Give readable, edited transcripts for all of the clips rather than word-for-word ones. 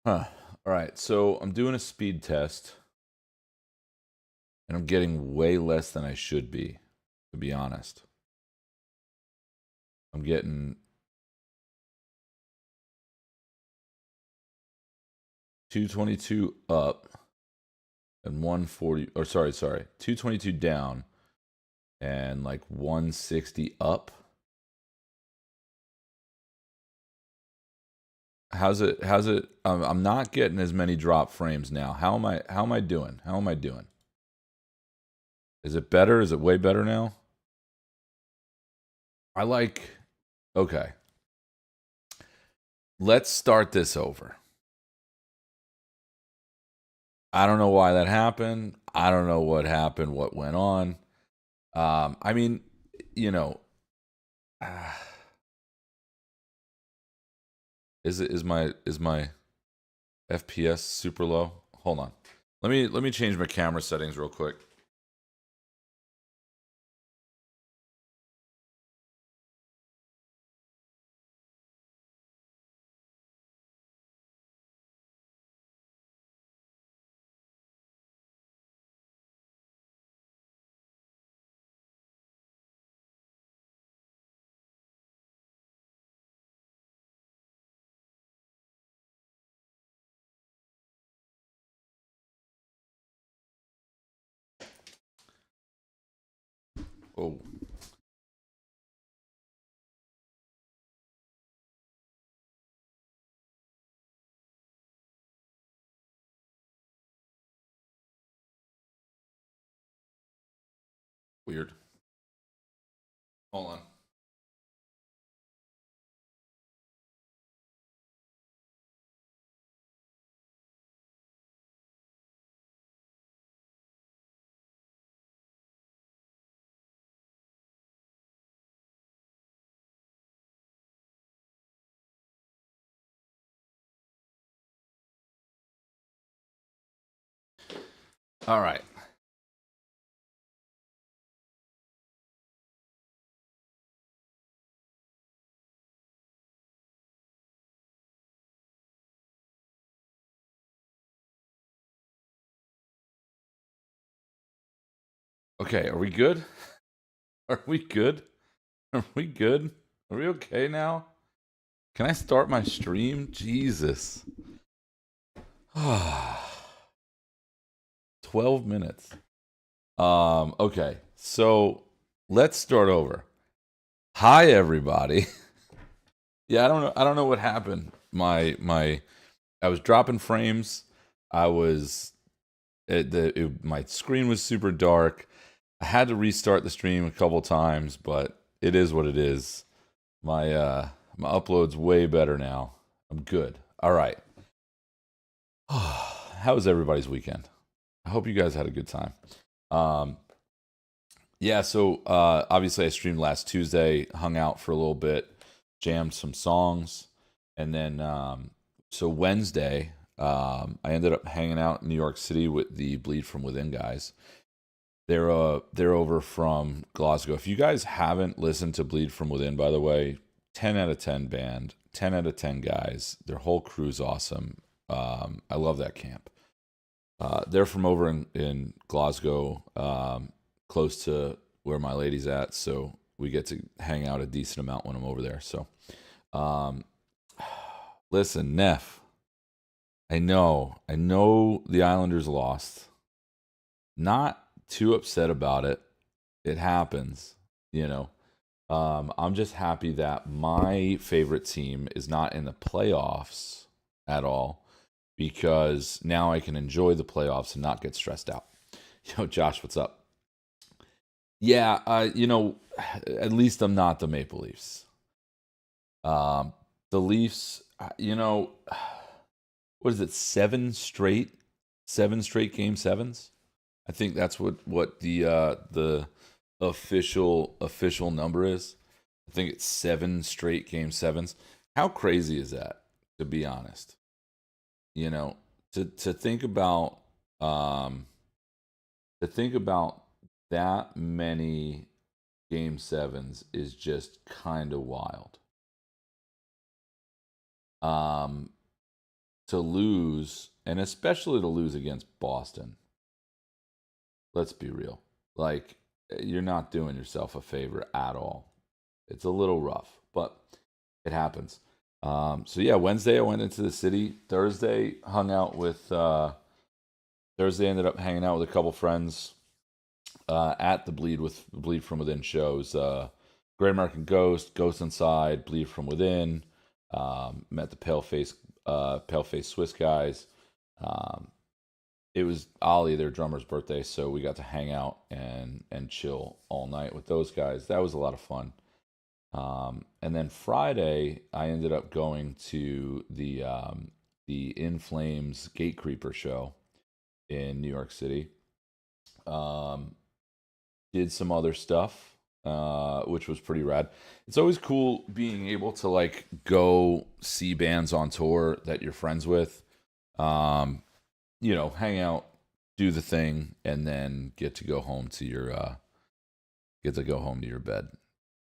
Huh. All right. So I'm doing a speed test and I'm getting way less than I should be, to be honest. I'm getting 222 up and 140, or sorry, 222 down and like 160 up. How's it? I'm not getting as many drop frames now. How am I doing? How am I doing? Is it better? Is it way better now? I like Okay. Let's start this over. I don't know why that happened. I don't know what happened, what went on. I mean, you know, uh, is my FPS super low? Hold on. Let me change my camera settings real quick. Oh, weird. Hold on. All right. Okay, are we good? Are we good? Are we good? Are we okay now? Can I start my stream? Jesus. 12 minutes. Okay. So, let's start over. Hi everybody. Yeah, I don't know what happened. My I was dropping frames. I was my screen was super dark. I had to restart the stream a couple times, but it is what it is. My upload's way better now. I'm good. All right. How was everybody's weekend? I hope you guys had a good time. Um yeah, so obviously I streamed last Tuesday, hung out for a little bit, jammed some songs, and then so Wednesday I ended up hanging out in New York City with the Bleed from Within guys. They're over from Glasgow. If you guys haven't listened to Bleed from Within, by the way, 10 out of 10 band, 10 out of 10 guys. Their whole crew's awesome. I love that camp. They're from over in Glasgow, close to where my lady's at, so we get to hang out a decent amount when I'm over there. So, um, listen, Neff, I know the Islanders lost. Not too upset about it. It happens, you know. I'm just happy that my favorite team is not in the playoffs at all because now I can enjoy the playoffs and not get stressed out. Yo, Josh, what's up? Yeah, at least I'm not the Maple Leafs. Um, the Leafs, what is it? Seven straight game sevens. I think that's what the official number is. I think it's seven straight game sevens. How crazy is that? To be honest, you know, to think about um to think about that many game sevens is just kind of wild. Um, to lose, and especially to lose against Boston. Let's be real. Like, you're not doing yourself a favor at all. It's a little rough, but it happens. So yeah, Wednesday I went into the city. Thursday ended up hanging out with a couple friends at the Bleed from Within shows. Great American Ghost, Ghost Inside, Bleed from Within. Met the Paleface Swiss guys. It was Ollie, their drummer's birthday, so we got to hang out and chill all night with those guys. That was a lot of fun. And then Friday, I ended up going to the In Flames Gate Creeper show in New York City. Did some other stuff, which was pretty rad. It's always cool being able to like go see bands on tour that you're friends with. Hang out, do the thing, and then get to go home to your bed.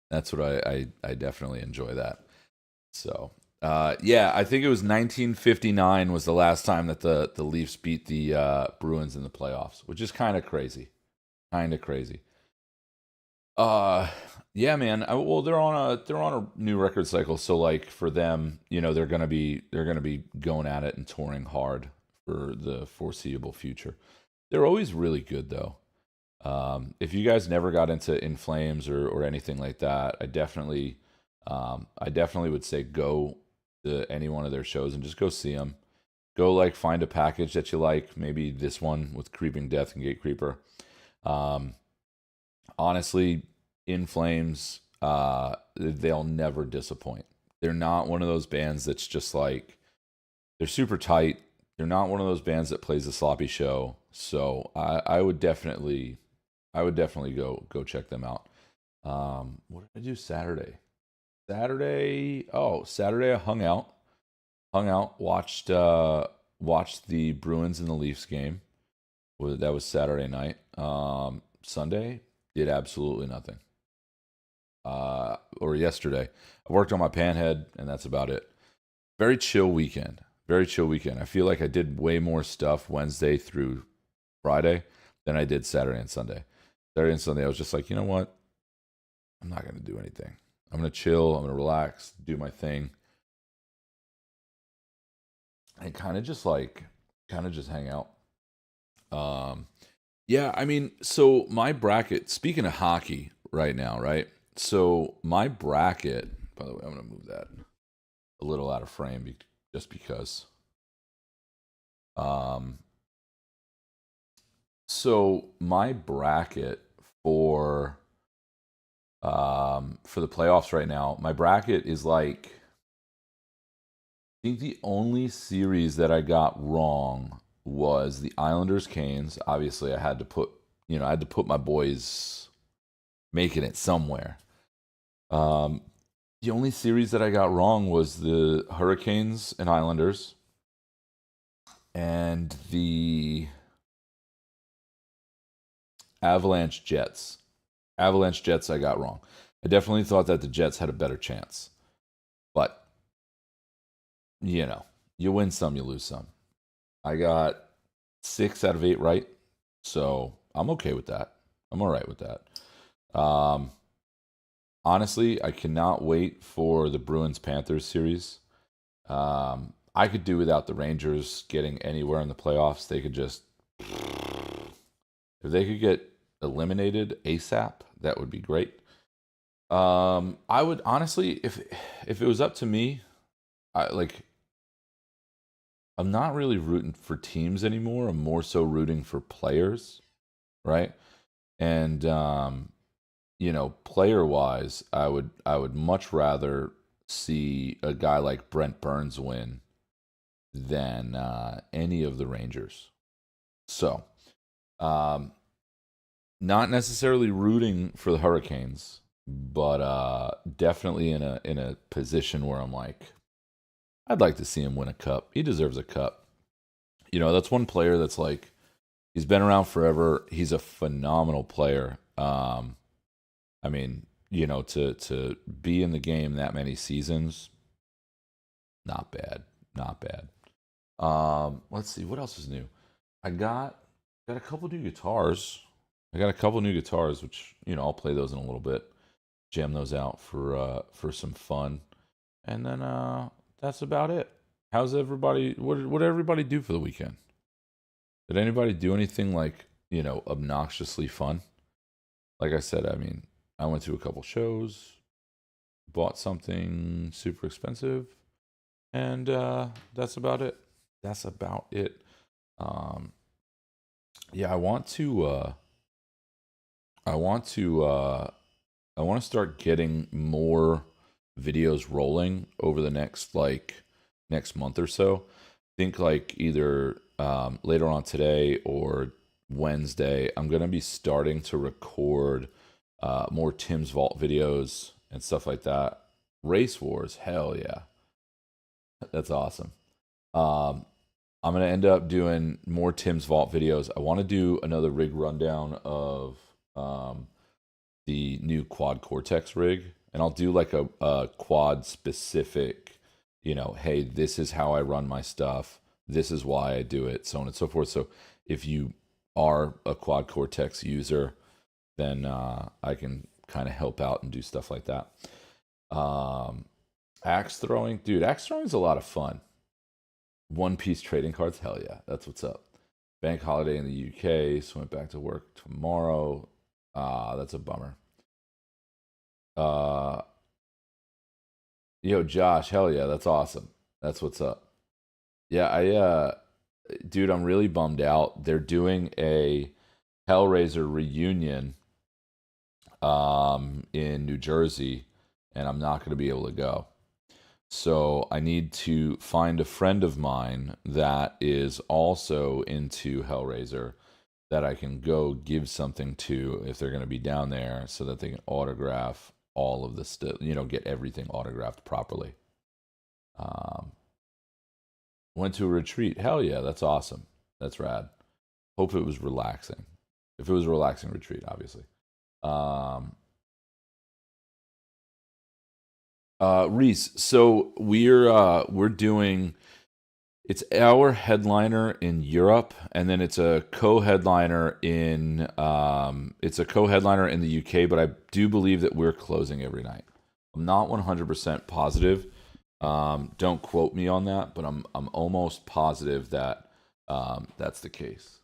That's what I definitely enjoy that. So yeah, I think it was 1959 was the last time that the Leafs beat the Bruins in the playoffs, which is kind of crazy. Yeah, man. Well, they're on a new record cycle, so like for them, they're gonna be going at it and touring hard for the foreseeable future. They're always really good though. If you guys never got into In Flames or anything like that, I definitely would say go to any one of their shows and just go see them. Go like find a package that you like, maybe this one with Creeping Death and Gate Creeper. Honestly, In Flames, they'll never disappoint. They're not one of those bands that's just like they're super tight. They're not one of those bands that plays a sloppy show. So I would definitely go check them out. What did I do Saturday? Saturday I hung out, watched the Bruins and the Leafs game. That was Saturday night. Sunday did absolutely nothing. Or yesterday, I worked on my panhead, and that's about it. Very chill weekend. I feel like I did way more stuff Wednesday through Friday than I did Saturday and Sunday. Saturday and Sunday, I was just like, you know what? I'm not going to do anything. I'm going to chill. I'm going to relax, do my thing. And kind of just hang out. Yeah, I mean, so my bracket, speaking of hockey right now, right? So my bracket, by the way, I'm going to move that a little out of frame just because. So my bracket for the playoffs right now, my bracket is like I think the only series that I got wrong was the Islanders Canes. Obviously, I had to put my boys making it somewhere. The only series that I got wrong was the Hurricanes and Islanders, and the Avalanche Jets. Avalanche Jets, I got wrong. I definitely thought that the Jets had a better chance, but you win some, you lose some. I got 6 out of 8 right, so I'm okay with that. I'm all right with that. Honestly, I cannot wait for the Bruins Panthers series. I could do without the Rangers getting anywhere in the playoffs. They could just, if they could get eliminated ASAP, that would be great. I would honestly, if it was up to me, I'm not really rooting for teams anymore. I'm more so rooting for players, right? And player wise, I would much rather see a guy like Brent Burns win than any of the Rangers. So, not necessarily rooting for the Hurricanes, but definitely in a position where I'm like, I'd like to see him win a cup. He deserves a cup. That's one player that's like, he's been around forever. He's a phenomenal player. I mean, to be in the game that many seasons, not bad. Let's see what else is new. I got a couple new guitars. I got a couple new guitars, which I'll play those in a little bit. Jam those out for some fun, and then that's about it. How's everybody? What did everybody do for the weekend? Did anybody do anything like obnoxiously fun? Like I said, I mean, I went to a couple shows, bought something super expensive, and that's about it. That's about it. Um, yeah, I want to, I want to start getting more videos rolling over the next month or so. Think like either later on today or Wednesday, I'm gonna be starting to record more Tim's Vault videos and stuff like that. Race Wars, hell yeah, that's awesome. Um, I'm gonna end up doing more Tim's Vault videos. I want to do another rig rundown of um, the new Quad Cortex rig, and I'll do like a quad specific. Hey, this is how I run my stuff. This is why I do it, so on and so forth. So if you are a Quad Cortex user, then I can kind of help out and do stuff like that. Um, Axe throwing, dude. Axe throwing is a lot of fun. One Piece trading cards, hell yeah, that's what's up. Bank holiday in the UK, so went back to work tomorrow. That's a bummer. Uh, Yo, Josh, hell yeah, that's awesome. That's what's up. Yeah, dude, I'm really bummed out. They're doing a Hellraiser reunion in New Jersey, and I'm not going to be able to go. So I need to find a friend of mine that is also into Hellraiser that I can go give something to if they're going to be down there so that they can autograph all of the stuff, get everything autographed properly. Um, Went to a retreat. Hell yeah, that's awesome. That's rad. Hope it was relaxing. If it was a relaxing retreat, obviously. Um, Reese, so we're doing it's our headliner in Europe, and then it's a co-headliner in the UK, but I do believe that we're closing every night. I'm not 100% positive. Don't quote me on that, but I'm almost positive that that's the case.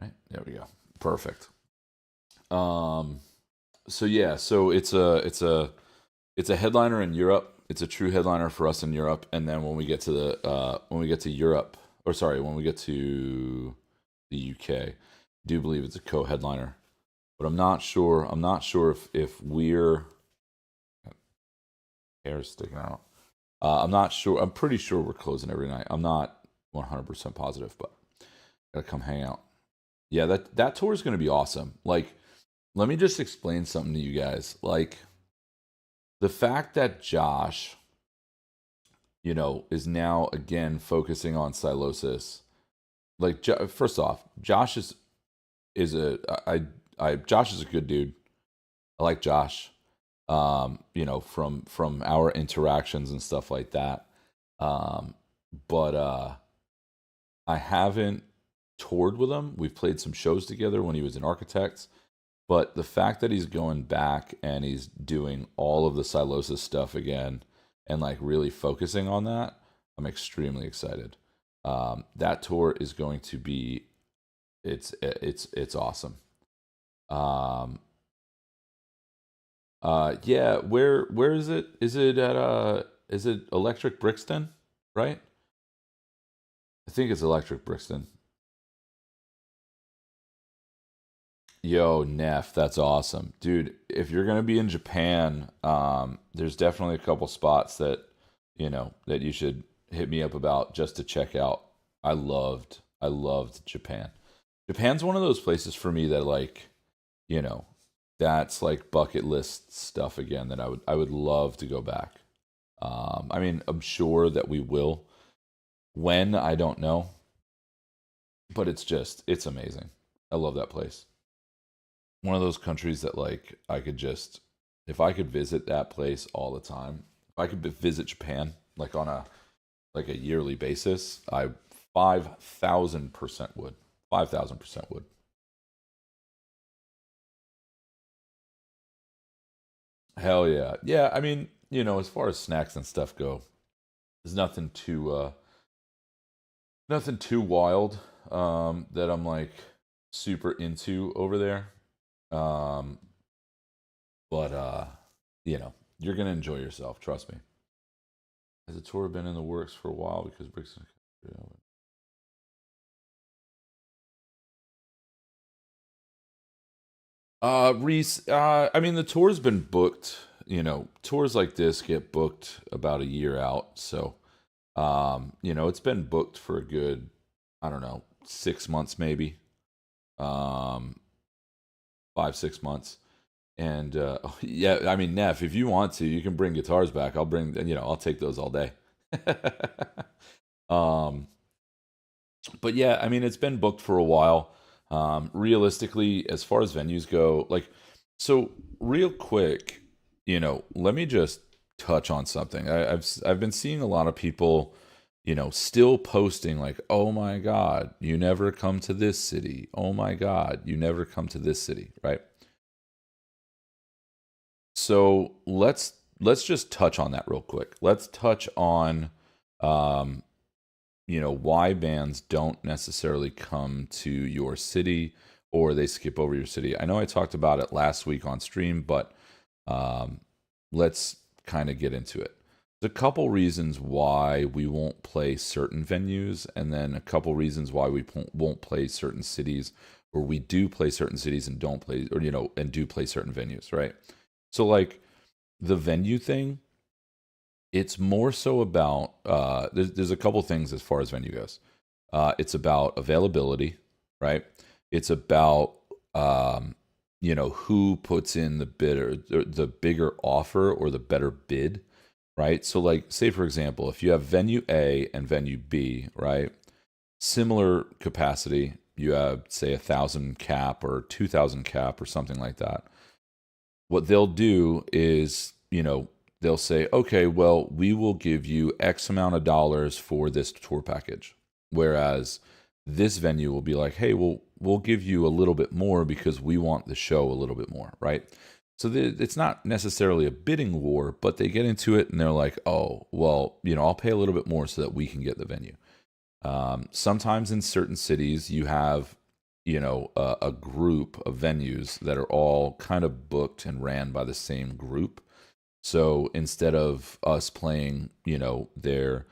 Right? There we go. Perfect. Um, so yeah, so it's a headliner in Europe. It's a true headliner for us in Europe, and then when we get to Europe, or sorry, when we get to the UK, I do believe it's a co-headliner, but I'm not sure. I'm not sure if we're hair sticking out. I'm not sure. I'm pretty sure we're closing every night. I'm not 100% positive, but gotta come hang out. Yeah, that tour is gonna be awesome. Like, let me just explain something to you guys. Like, the fact that Josh, is now again focusing on Silosis. Like, first off, Josh is a Josh is a good dude. I like Josh. From our interactions and stuff like that. Um, but I haven't toured with him. We've played some shows together when he was in Architects. But the fact that he's going back and he's doing all of the Silosis stuff again and like really focusing on that, I'm extremely excited. That tour is going to be it's awesome. Um, yeah, where is it? Is it Electric Brixton, right? I think it's Electric Brixton. Yo, Neff, that's awesome. Dude, if you're gonna be in Japan, there's definitely a couple spots that you should hit me up about just to check out. I loved Japan. Japan's one of those places for me that you know, that's like bucket list stuff again that I would love to go back. I mean, I'm sure that we will. When, I don't know, but it's amazing. I love that place. one of those countries that like I could just, if I could visit that place all the time, if I could visit Japan like on a yearly basis, I 5,000% would. 5,000% would. Hell yeah. Yeah, I mean, as far as snacks and stuff go, there's nothing too wild that I'm like super into over there. Um but you're going to enjoy yourself, trust me. Has the tour been in the works for a while because Brixton. Reese, I mean, the tour's been booked. Tours like this get booked about a year out. So, it's been booked for a good, I don't know, 6 months maybe, um, 5, 6 months. And yeah, I mean, Neff, if you want to, you can bring guitars back. I'll bring, I'll take those all day. um, but yeah, I mean, it's been booked for a while. Realistically, as far as venues go, like, so real quick, let me just touch on something. I've been seeing a lot of people, still posting like, "Oh my God, you never come to this city. Oh my God, you never come to this city." Right. So let's just touch on that real quick. Let's touch on um, why bands don't necessarily come to your city or they skip over your city. I know I talked about it last week on stream, but um, let's kind of get into it. There's a couple reasons why we won't play certain venues, and then a couple reasons why we won't play certain cities, or we do play certain cities and don't play, or and do play certain venues, right? So like the venue thing, it's more so about there's a couple things as far as venue goes. It's about availability, right? It's about who puts in the bidder, the bigger offer or the better bid, right? So like say for example, if you have venue A and venue B, right? Similar capacity, you have say 1,000 cap or 2,000 cap or something like that. What they'll do is, they'll say, okay, well, we will give you X amount of dollars for this tour package. Whereas this venue will be like, hey, we'll give you a little bit more because we want the show a little bit more, right? So it's not necessarily a bidding war, but they get into it and they're like, oh, well, I'll pay a little bit more so that we can get the venue. Sometimes in certain cities, you have a group of venues that are all kind of booked and ran by the same group. So instead of us playing, their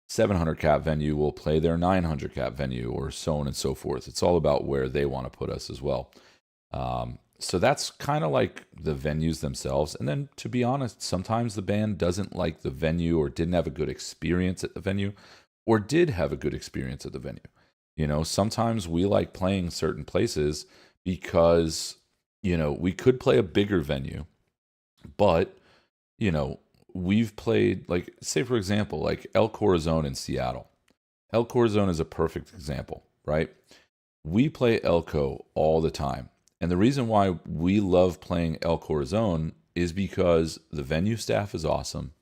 700 cap venue, we'll play their 900 cap venue, or so on and so forth. It's all about where they want to put us as well. So that's kind of like the venues themselves. And then, to be honest, sometimes the band doesn't like the venue or didn't have a good experience at the venue or did have a good experience at the venue. Sometimes we like playing certain places because, we could play a bigger venue, but, you know, we've played, like, say, for example, like El Corazon in Seattle. El Corazon is a perfect example, right? We play Elko all the time. And the reason why we love playing El Corazon is because the venue staff is awesome.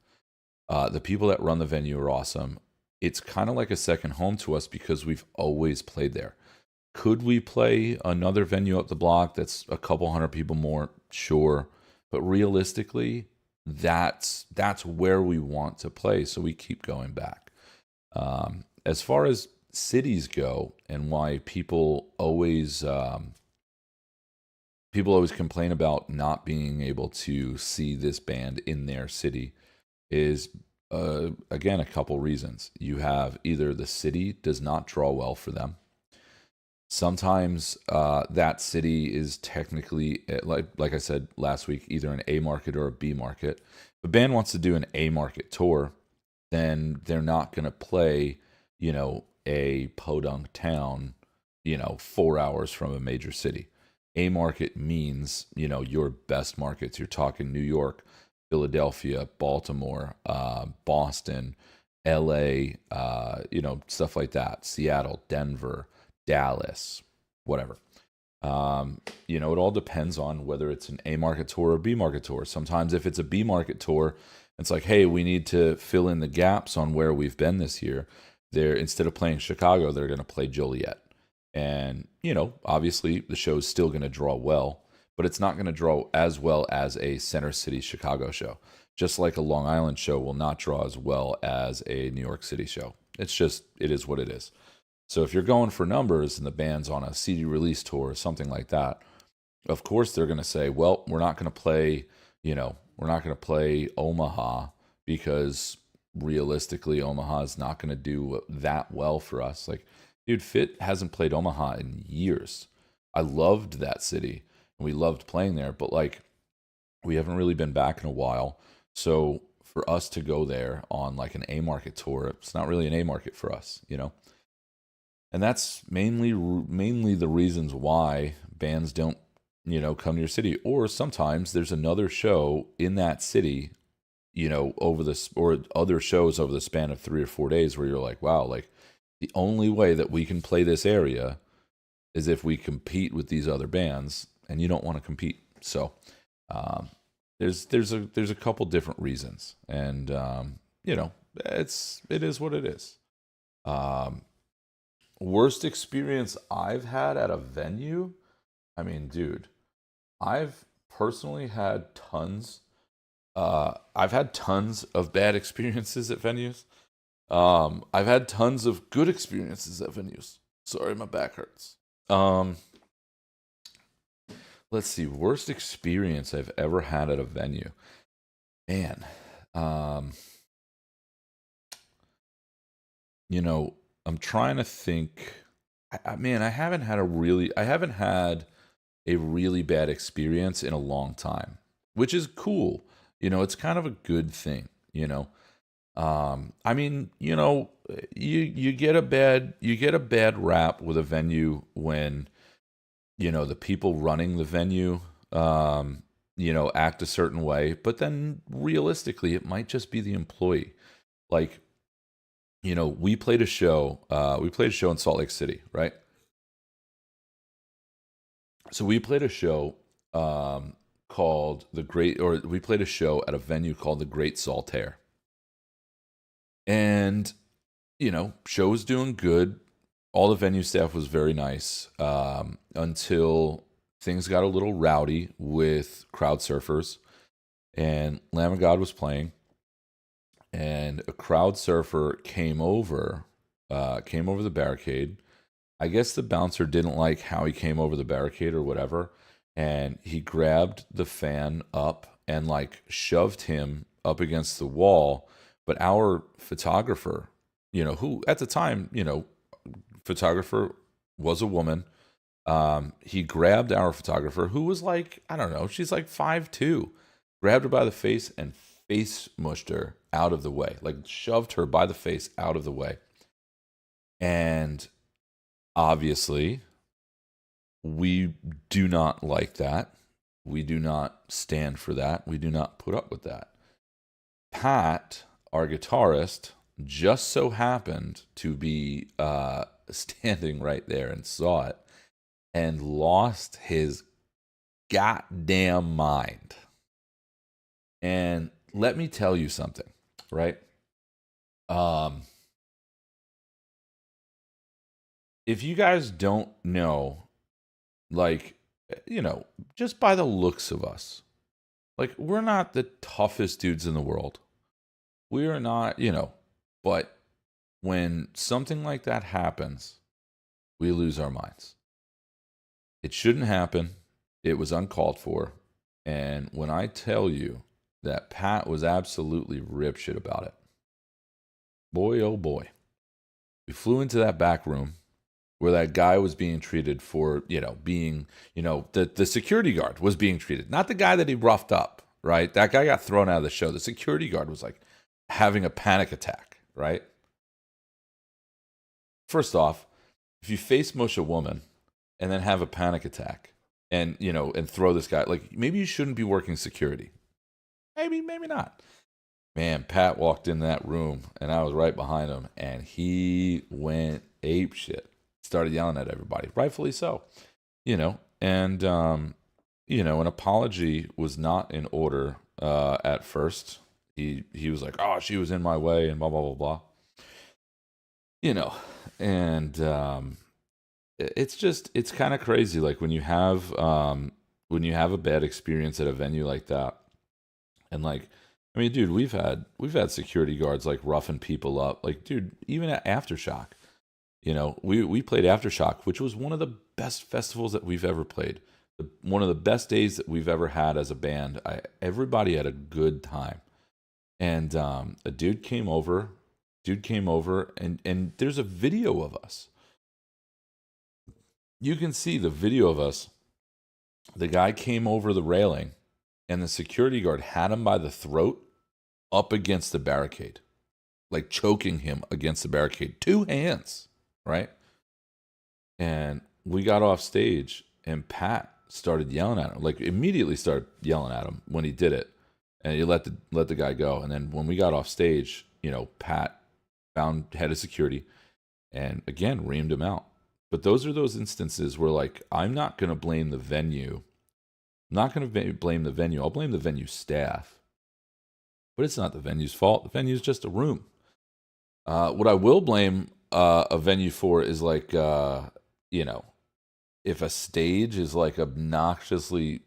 The people that run the venue are awesome. It's kind of like a second home to us because we've always played there. Could we play another venue up the block that's a couple hundred people more? Sure. But realistically, that's where we want to play. So we keep going back. As far as cities go and why people always complain about not being able to see this band in their city is again a couple reasons. You have either the city does not draw well for them. Sometimes that city is technically, like I said last week, either an A market or a B market. If a band wants to do an A market tour, then they're not going to play, a podunk town, 4 hours from a major city. A market means, your best markets. You're talking New York, Philadelphia, Baltimore, Boston, LA, stuff like that, Seattle, Denver, Dallas, whatever. It all depends on whether it's an A market tour or B market tour. Sometimes if it's a B market tour, it's like, hey, we need to fill in the gaps on where we've been this year. They're instead of playing Chicago, they're going to play Joliet. And, obviously the show's still going to draw well, but it's not going to draw as well as a Center City Chicago show. Just like a Long Island show will not draw as well as a New York City show. It is what it is. So if you're going for numbers and the band's on a CD release tour or something like that, of course they're going to say, well, we're not going to play, we're not going to play Omaha because realistically Omaha is not going to do that well for us. Like, dude, Fit hasn't played Omaha in years. I loved that city and we loved playing there, but like we haven't really been back in a while. So for us to go there on like an A market tour, it's not really an A market for us, And that's mainly the reasons why bands don't, come to your city. Or sometimes there's another show in that city, or other shows over the span of 3 or 4 days where you're like, wow, like the only way that we can play this area is if we compete with these other bands, and you don't want to compete. So there's a couple different reasons, and it is what it is. Worst experience I've had at a venue? I mean, dude, I've personally had tons. I've had tons of bad experiences at venues. I've had tons of good experiences at venues. Sorry, my back hurts. Let's see. Worst experience I've ever had at a venue. Man, I'm trying to think. I haven't had a really bad experience in a long time, which is cool. It's kind of a good thing. You get a bad rap with a venue when the people running the venue act a certain way, but then realistically it might just be the employee. Like, we played a show in Salt Lake City, right? So we played a show we played a show at a venue called the Great Saltaire. And, show was doing good. All the venue staff was very nice until things got a little rowdy with crowd surfers. And Lamb of God was playing. And a crowd surfer came over the barricade. I guess the bouncer didn't like how he came over the barricade or whatever. And he grabbed the fan up and like shoved him up against the wall. But our photographer, who at the time, photographer was a woman. He grabbed our photographer, who was like, I don't know, she's like 5'2", grabbed her by the face and face mushed her out of the way, like shoved her by the face out of the way. And obviously, we do not like that. We do not stand for that. We do not put up with that. Pat, our guitarist, just so happened to be standing right there and saw it and lost his goddamn mind. And let me tell you something, right? If you guys don't know, like, just by the looks of us, like, we're not the toughest dudes in the world. We are not, but when something like that happens, we lose our minds. It shouldn't happen. It was uncalled for. And when I tell you that Pat was absolutely ripshit about it, boy, oh boy. We flew into that back room where that guy was being treated for, the security guard was being treated. Not the guy that he roughed up, right? That guy got thrown out of the show. The security guard was like having a panic attack, right? First off, if you face mush a woman and then have a panic attack and, and throw this guy, like, maybe you shouldn't be working security. Maybe not. Man, Pat walked in that room and I was right behind him and he went ape shit. Started yelling at everybody, rightfully so, And an apology was not in order at first. He was like, "Oh, she was in my way," and blah blah blah blah. You know, and it's kind of crazy. Like when you have a bad experience at a venue like that, and like, I mean, dude, we've had security guards like roughing people up. Like, dude, even at Aftershock, we played Aftershock, which was one of the best festivals that we've ever played. One of the best days that we've ever had as a band. Everybody had a good time, and a dude came over. And there's a video of us. You can see the video of us. The guy came over the railing, and the security guard had him by the throat up against the barricade, like choking him against the barricade. 2 hands, right? And we got off stage, and Pat started yelling at him, like immediately started yelling at him when he did it, and he let the guy go. And then when we got off stage, Pat found head of security, and again reamed him out. But those are those instances where, like, I'm not going to blame the venue. I'm not going to blame the venue. I'll blame the venue staff. But it's not the venue's fault. The venue's just a room. What I will blame a venue for is like, if a stage is like obnoxiously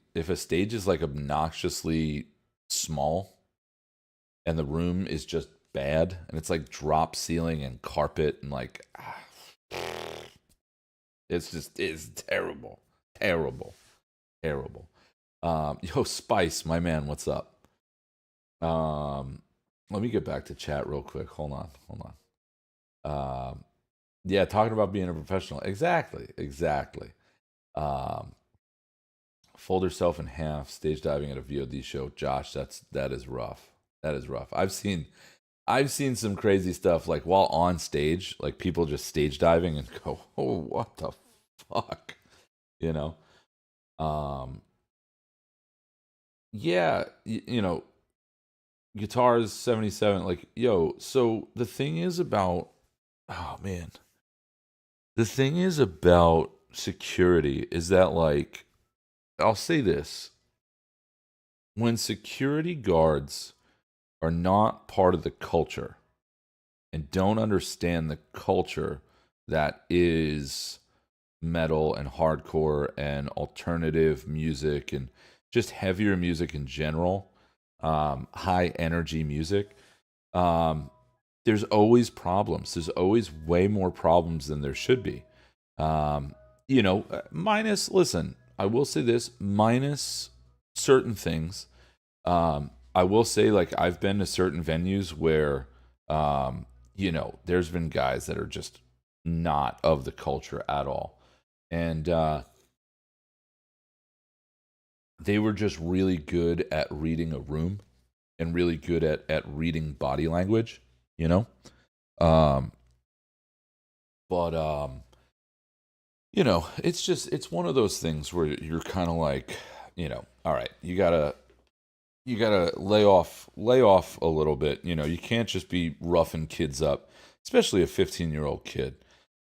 small, and the room is just bad, and it's like drop ceiling and carpet, and like, it's terrible, terrible, terrible. Yo, Spice, my man, what's up? Let me get back to chat real quick. Hold on. Yeah, talking about being a professional. Exactly. Um, Fold herself in half, stage diving at a VOD show. Josh, that is rough. That is rough. I've seen some crazy stuff, like while on stage, like people just stage diving and go, "Oh, what the fuck," you know. Yeah, guitars 77. Like, yo. So the thing is about, oh man, the thing is about security is that, like, I'll say this: when security guards are not part of the culture and don't understand the culture that is metal and hardcore and alternative music and just heavier music in general, high energy music, there's always problems. There's always way more problems than there should be. Minus, listen, I will say this, minus certain things. I will say, like, I've been to certain venues where, there's been guys that are just not of the culture at all. And they were just really good at reading a room and really good at reading body language, you know? Um, but, it's one of those things where you're kind of like, all right, you gotta lay off a little bit. You can't just be roughing kids up, especially a 15-year-old kid.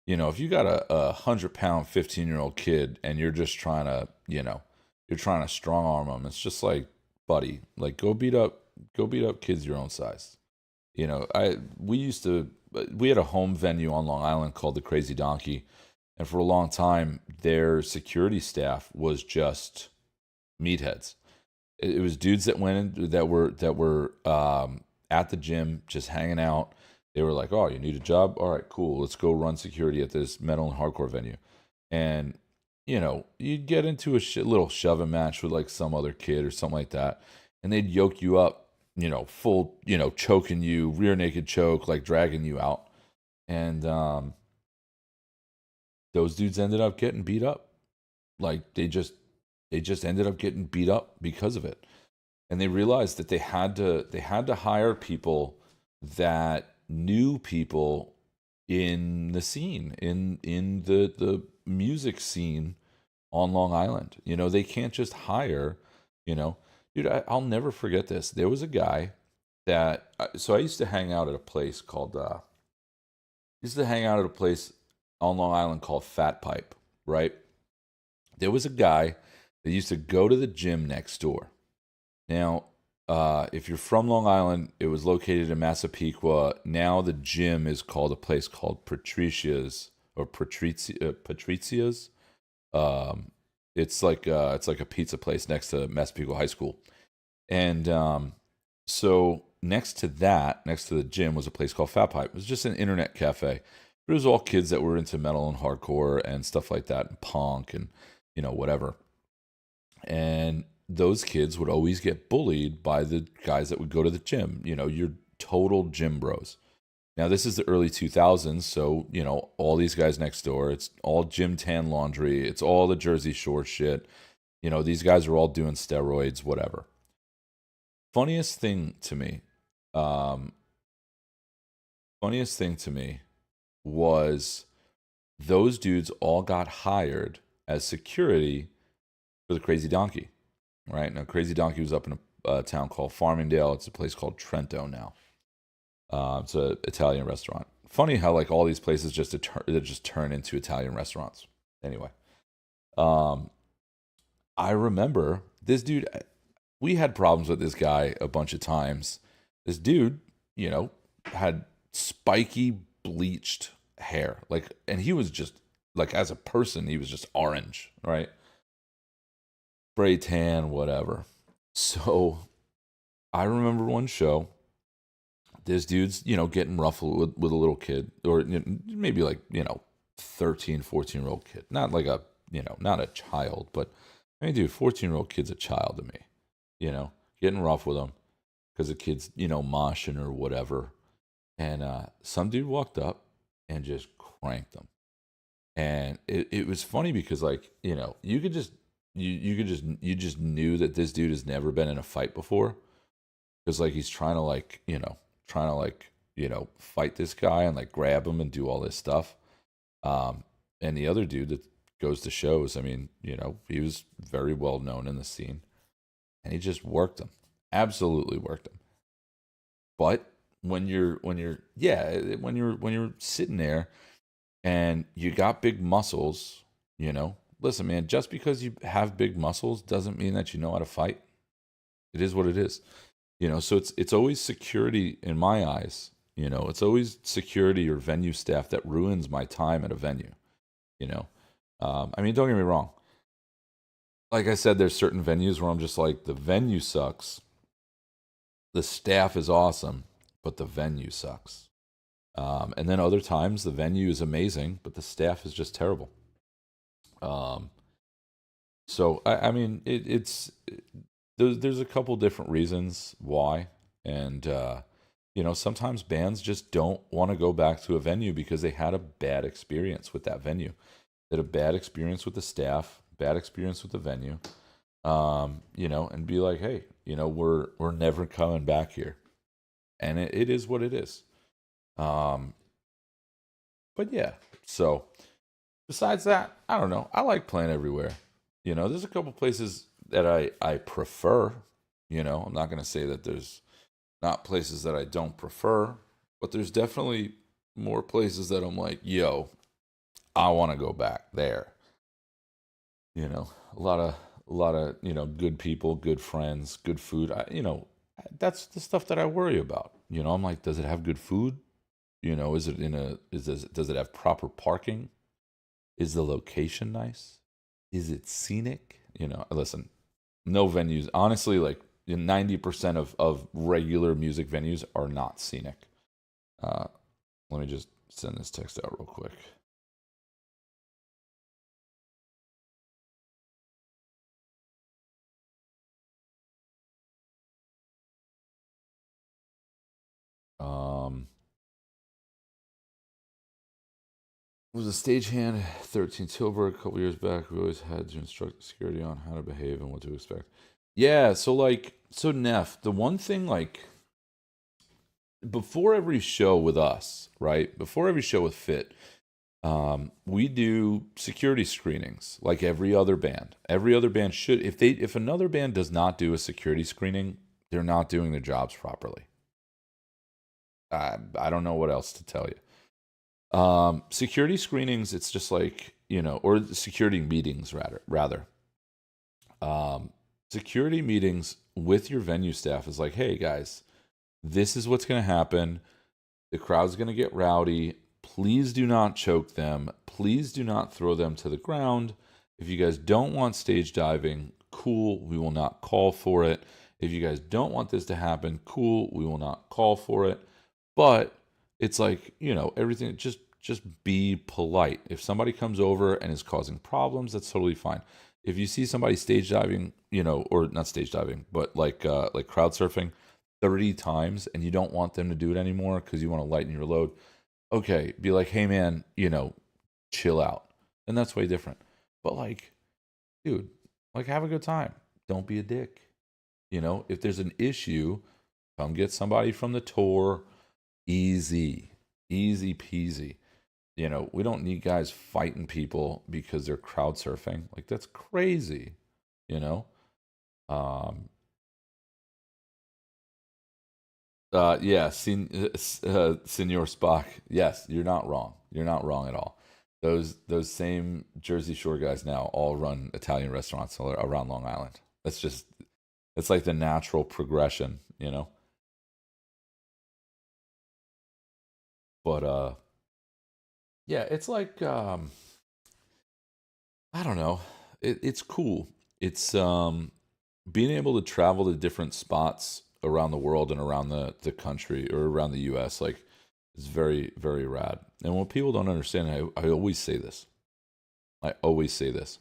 If you got a 100-pound 15-year-old kid and you're just trying to, you're trying to strong arm them, it's just like, buddy, like, go beat up kids your own size. We had a home venue on Long Island called the Crazy Donkey, and for a long time, their security staff was just meatheads. It was dudes that went in that were at the gym just hanging out. They were like, "Oh, you need a job? All right, cool. Let's go run security at this metal and hardcore venue." And you'd get into a little shoving match with like some other kid or something like that, and they'd yoke you up, full, choking you, rear naked choke, like dragging you out. And those dudes ended up getting beat up. Like, they just ended up getting beat up because of it. And they realized that they had to hire people that knew people in the scene, in the music scene on Long Island. They can't just hire, dude, I'll never forget this. There was a guy that, so I used to hang out at a place on Long Island called Fat Pipe, right? There was a guy that used to go to the gym next door. Now, if you're from Long Island, it was located in Massapequa. Now the gym is called a place called Patricia's or Patricia's. Um, it's like a pizza place next to Massapequa High School. And so next to that, next to the gym, was a place called Fat Pipe. It was just an internet cafe. But it was all kids that were into metal and hardcore and stuff like that, and punk and whatever. And those kids would always get bullied by the guys that would go to the gym. Your total gym bros. Now this is the early 2000s, so all these guys next door. It's all gym tan laundry. It's all the Jersey Shore shit. These guys are all doing steroids, whatever. Funniest thing to me, um, funniest thing to me was those dudes all got hired as security for the Crazy Donkey, right? Now, Crazy Donkey was up in a town called Farmingdale. It's a place called Trento now. It's an Italian restaurant. Funny how like all these places just turn into Italian restaurants. Anyway, um, I remember this dude. We had problems with this guy a bunch of times. This dude, had spiky bleached hair, like, and he was just like, as a person, he was just orange, right? Spray tan, whatever. So I remember one show, this dude's, getting rough with a little kid, or maybe like, 13, 14-year-old kid. Not like not a child, but I mean, dude, 14-year-old kid's a child to me, getting rough with him because the kid's, moshing or whatever. And some dude walked up and just cranked him. And it was funny because, like, you could just, you just knew that this dude has never been in a fight before, because like he's trying to like fight this guy and like grab him and do all this stuff. And the other dude, that goes to shows, I mean, he was very well known in the scene, and he just worked him, absolutely worked him. But when you're sitting there and you got big muscles, listen, man, just because you have big muscles doesn't mean that you know how to fight. It is what it is. So it's always security in my eyes. It's always security or venue staff that ruins my time at a venue. You know, I mean, don't get me wrong. Like I said, there's certain venues where I'm just like, the venue sucks, the staff is awesome, but the venue sucks. And then other times the venue is amazing, but the staff is just terrible. Um, so I mean, there's a couple different reasons why, and sometimes bands just don't want to go back to a venue because they had a bad experience with that venue. They had a bad experience with the staff, bad experience with the venue, and be like, hey, we're never coming back here, and it is what it is. Um, but yeah, so besides that, I don't know. I like playing everywhere. There's a couple places that I prefer. I'm not gonna say that there's not places that I don't prefer, but there's definitely more places that I'm like, yo, I want to go back there. A lot of good people, good friends, good food. That's the stuff that I worry about. I'm like, does it have good food? Is it in a is this, does it have proper parking? Is the location nice? Is it scenic? Listen, no venues. Honestly, like 90% of regular music venues are not scenic. Uh, Let me just send this text out real quick. Um, was a stagehand 13 Tilburg a couple years back. We always had to instruct security on how to behave and what to expect. Yeah, so Neff, the one thing, like, before every show with us, right? Before every show with Fit, we do security screenings like every other band. Every other band should. If another band does not do a security screening, they're not doing their jobs properly. I don't know what else to tell you. Security screenings, it's just like, or security meetings rather. Um, Security meetings with your venue staff is like, hey guys, this is what's going to happen. The crowd's going to get rowdy. Please do not choke them. Please do not throw them to the ground. If you guys don't want stage diving, cool, we will not call for it. If you guys don't want this to happen, cool, we will not call for it. But it's like, everything, just be polite. If somebody comes over and is causing problems, that's totally fine. If you see somebody stage diving, or not stage diving, but like crowd surfing 30 times and you don't want them to do it anymore because you want to lighten your load, okay, be like, hey man, chill out. And that's way different. But like, dude, like have a good time. Don't be a dick. If there's an issue, come get somebody from the tour. Easy peasy. We don't need guys fighting people because they're crowd surfing. Like that's crazy, Um, yeah, Senor Spock. Yes, you're not wrong. You're not wrong at all. Those same Jersey Shore guys now all run Italian restaurants around Long Island. It's like the natural progression. But yeah, it's like I don't know. It's cool. It's being able to travel to different spots around the world and around the country or around the US, like it's very, very rad. And what people don't understand, I always say this. I always say this.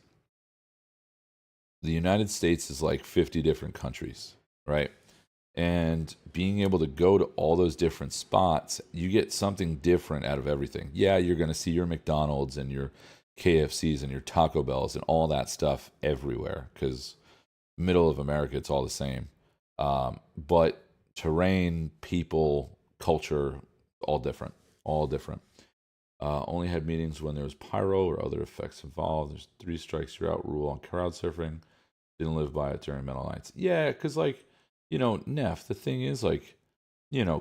The United States is like 50 different countries, right? And being able to go to all those different spots, you get something different out of everything. Yeah, you're going to see your McDonald's and your KFCs and your Taco Bells and all that stuff everywhere because middle of America, it's all the same. But terrain, people, culture, all different, all different. Only had meetings when there was pyro or other effects involved. There's 3 strikes, you're out rule on crowd surfing. Didn't live by it during metal nights. Yeah, because like, Neff, the thing is like,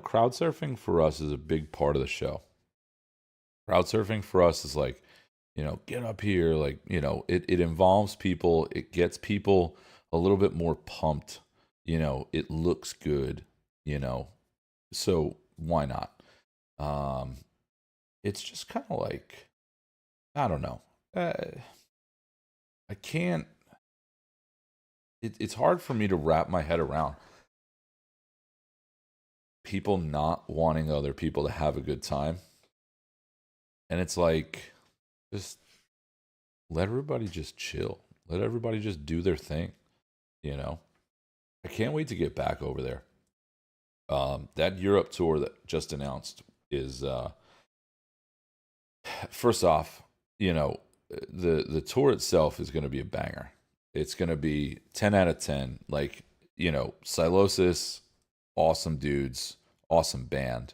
crowd surfing for us is a big part of the show. Crowd surfing for us is like, get up here. Like, it involves people. It gets people a little bit more pumped. It looks good, so why not? Um, it's just kind of like, I don't know. I can't, it's hard for me to wrap my head around people not wanting other people to have a good time. And it's like, just let everybody just chill. Let everybody just do their thing, you know? I can't wait to get back over there. That Europe tour that just announced is, first off, the tour itself is going to be a banger. It's going to be 10 out of 10. Like, Silosis, awesome dudes, awesome band.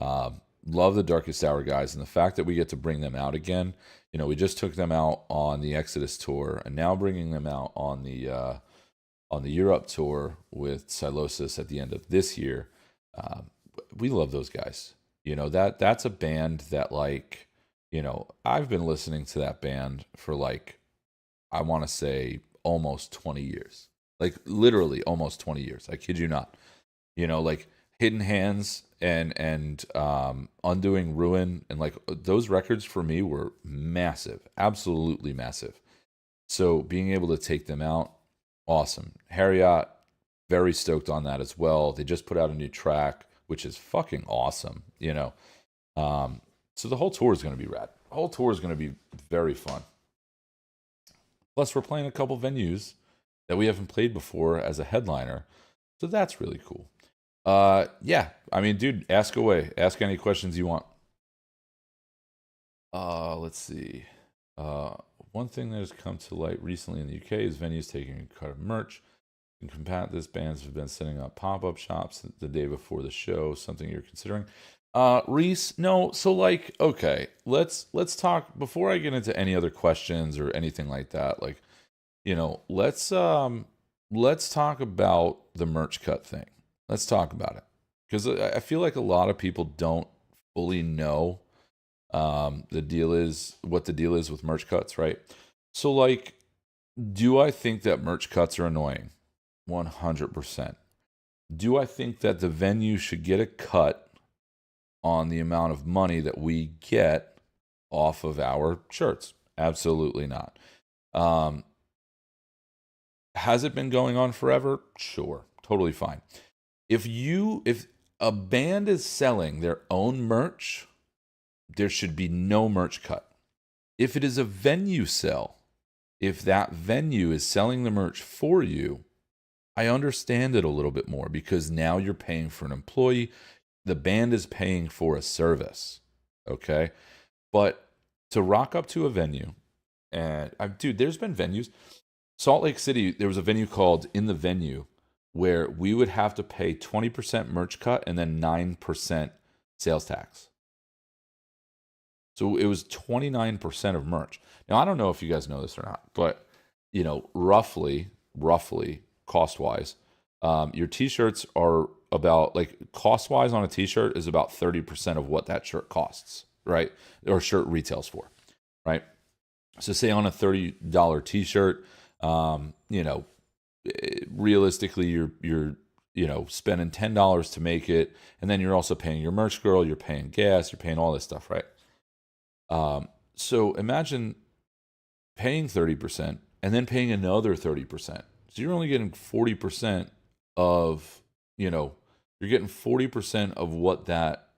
Love the Darkest Hour guys, and the fact that we get to bring them out again. We just took them out on the Exodus tour, and now bringing them out on the Europe tour with Silosis at the end of this year. We love those guys. That's a band that like, I've been listening to that band for like, I want to say almost 20 years. Like literally almost 20 years. I kid you not. Like Hidden Hands and Undoing Ruin, and like those records for me were massive, absolutely massive. So being able to take them out, awesome. Harriet, very stoked on that as well. They just put out a new track, which is fucking awesome. So the whole tour is going to be rad. The whole tour is going to be very fun. Plus, we're playing a couple venues that we haven't played before as a headliner, so that's really cool. Yeah, I mean, dude, ask away. Ask any questions you want. Let's see. One thing that has come to light recently in the UK is venues taking a cut of merch. In combat this, bands have been setting up pop-up shops the day before the show. Something you're considering? Reese, no. So like, okay, let's talk before I get into any other questions or anything like that. Like, let's talk about the merch cut thing. Let's talk about it because I feel like a lot of people don't fully know The deal is what the deal is with merch cuts, right? So, like, do I think that merch cuts are annoying? 100%. Do I think that the venue should get a cut on the amount of money that we get off of our shirts? Absolutely not. Um, has it been going on forever? Sure, totally fine. If a band is selling their own merch, there should be no merch cut. If it is a venue sell, if that venue is selling the merch for you, I understand it a little bit more because now you're paying for an employee. The band is paying for a service. Okay. But to rock up to a venue, and dude, there's been venues. Salt Lake City, there was a venue called In the Venue where we would have to pay 20% merch cut and then 9% sales tax. So it was 29% of merch. Now, I don't know if you guys know this or not, but, roughly cost wise, your t-shirts are about, like, cost wise on a t-shirt is about 30% of what that shirt costs, right? Or shirt retails for, right? So say on a $30 t-shirt, realistically you're spending $10 to make it, and then you're also paying your merch girl, you're paying gas, you're paying all this stuff, right? So imagine paying 30% and then paying another 30%. So you're only getting 40% of, you're getting 40% of what that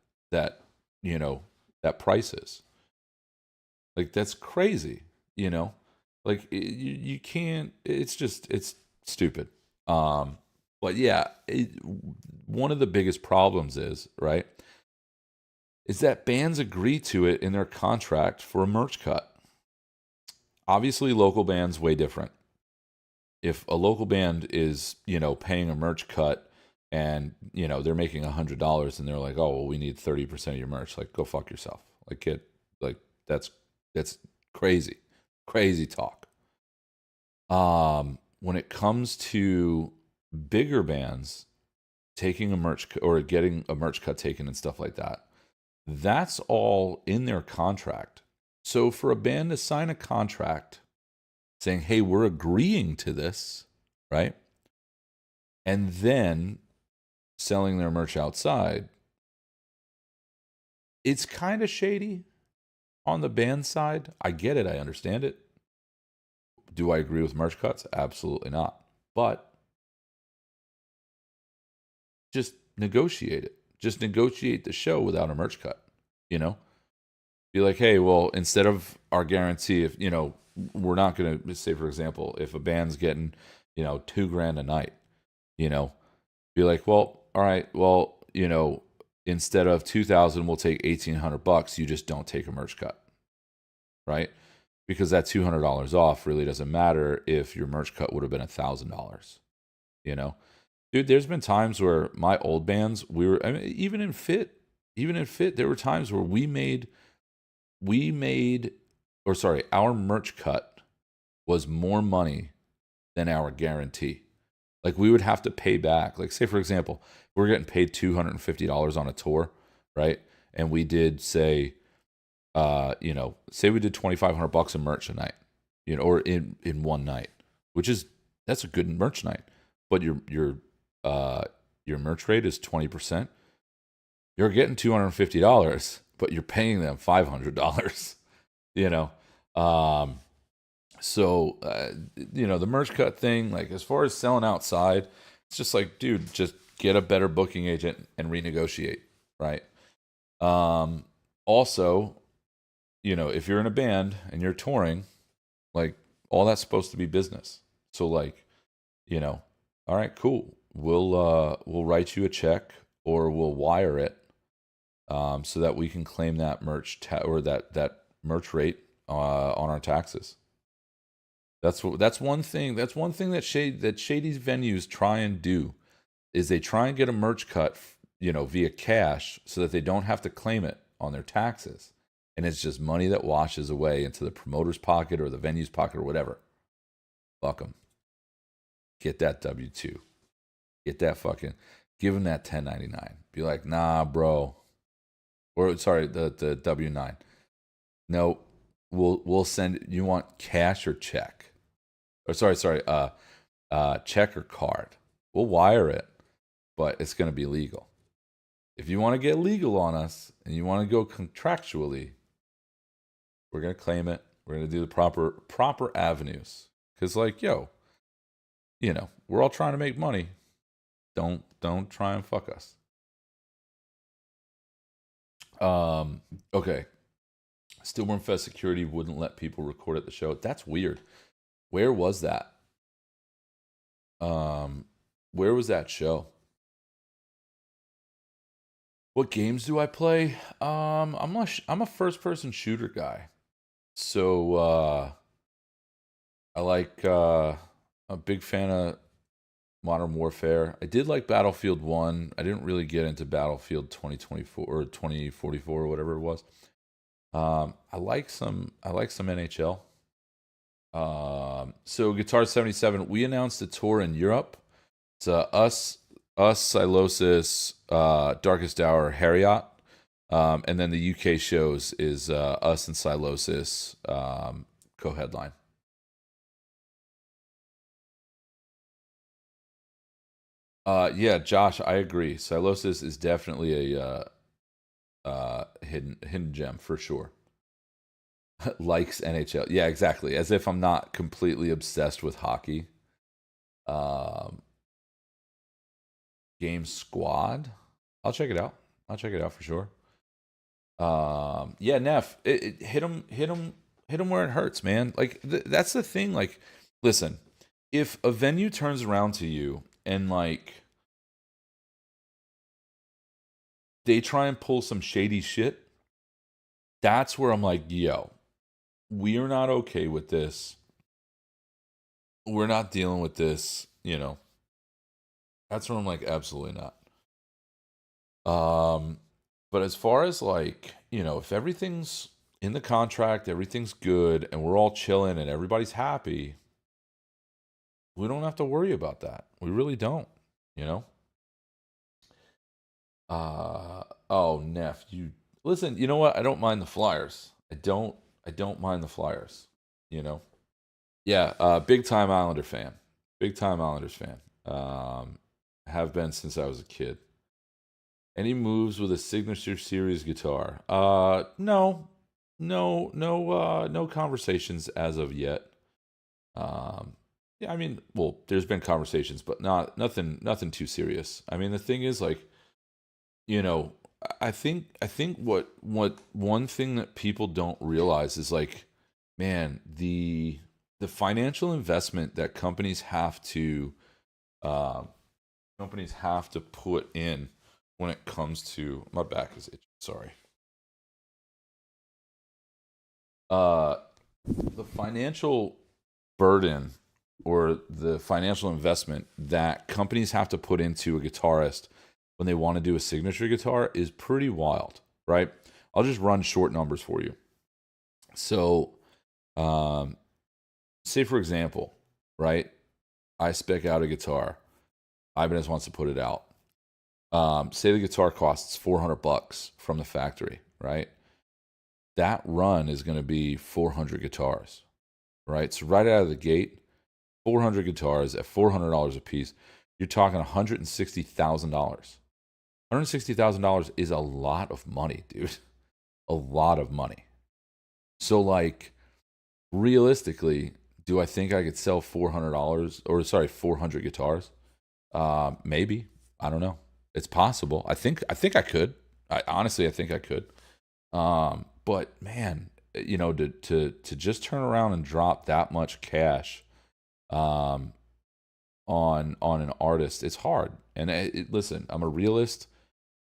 price is. Like, that's crazy, like you can't, it's stupid. But yeah, one of the biggest problems is, right, is that bands agree to it in their contract for a merch cut. Obviously, local bands way different. If a local band is, paying a merch cut and, they're making $100 and they're like, oh, well, we need 30% of your merch. Like, go fuck yourself. That's crazy talk. When it comes to bigger bands taking a merch or getting a merch cut taken and stuff like that, that's all in their contract. So for a band to sign a contract saying, hey, we're agreeing to this, right? And then selling their merch outside, it's kind of shady on the band side. I get it. I understand it. Do I agree with merch cuts? Absolutely not. But just negotiate it. Just negotiate the show without a merch cut, Be like, hey, well, instead of our guarantee, if, we're not going to say, for example, if a band's getting, $2,000 a night, be like, well, all right, well, instead of 2,000, we'll take $1,800. You just don't take a merch cut, right? Because that $200 off really doesn't matter if your merch cut would have been $1,000, Dude, there's been times where my old bands, even in Fit, there were times where our merch cut was more money than our guarantee. Like, we would have to pay back. Like, say, for example, we're getting paid $250 on a tour, right? And we did say we did $2,500 in merch a night, or in one night, that's a good merch night. But your merch rate is 20%. You're getting $250, but you're paying them $500. So the merch cut thing, like, as far as selling outside, it's just like, dude, just get a better booking agent and renegotiate, right? Also, if you're in a band and you're touring, like, all that's supposed to be business. So, like, all right, cool. We'll write you a check or we'll wire it, so that we can claim that merch or that merch rate on our taxes. That's one thing. That's one thing that shady venues try and do, is they try and get a merch cut, via cash, so that they don't have to claim it on their taxes, and it's just money that washes away into the promoter's pocket or the venue's pocket or whatever. Fuck them. Get that W-2. Get that give them that 1099. Be like, nah, bro. Or sorry, the W-9. No, we'll send. You want cash or check? Or sorry, check or card. We'll wire it, but it's going to be legal. If you want to get legal on us and you want to go contractually, we're going to claim it. We're going to do the proper avenues. Because like, yo, we're all trying to make money. Don't try and fuck us. Okay. Stillborn Fest security wouldn't let people record at the show. That's weird. Where was that? Where was that show? What games do I play? I'm a first person shooter guy. So I like a big fan of Modern Warfare. I did like Battlefield 1. I didn't really get into Battlefield 2024 or 2044 or whatever it was. I like some NHL. So Guitar 77, we announced a tour in Europe. It's us, Silosis, Darkest Hour, Harriot. And then the UK shows is us and Silosis co-headline. Yeah, Josh, I agree. Silosis is definitely a hidden gem for sure. Likes NHL. Yeah, exactly. As if I'm not completely obsessed with hockey. Um, Game Squad. I'll check it out. I'll check it out for sure. Yeah, Neff, hit him where it hurts, man. Like that's the thing. Like, listen, if a venue turns around to you and like they try and pull some shady shit, that's where I'm like, yo, we are not okay with this. We're not dealing with this. That's where I'm like, absolutely not. But as far as like, if everything's in the contract, everything's good, and we're all chilling and everybody's happy, we don't have to worry about that. We really don't, you know? Oh, Neff, you listen, you know what? I don't mind the Flyers. I don't mind the Flyers, you know? Yeah, big time Islander fan. Big time Islanders fan. Have been since I was a kid. Any moves with a signature series guitar? No, no conversations as of yet. Yeah, I mean, well, there's been conversations, but nothing too serious. I mean, the thing is, like, you know, I think what one thing that people don't realize is like, man, the financial investment that uh, companies have to put in when it comes to my back is itching. Sorry. Uh, the financial burden or the financial investment that companies have to put into a guitarist when they want to do a signature guitar is pretty wild, right? I'll just run short numbers for you. So, um, say for example, right? I spec out a guitar. Ibanez wants to put it out. Say the guitar costs $400 from the factory, right? That run is going to be 400 guitars, right? So right out of the gate, 400 guitars at $400 a piece, you're talking $160,000. $160,000 is a lot of money, dude. A lot of money. So, like, realistically, do I think I could sell $400 or sorry, 400 guitars? Maybe. I don't know. It's possible. I think I could. I think I could. But man, to just turn around and drop that much cash um on an artist, it's hard. And listen, I'm a realist.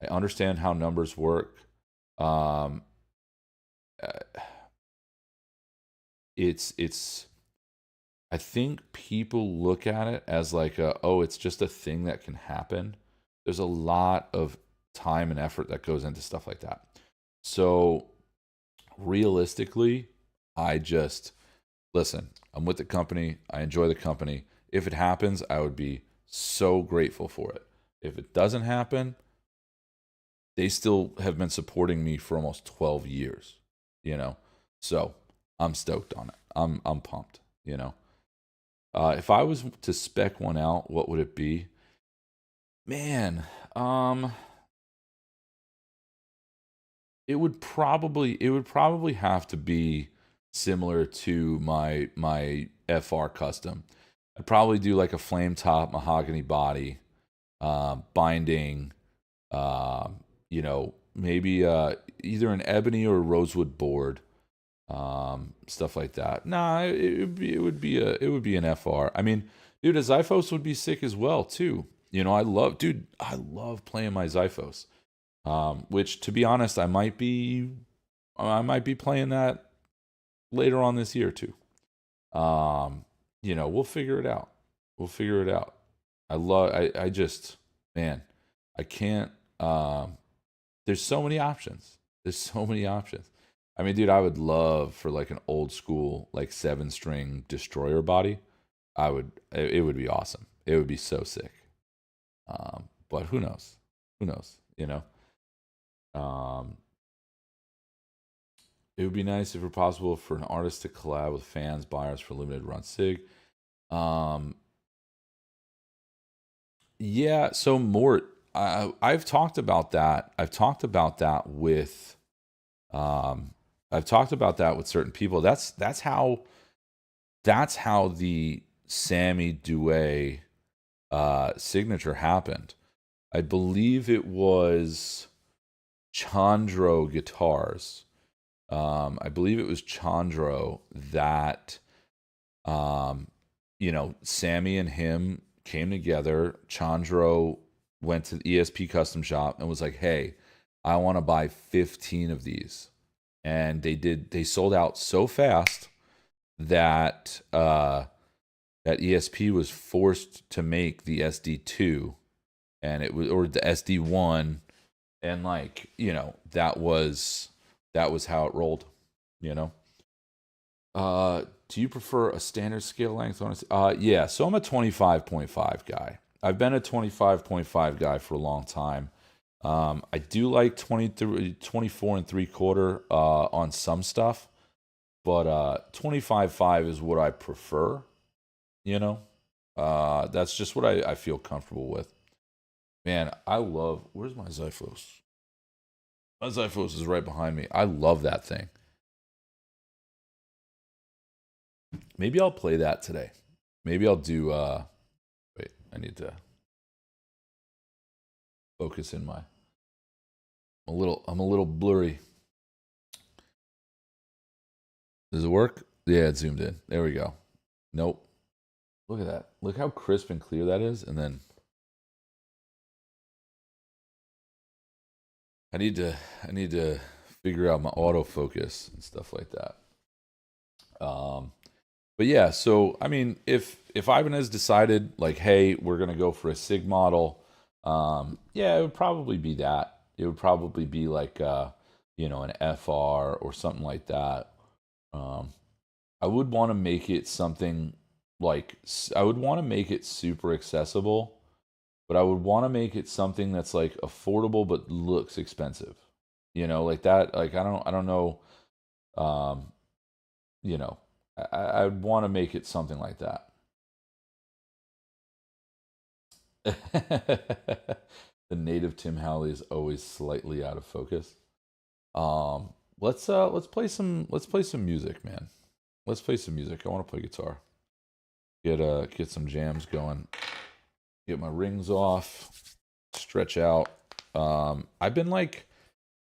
I understand how numbers work. Um, uh, it's. I think people look at it as like oh, it's just a thing that can happen. There's a lot of time and effort that goes into stuff like that. So realistically, I just listen. I'm with the company. I enjoy the company. If it happens, I would be so grateful for it. If it doesn't happen, they still have been supporting me for almost 12 years, you know? So I'm stoked on it. I'm pumped. If I was to spec one out, what would it be? Man, um, it would probably have to be similar to my FR custom. I'd probably do like a flame top mahogany body, binding, maybe either an ebony or a rosewood board, stuff like that. Nah, it would be an FR. I mean, dude, a Xiphos would be sick as well too. I love playing my Xiphos. Which, to be honest, I might be playing that later on this year too. We'll figure it out. We'll figure it out. I just, man, I can't. There's so many options. There's so many options. I mean, dude, I would love for like an old school like 7 string destroyer body. It would be awesome. It would be so sick. But who knows? Who knows? Um, it would be nice if it were possible for an artist to collab with fans, buyers for limited run sig. Um, yeah. So Mort, I've talked about that. Um, I've talked about that with certain people. That's how the Sammy Due signature happened. I believe it was Chandro Guitars. I believe it was Chandro that Sammy and him came together. Chandro went to the ESP custom shop and was like, "Hey, I want to buy 15 of these." And they sold out so fast that that ESP was forced to make the SD2, and it was, or the SD1, and that was how it rolled, you know. Do you prefer a standard scale length on a? Yeah. So I'm a 25.5 guy. I've been a 25.5 guy for a long time. I do like 23, 24 and 3/4 on some stuff, but 25.5 is what I prefer. You know, that's just what I feel comfortable with. Man, I love. Where's my Xiphos? My Xiphos is right behind me. I love that thing. Maybe I'll play that today. Maybe I'll do. Wait, I need to focus in my. I'm a little blurry. Does it work? Yeah, it zoomed in. There we go. Nope. Look at that. Look how crisp and clear that is. And then I need to figure out my autofocus and stuff like that. Um, but yeah, so I mean, if Ivan has decided like, hey, we're gonna go for a Sig model, yeah, it would probably be that. It would probably be like an FR or something like that. Um, I would want to make it something like I would want to make it super accessible, but I would want to make it something that's like affordable but looks expensive. Like that. Like I don't know. Um, you know, I'd want to make it something like that. The native Tim Howley is always slightly out of focus. Let's play some music, man. Let's play some music. I want to play guitar. Get some jams going. Get my rings off. Stretch out. I've been like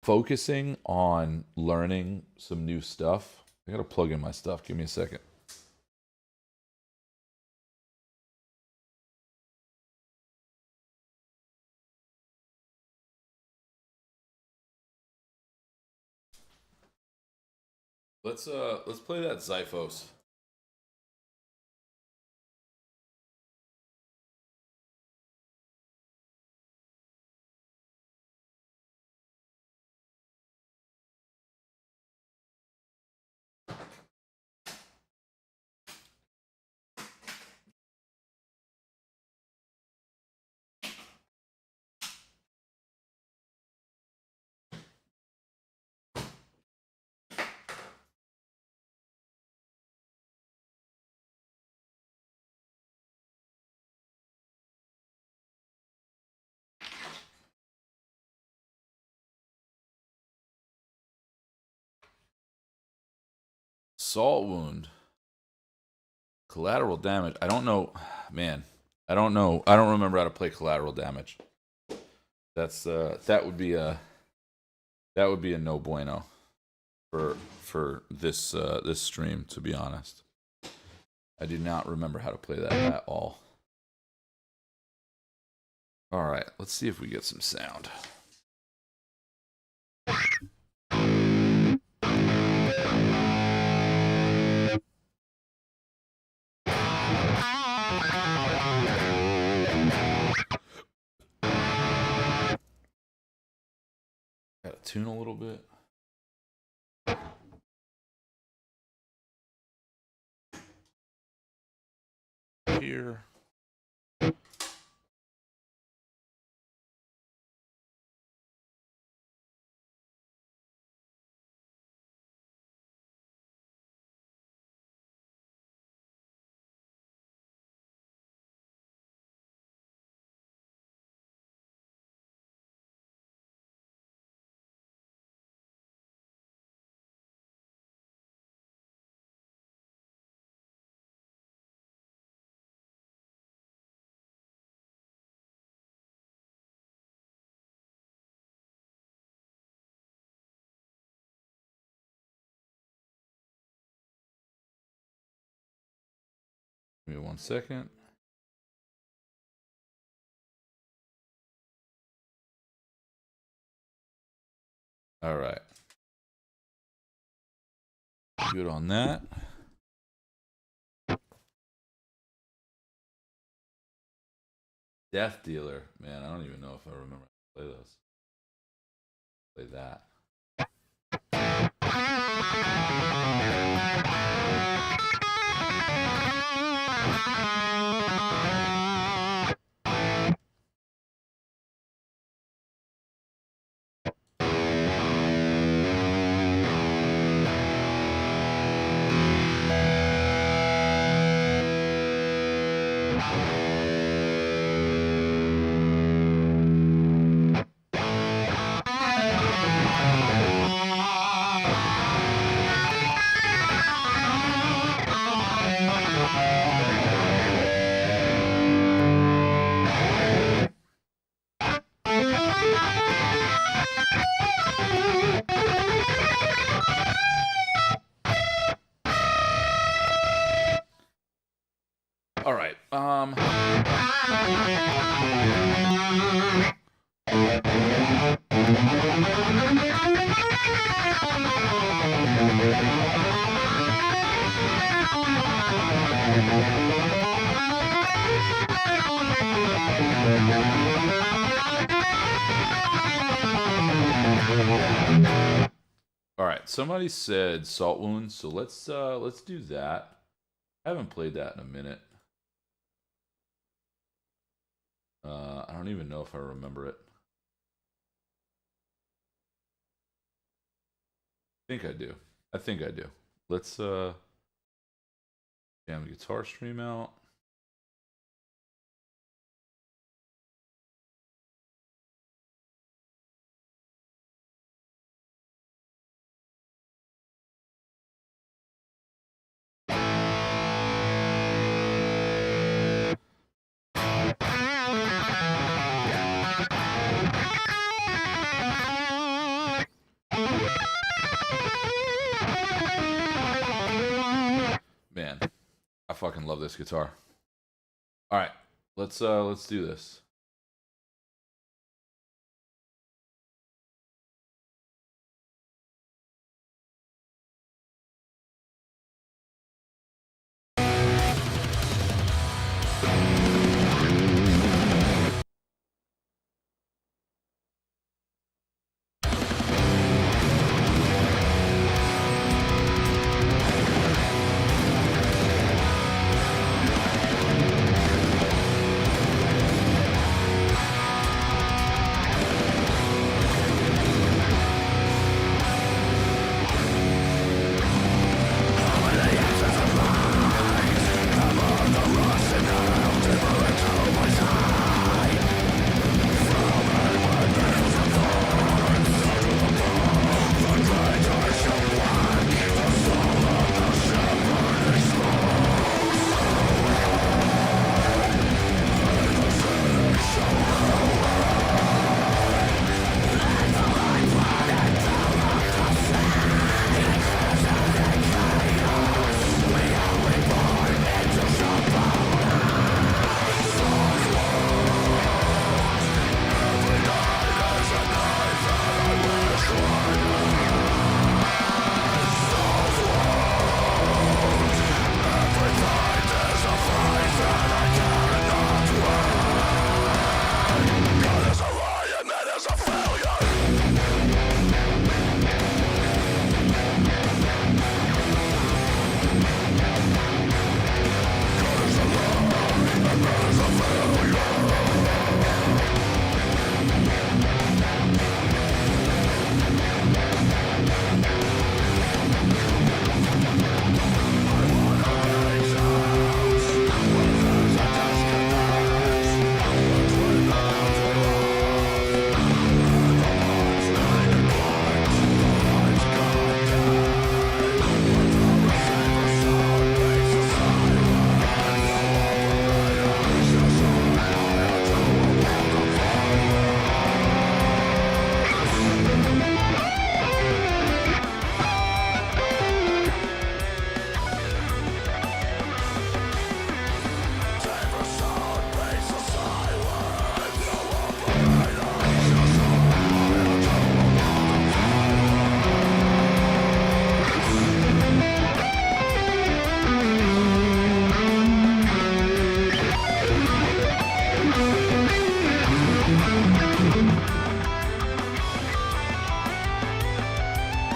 focusing on learning some new stuff. I gotta plug in my stuff. Give me a second. Let's play that Xiphos. Salt wound. Collateral damage. I don't know. Man, I don't know. I don't remember how to play collateral damage. That's that would be a no bueno for this this stream, to be honest. I do not remember how to play that at all. All right, let's see if we get some sound. Got to tune a little bit. Here. Give me 1 second. All right. Good on that. Death Dealer. Man, I don't even know if I remember how to play those. Play that. All right. All right. Somebody said salt wounds, so let's do that. I haven't played that in a minute. I don't even know if I remember it. I think I do. I think I do. Let's jam the guitar stream out. Man, I fucking love this guitar. All right, let's do this.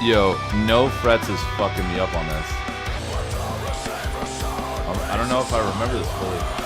Yo, no frets is fucking me up on this. I don't know if I remember this fully.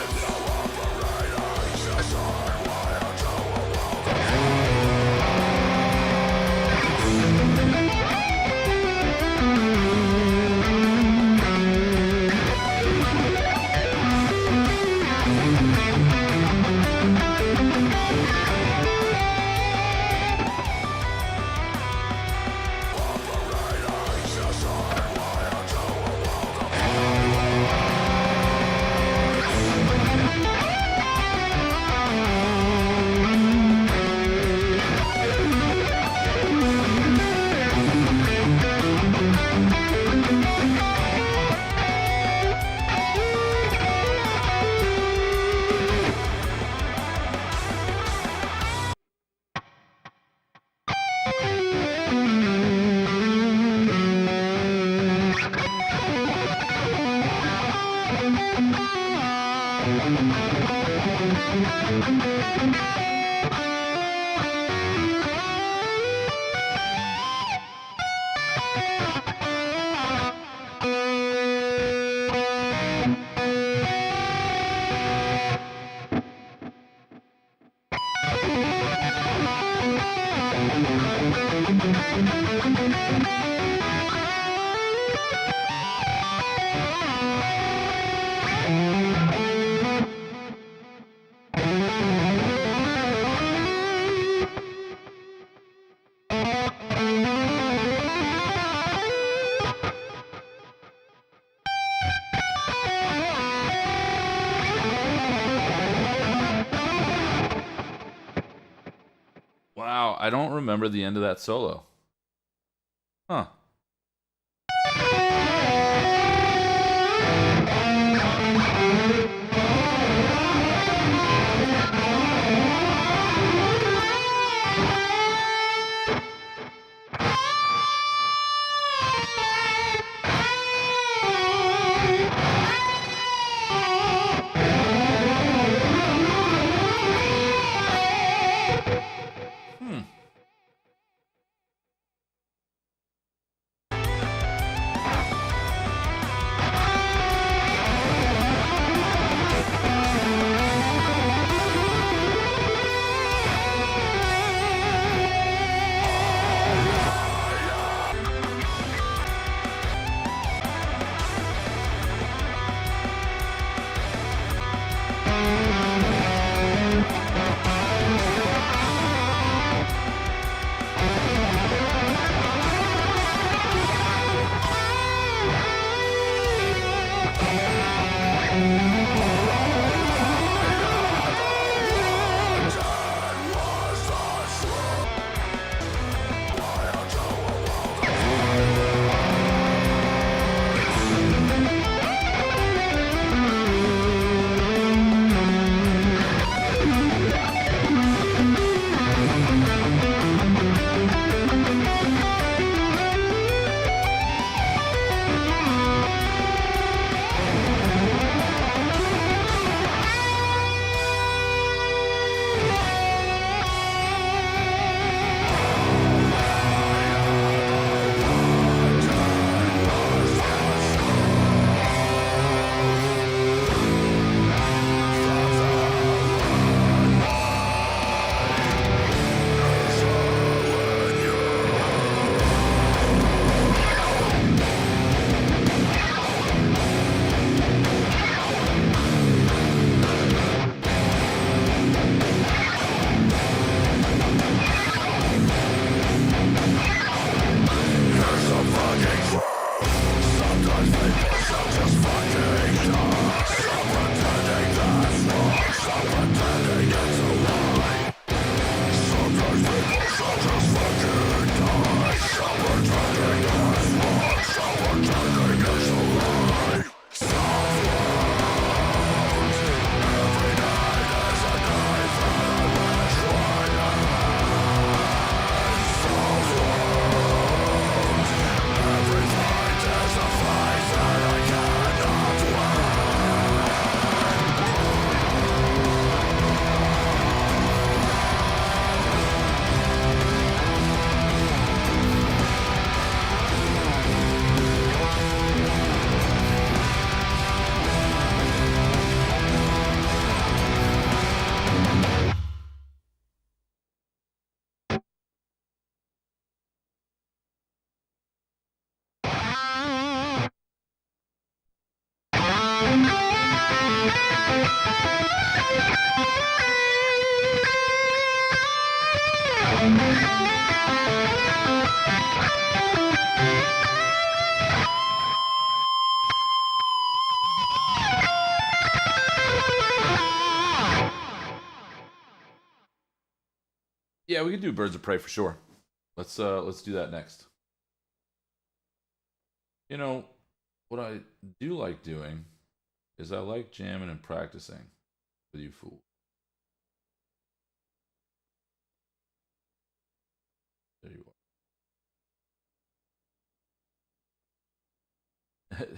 Wow, I don't remember the end of that solo. Huh. Yeah, we can do Birds of Prey for sure. Let's do that next. You know, what I do like doing is I like jamming and practicing with you fools. There you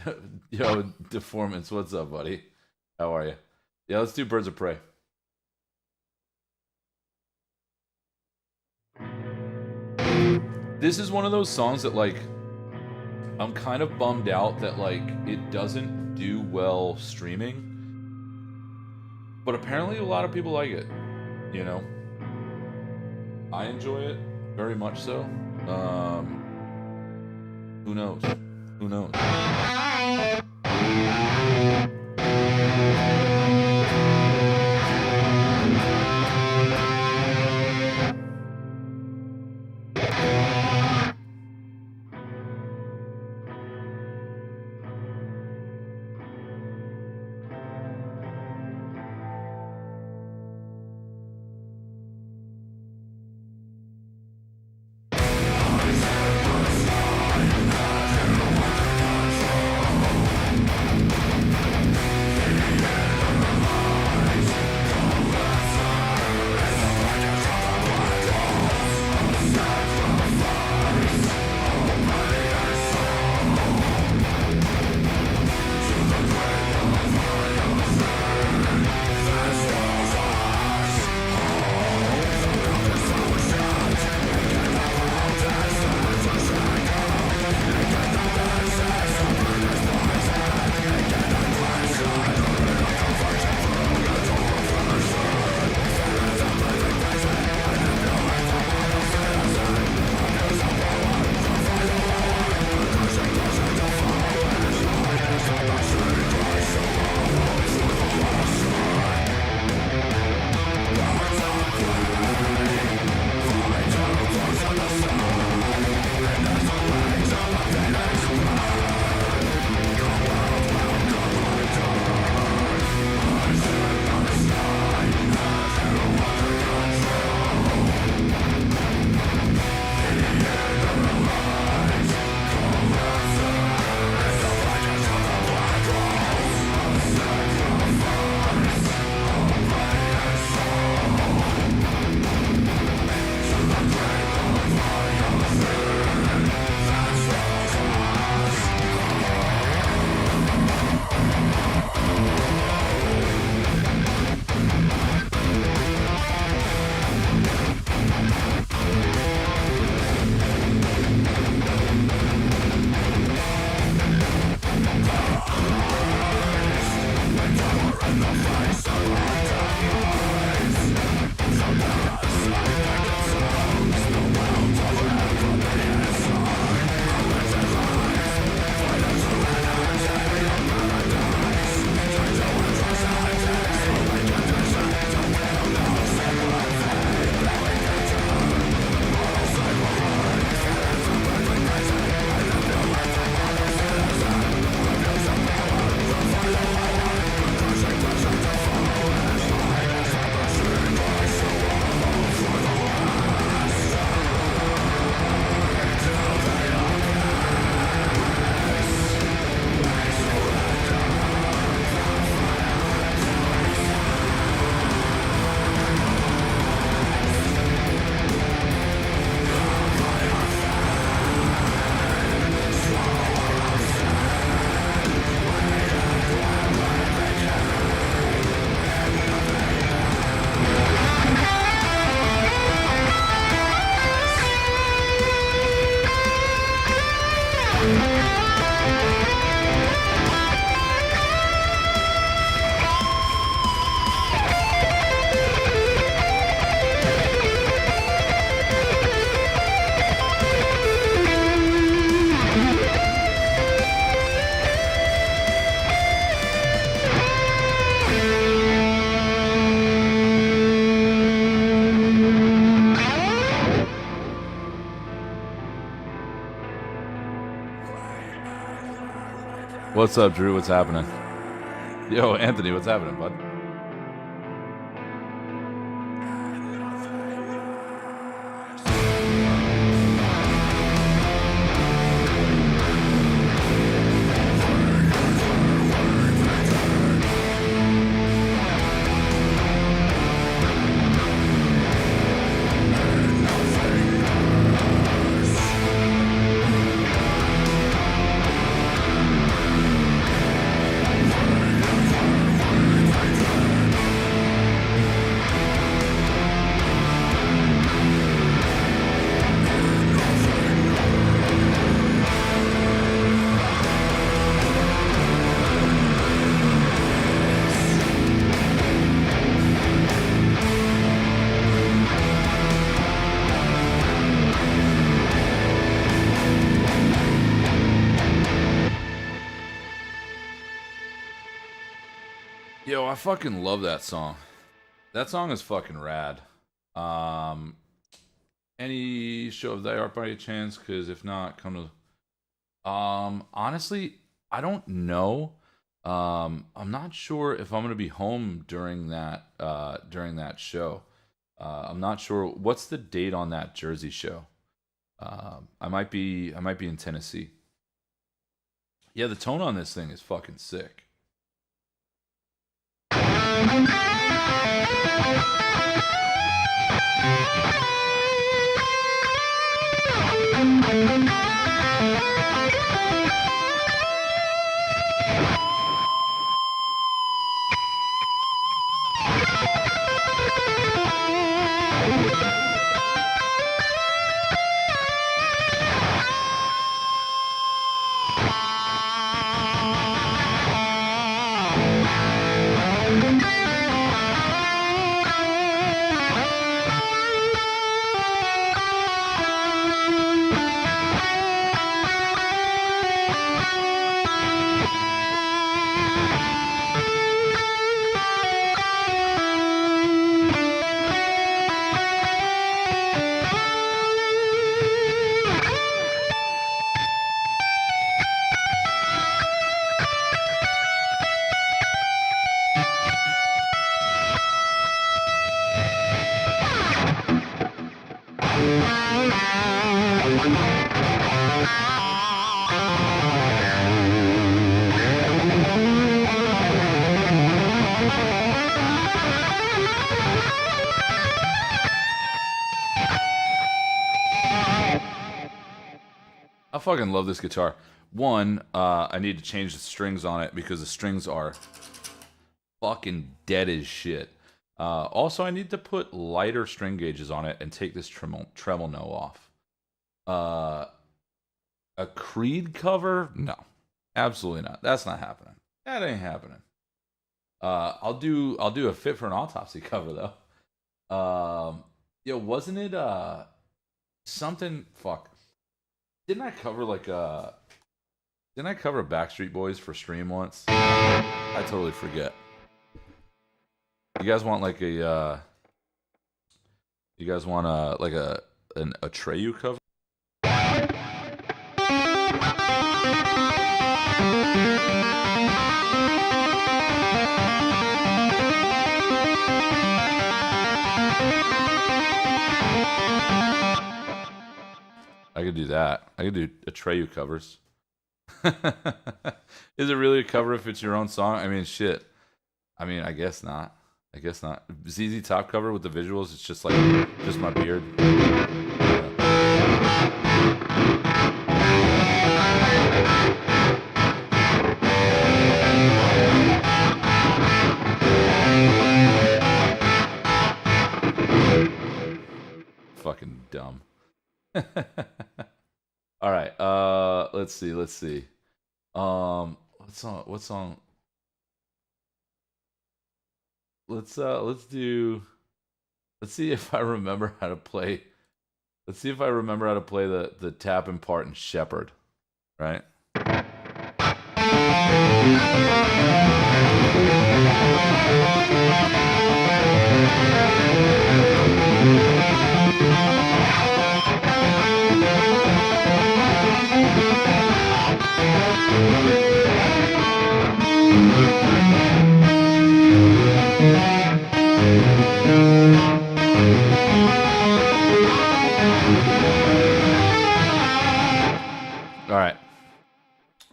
are. Yo, Deformance, what's up, buddy? How are you? Yeah, let's do Birds of Prey. This is one of those songs that like I'm kind of bummed out that like it doesn't do well streaming. But apparently a lot of people like it, you know. I enjoy it very much so. Who knows? Who knows? What's up, Drew? What's happening? Yo, Anthony, what's happening, bud? Yo, I fucking love that song. That song is fucking rad. Any show of thy art by any chance? Because if not, come to. Honestly, I don't know. I'm not sure if I'm gonna be home during that show. I'm not sure what's the date on that Jersey show. I might be in Tennessee. Yeah, the tone on this thing is fucking sick. I fucking love this guitar. One, I need to change the strings on it because the strings are fucking dead as shit. Also, I need to put lighter string gauges on it and take this tremolo off. A Creed cover? No, absolutely not. That's not happening. That ain't happening. I'll do a Fit for an Autopsy cover though. Yo, wasn't it something? Fuck. Didn't I cover Backstreet Boys for stream once? I totally forget. You guys want like a an Atreyu cover? I could do that. I could do Atreyu covers. Is it really a cover if it's your own song? I mean, shit. I mean, I guess not. I guess not. ZZ Top cover with the visuals, it's just like, just my beard. Fucking dumb. All right. Let's see. What song? Let's see if I remember how to play. Let's see if I remember how to play the tap and part in Shepherd, right?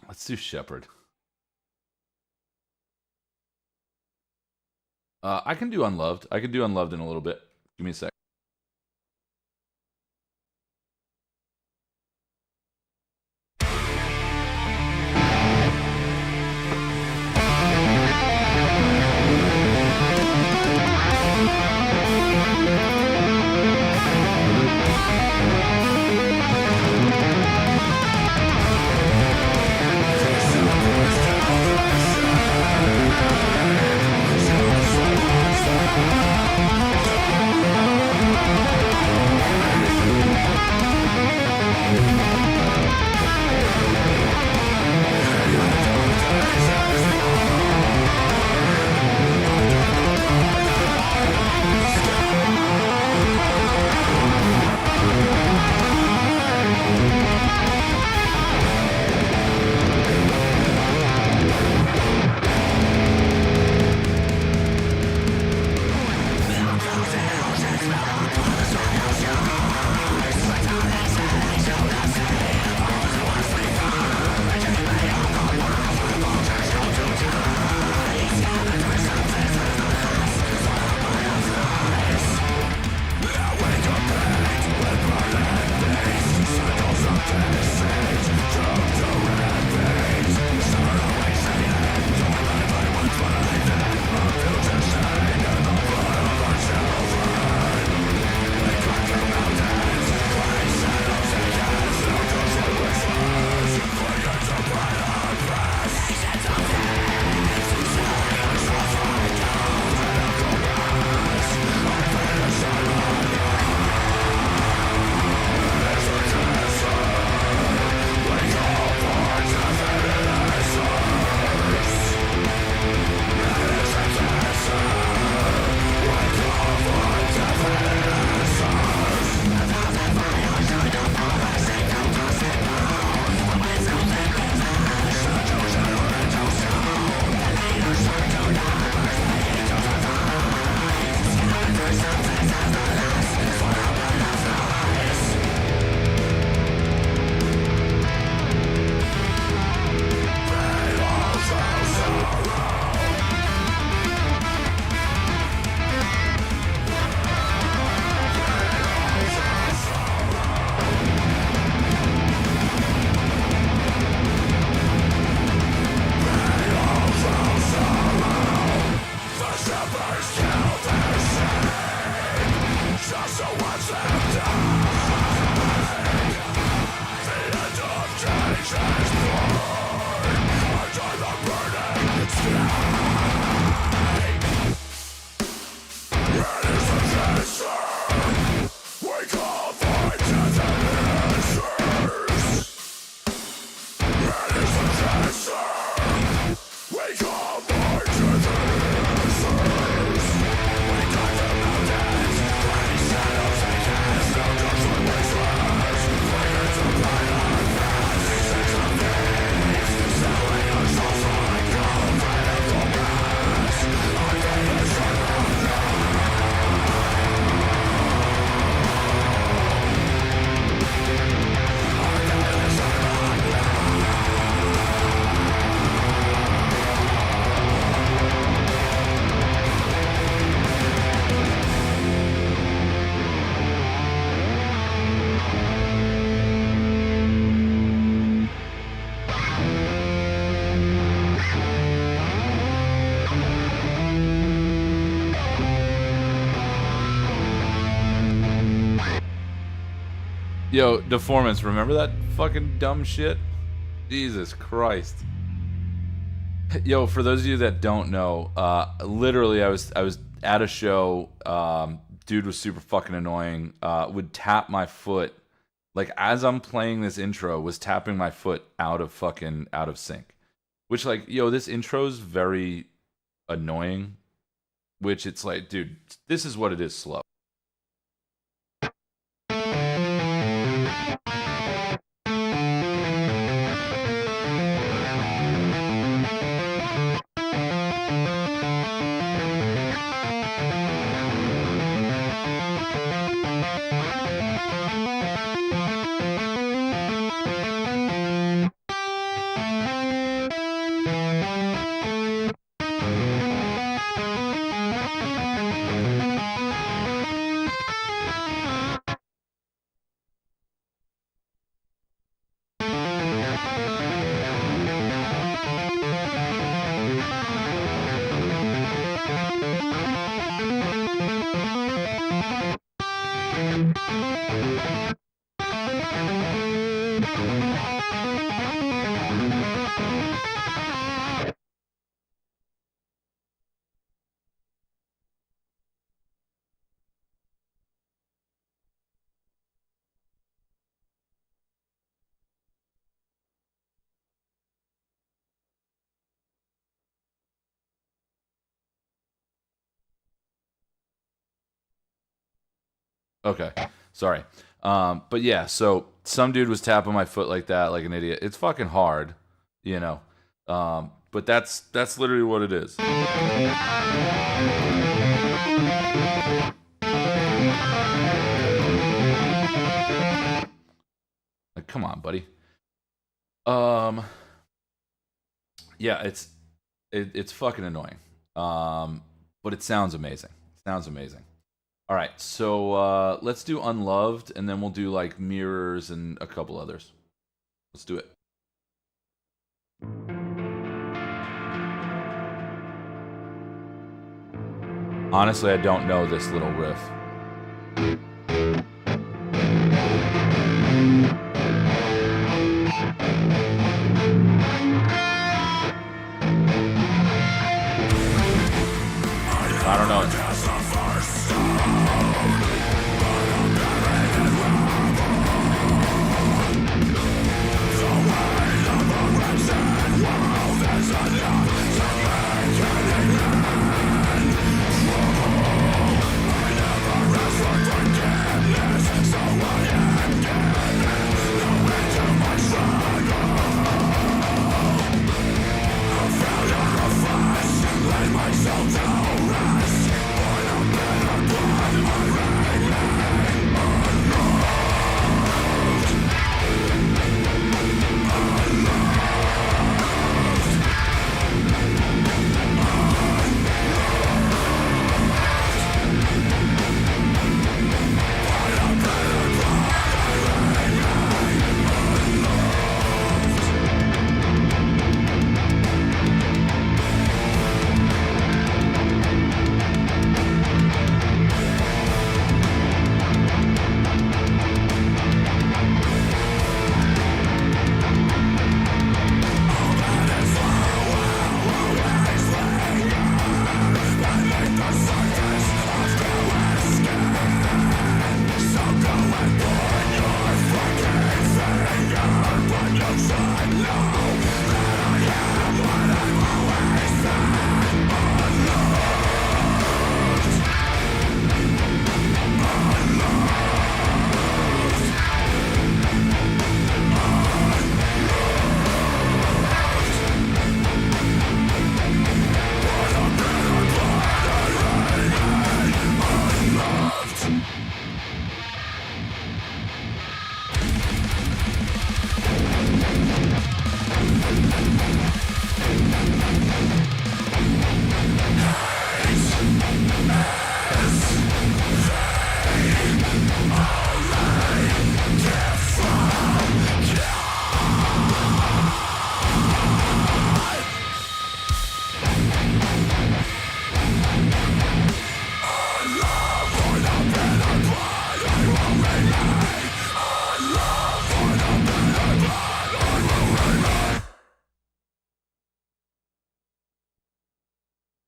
Let's do Shepherd. I can do Unloved. I can do Unloved in a little bit. Give me a sec. Yo, Deformance, remember that fucking dumb shit? Jesus Christ. Yo, for those of you that don't know, literally I was at a show, dude was super fucking annoying, would tap my foot, like as I'm playing this intro, was tapping my foot out of sync. Which like, yo, this intro's very annoying, which it's like, dude, this is what it is slow. Okay, sorry. But yeah, so some dude was tapping my foot like that, like an idiot. It's fucking hard, you know. But that's literally what it is. Like, come on, buddy. Um, yeah, it's fucking annoying. But it sounds amazing. Sounds amazing. All right, so let's do Unloved, and then we'll do like Mirrors and a couple others. Let's do it. Honestly, I don't know this little riff. I don't know.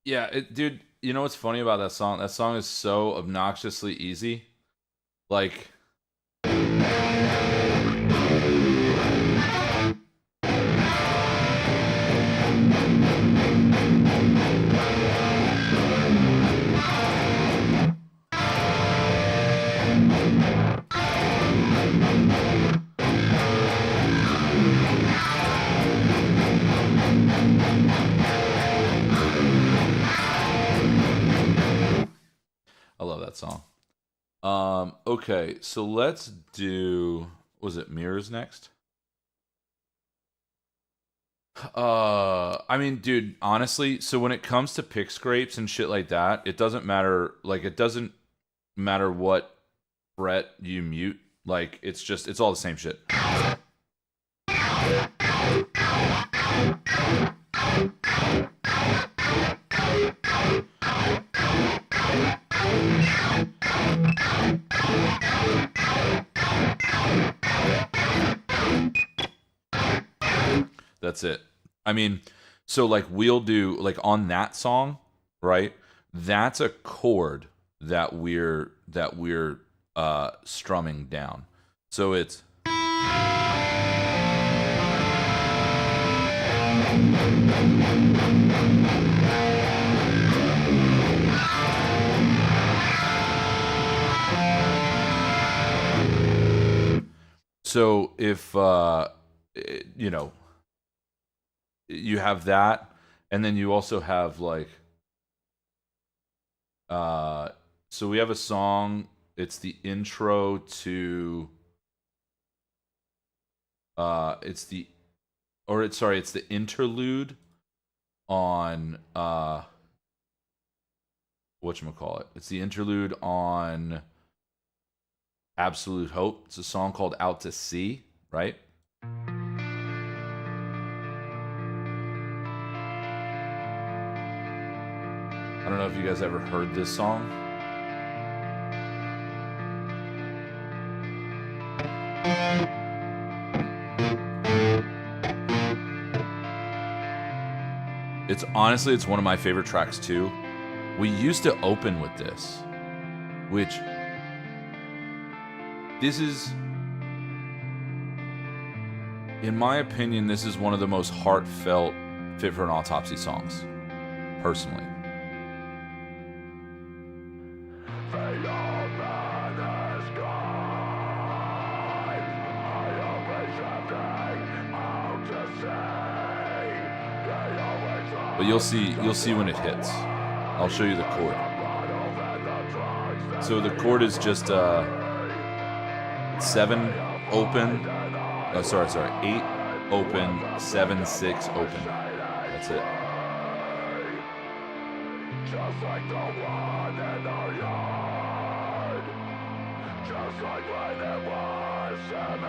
Yeah, dude, you know what's funny about that song? That song is so obnoxiously easy. Like, I love that song. Okay, so let's do, was it Mirrors next? I mean, dude, honestly, so when it comes to pick scrapes and shit like that, it doesn't matter. Like, it doesn't matter what fret you mute. Like, it's all the same shit. That's it. I mean, so like we'll do like on that song, right? That's a chord that we're strumming down. So it's So if you know, you have that, and then you also have like so we have a song, it's the intro to it's the or it's sorry, it's the interlude on whatchamacallit. It's the interlude on Absolute Hope. It's a song called Out to Sea, right? I don't know if you guys ever heard this song. It's honestly, it's one of my favorite tracks too. We used to open with this, which this is, in my opinion, this is one of the most heartfelt Fit for an Autopsy songs, personally. But you'll see when it hits. I'll show you the chord. So the chord is just 7 open. Oh, sorry, 8 open, 7 6 open. That's it. Just like the one in our yard. Just like when it was 7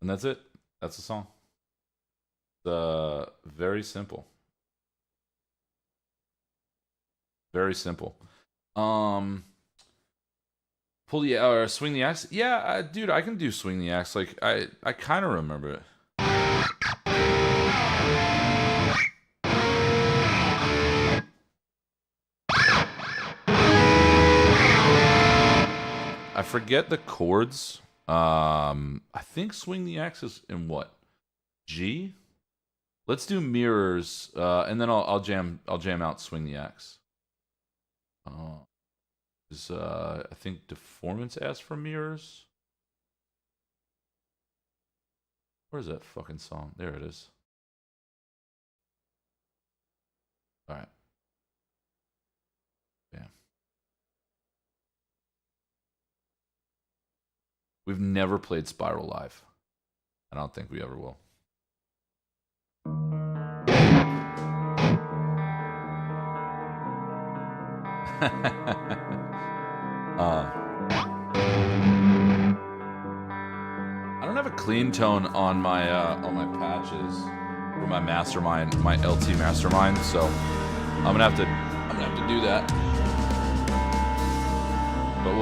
And that's it. That's the song. Very simple. Very simple. Pull the or swing the axe. Yeah, dude, I can do swing the axe. Like I kind of remember it. I forget the chords. I think swing the axe is in what? G? Let's do mirrors, and then I'll jam out swing the axe. I think Deformance asked for mirrors. Where's that fucking song? There it is. All right. Bam. We've never played Spiral live. I don't think we ever will. I don't have a clean tone on my patches for my mastermind, my LT mastermind, so I'm gonna have to do that. But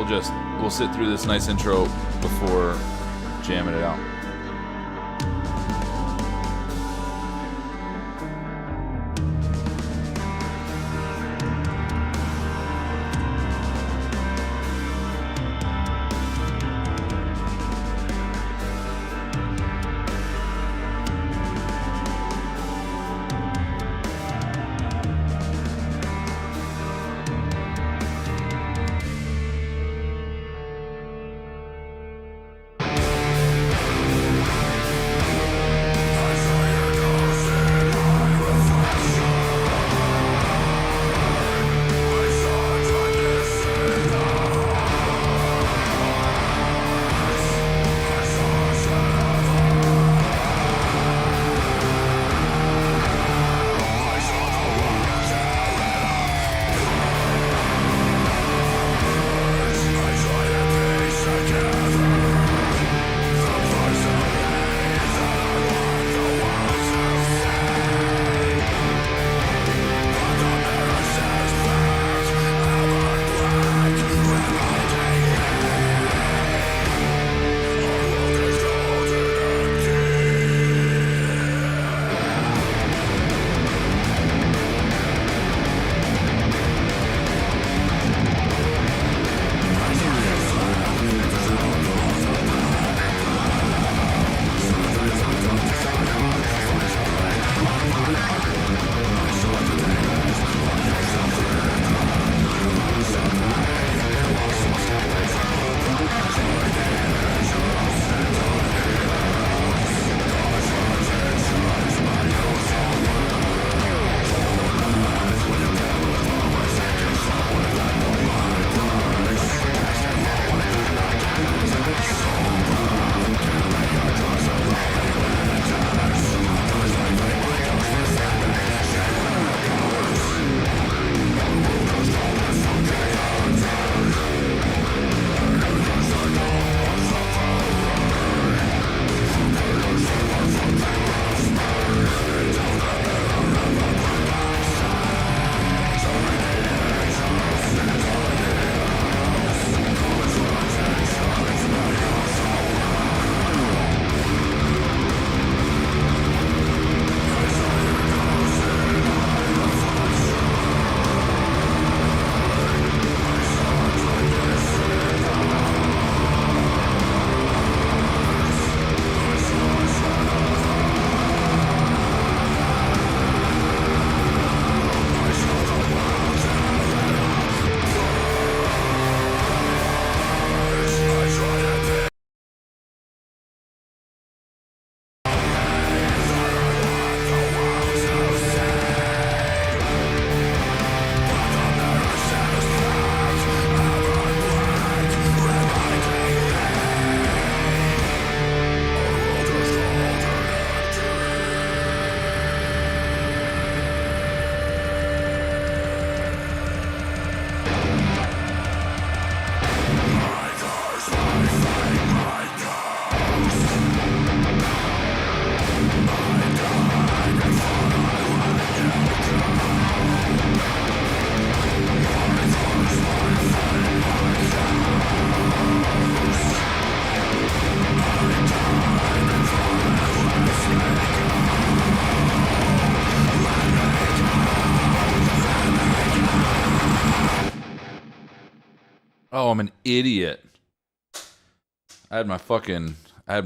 we'll sit through this nice intro before jamming it out. Oh, I'm an idiot. I had my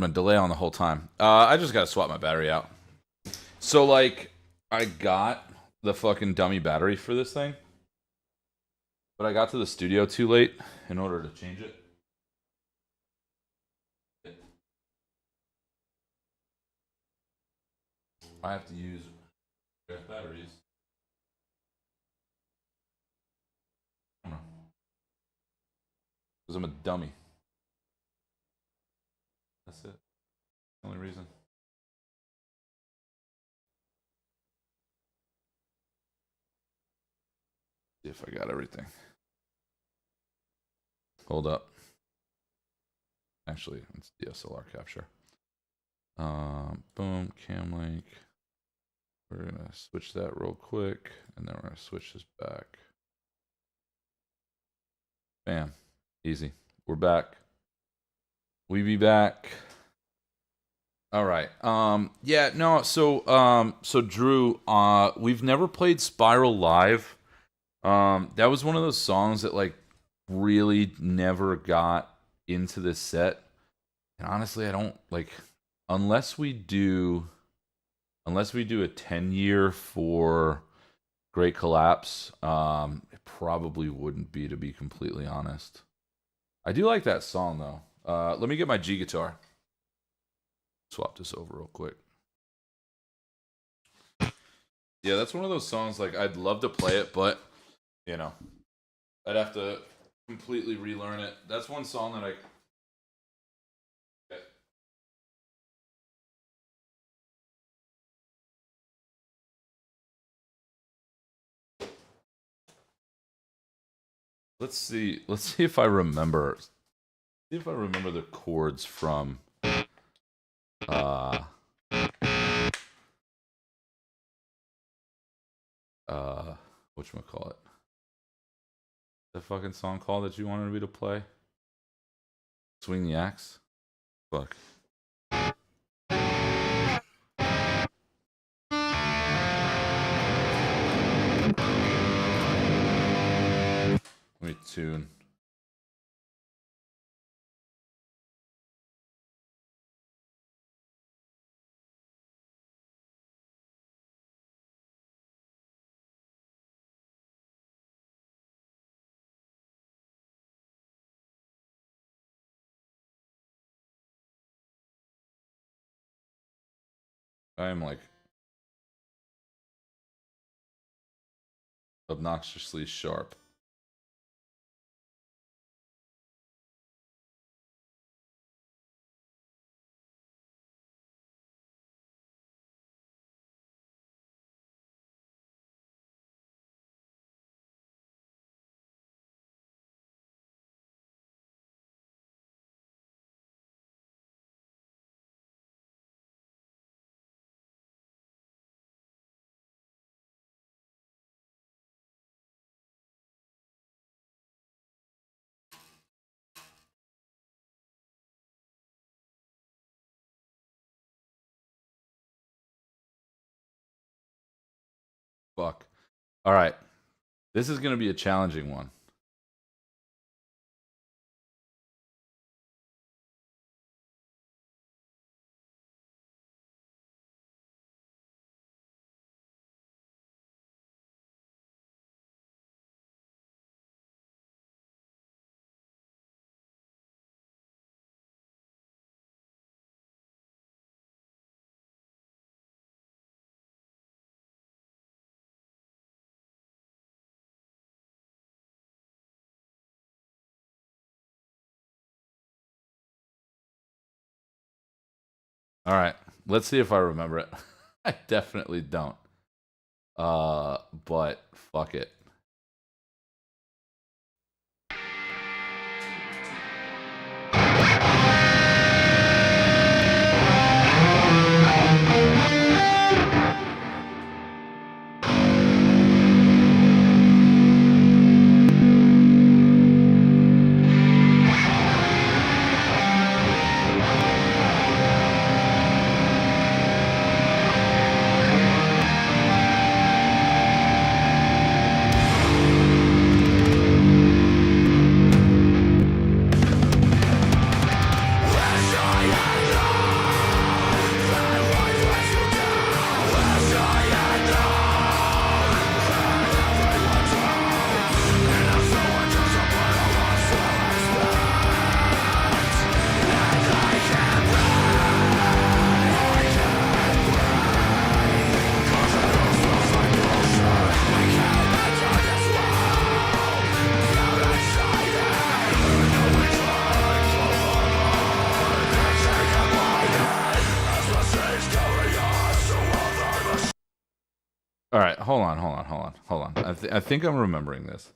delay on the whole time. I just gotta swap my battery out. So like, I got the fucking dummy battery for this thing, but I got to the studio too late in order to change it. I have to use batteries. I don't know. Because I'm a dummy. That's it. The only reason. See if I got everything. Hold up. Actually, it's DSLR capture. Boom, cam link. We're gonna switch that real quick, and then we're gonna switch this back. Bam, easy. We're back. We be back. All right. Yeah. No. So Drew. We've never played Spiral live. That was one of those songs that like really never got into this set. And honestly, I don't like unless we do a 10-year for Great Collapse. It probably wouldn't be, to be completely honest. I do like that song though. Let me get my G guitar. Swap this over real quick. Yeah, that's one of those songs like I'd love to play it, but you know, I'd have to completely relearn it. That's one song that I. Let's see if I remember. See if I remember the chords from. Whatchamacallit? The fucking song called that you wanted me to play? Swing the Axe? Fuck. Let me tune. I am like obnoxiously sharp. Fuck. All right. This is going to be a challenging one. All right. Let's see if I remember it. I definitely don't. But fuck it. All right, hold on. I think I'm remembering this.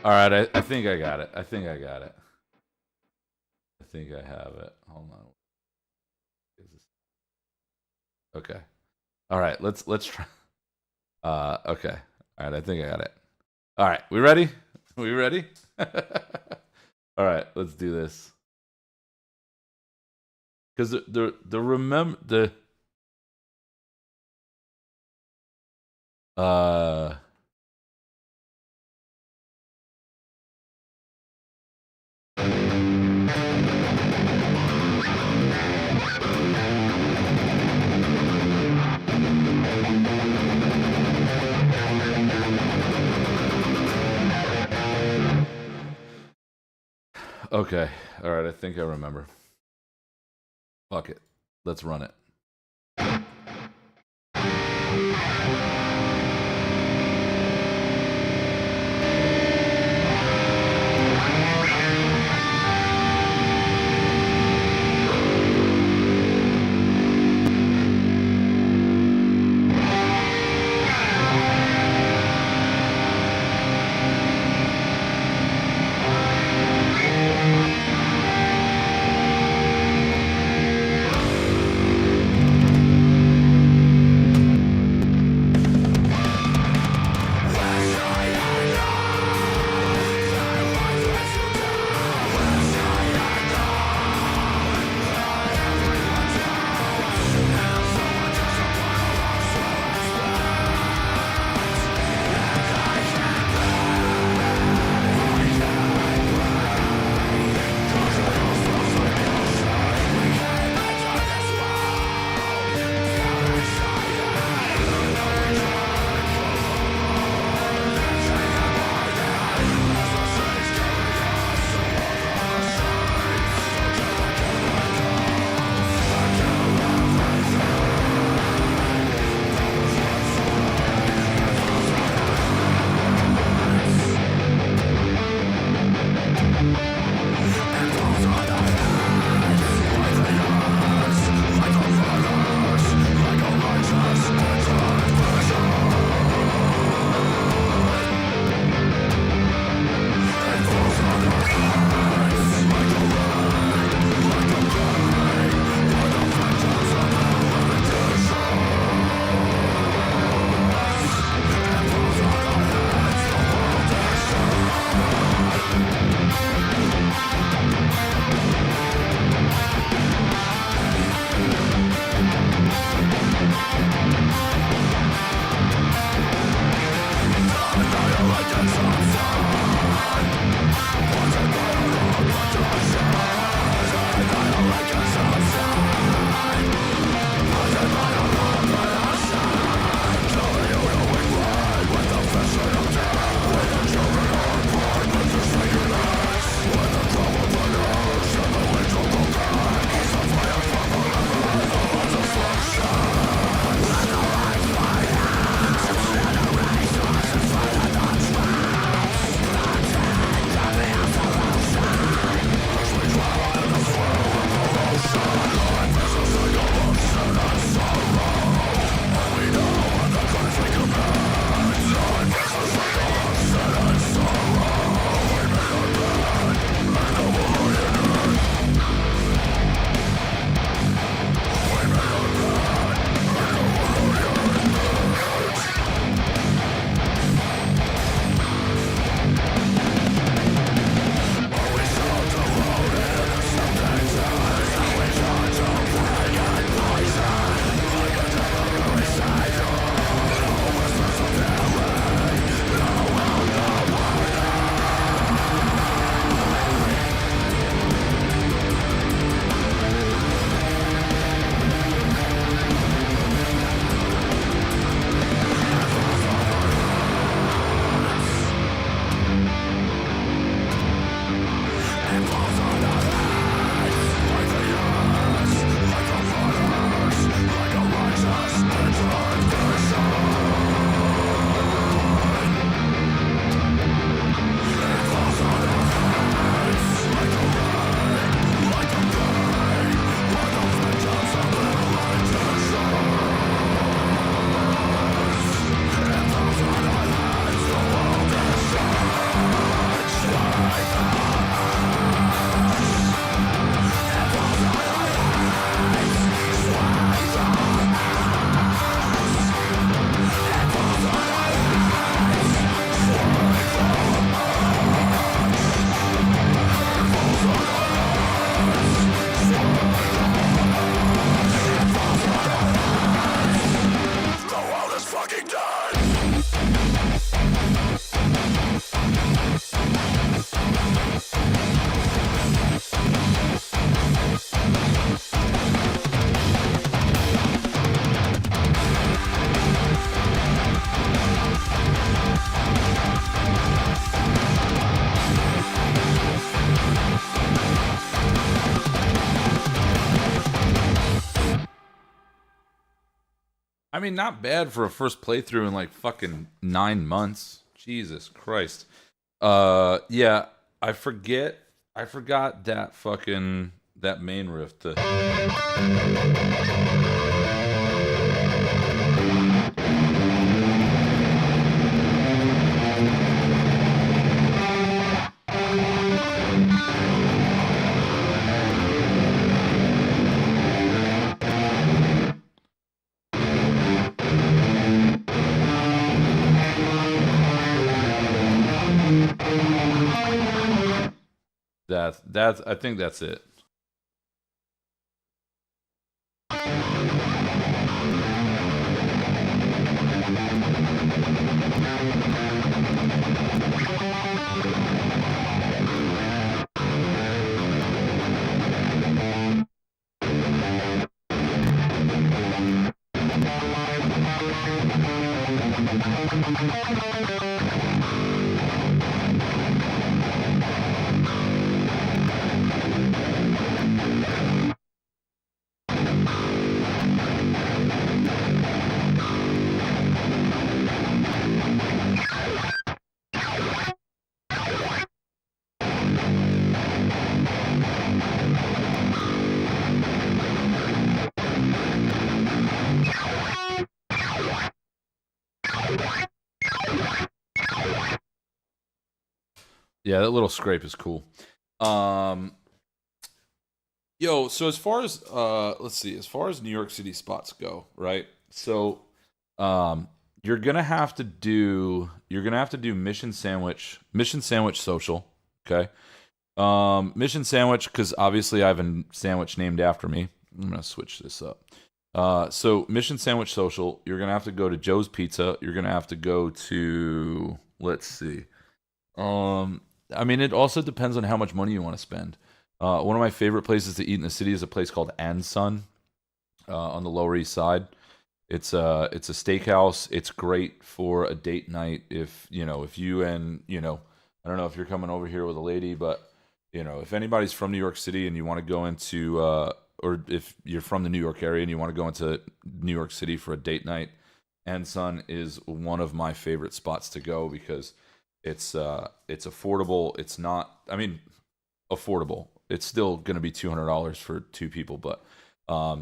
All right, I think I got it. I think I got it. I think I have it. Hold on. Okay. All right, let's try. Okay. All right, I think I got it. All right, we ready? We ready? All right, let's do this. Because the remember the uh okay. All right, I think I remember. Fuck it. Let's run it. I mean, not bad for a first playthrough in like fucking 9 months. Jesus Christ. Yeah, I forget. I forgot that fucking that main riff. That's. I think that's it. Yeah, that little scrape is cool. Um, so as far as let's see, as far as New York City spots go, right? So, um, you're gonna have to do Mission Sandwich Social, okay? Mission Sandwich, because obviously I have a sandwich named after me. I'm gonna switch this up. So Mission Sandwich Social, you're gonna have to go to Joe's Pizza. You're gonna have to go to, let's see. I mean, it also depends on how much money you want to spend. One of my favorite places to eat in the city is a place called And Son, on the Lower East Side. It's a steakhouse. It's great for a date night if you and I don't know if you're coming over here with a lady, but if anybody's from New York City and you want to go into or if you're from the New York area and you want to go into New York City for a date night, And Son is one of my favorite spots to go because it's affordable. It's not, I mean, affordable. It's still going to be $200 for two people, but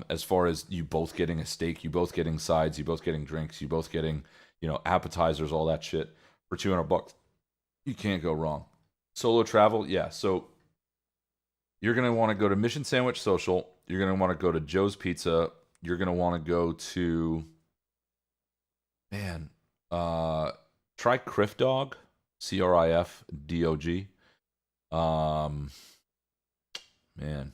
as far as you both getting a steak, you both getting sides, you both getting drinks, you both getting appetizers, all that shit for $200, you can't go wrong. Solo travel, yeah. So you're gonna want to go to Mission Sandwich Social. You're gonna want to go to Joe's Pizza. You're gonna want to go to, man, try Criff Dog, CRIFDOG. Um, man,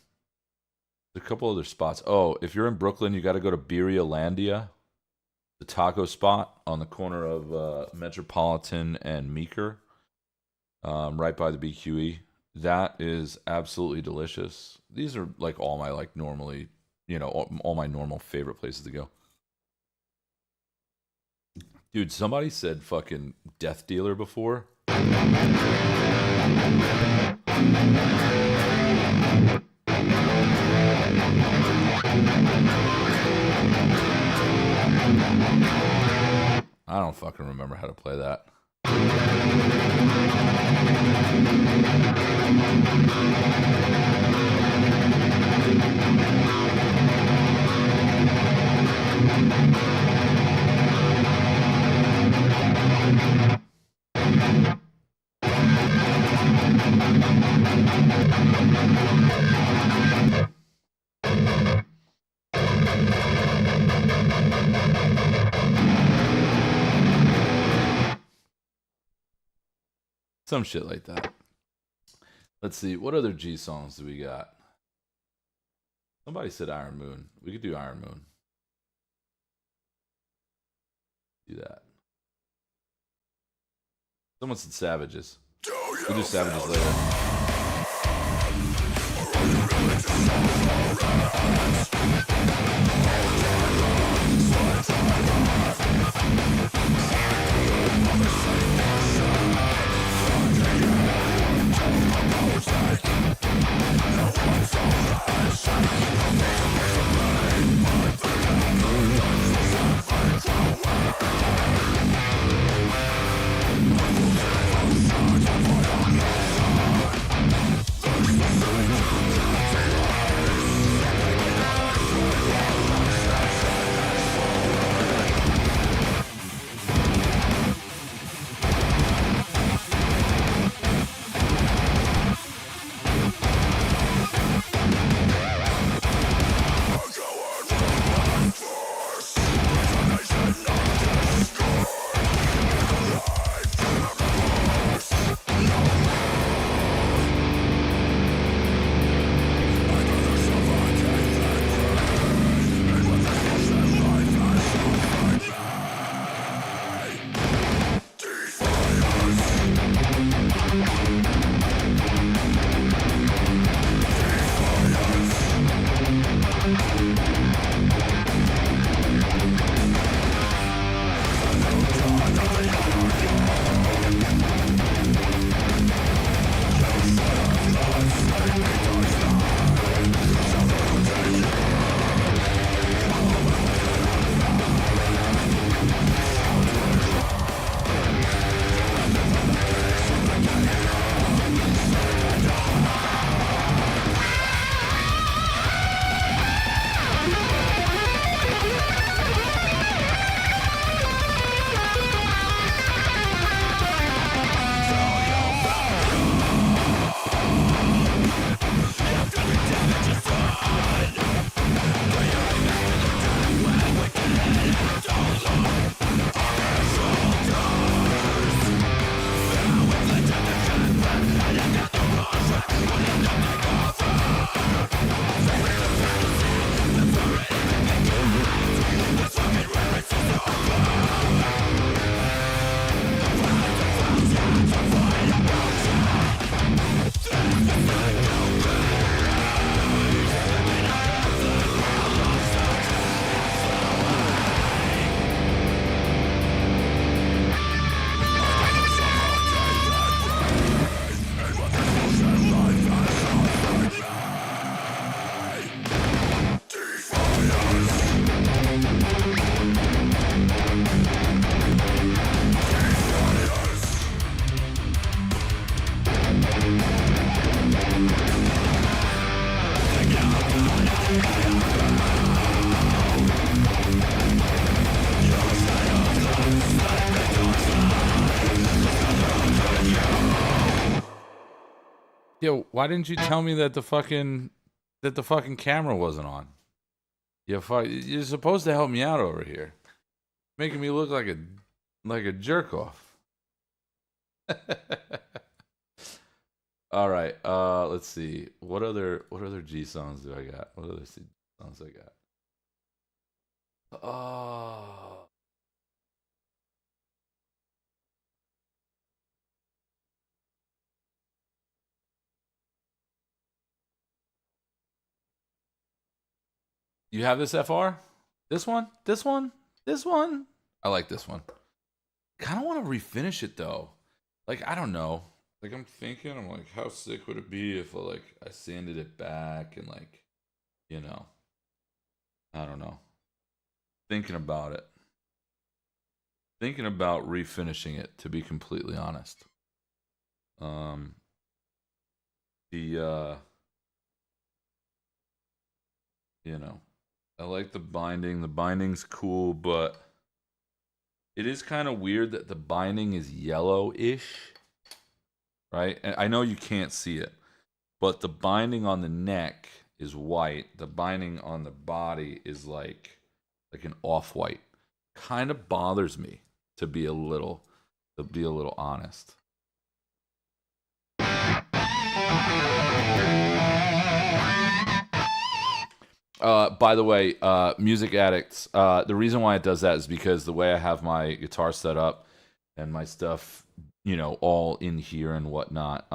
there's a couple other spots. Oh, if you're in Brooklyn, you got to go to Birria Landia, the taco spot on the corner of Metropolitan and Meeker, right by the BQE. That is absolutely delicious. These are like all my like normally, all my normal favorite places to go. Dude, somebody said fucking Death Dealer before. I don't fucking remember how to play that. Some shit like that. Let's see. What other G songs do we got? Somebody said Iron Moon. We could do Iron Moon. Do that. Someone said Savages. We'll do Savages later. Yo, why didn't you tell me that the fucking camera wasn't on? You're supposed to help me out over here, making me look like a jerk off. All right. Let's see. What other G songs do I got? What other C songs I got? You have this FR? This one? This one? This one? I like this one. Kind of want to refinish it though. Like, I don't know. Like, I'm thinking, I'm like, how sick would it be if I sanded it back and like, you know, I don't know. Thinking about it. Thinking about refinishing it, to be completely honest. You know, I like the binding. The binding's cool, but it is kind of weird that the binding is yellowish, right? And I know you can't see it, but the binding on the neck is white. The binding on the body is like an off-white. Kind of bothers me, to be a little honest. By the way, Music Addicts, the reason why it does that is because the way I have my guitar set up and my stuff, you know, all in here and whatnot.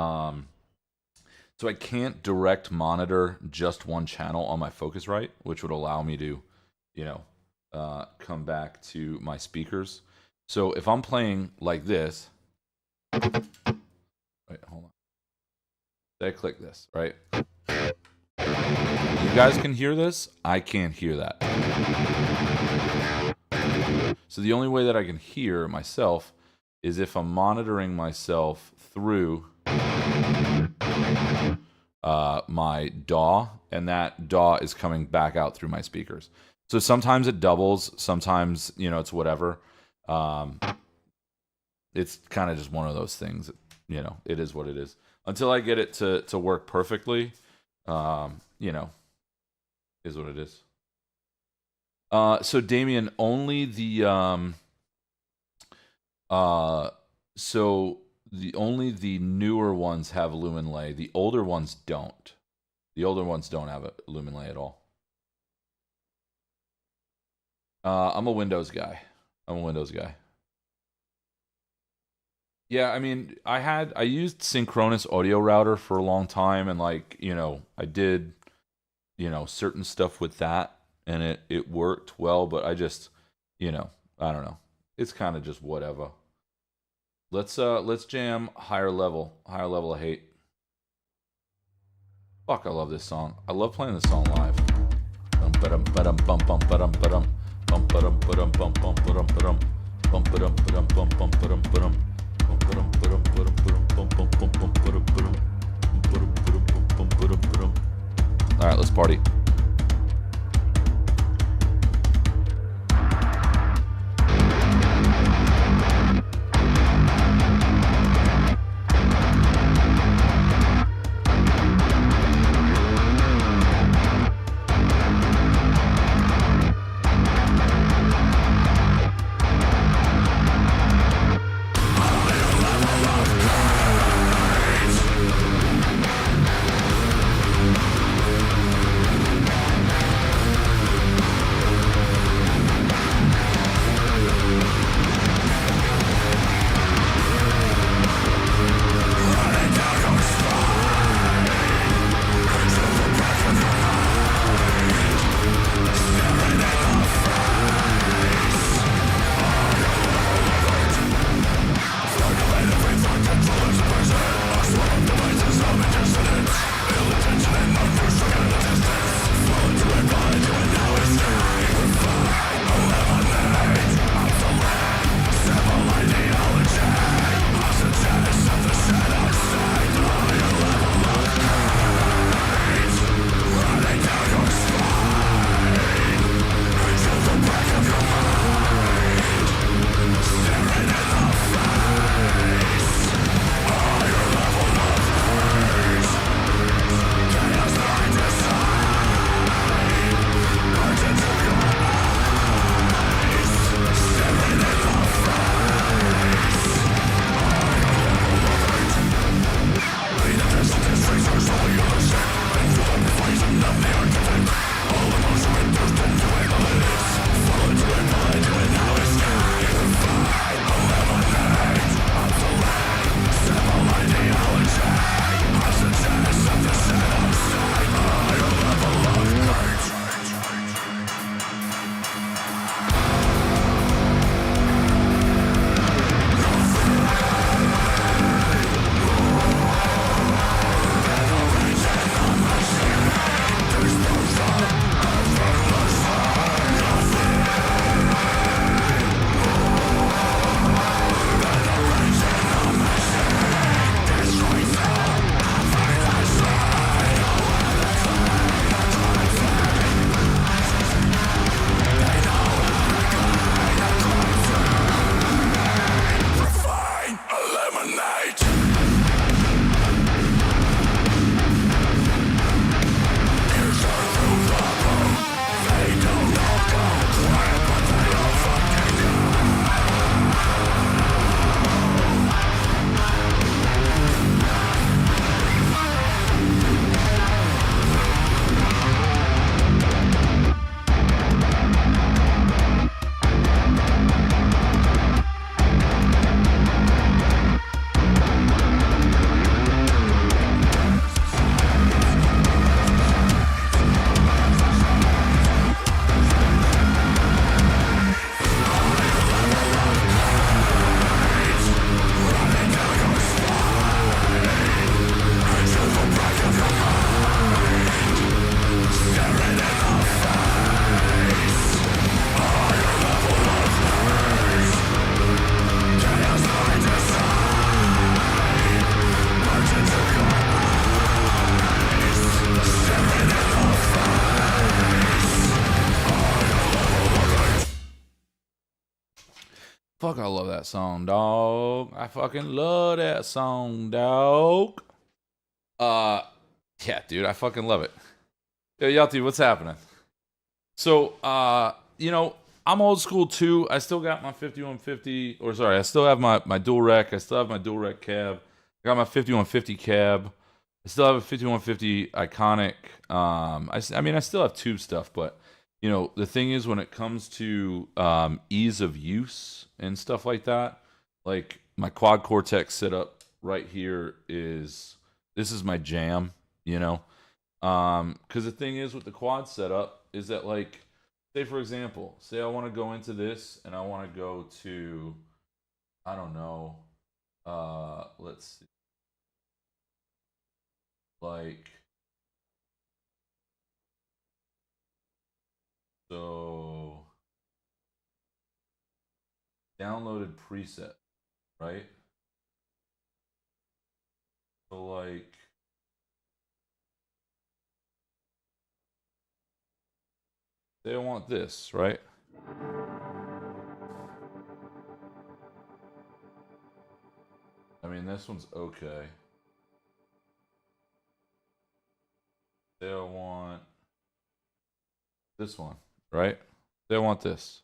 So I can't direct monitor just one channel on my Focusrite, which would allow me to, you know, come back to my speakers. So if I'm playing like this, wait, hold on. Say I click this, right? You guys can hear this. I can't hear that. So the only way that I can hear myself is if I'm monitoring myself through my DAW, and that DAW is coming back out through my speakers. So sometimes it doubles, sometimes, you know, it's whatever. It's kind of just one of those things. You know, it is what it is. Until I get it to work perfectly, you know, is what it is. So Damien, only the only the newer ones have lumen lay. The older ones don't. The older ones don't have a lumen lay at all. I'm a Windows guy. Yeah, I mean, I used Synchronous Audio Router for a long time, and like, you know, I did, you know, certain stuff with that, and it worked well, but I just, you know, I don't know. It's kind of just whatever. Let's jam higher level of hate. Fuck, I love this song. I love playing this song live. All right, let's party. Fuck, I love that song, dog. I fucking love that song, dog. Uh, yeah, dude, I fucking love it. Yo, Yelty, what's happening? So, I'm old school too. I still got my 5150, or sorry, I still have my dual rec. I still have my dual rec cab. I got my 5150 cab. I still have a 5150 iconic. I mean, I still have tube stuff, but the thing is, when it comes to ease of use and stuff like that, like my quad cortex setup right here this is my jam, because the thing is with the quad setup is that, like, say for example, say I want to go into this and I want to go to, I don't know, let's see, like, so downloaded preset, right? So like, say I want this, right? I mean, this one's okay. Say I want this one, right? Say I want this.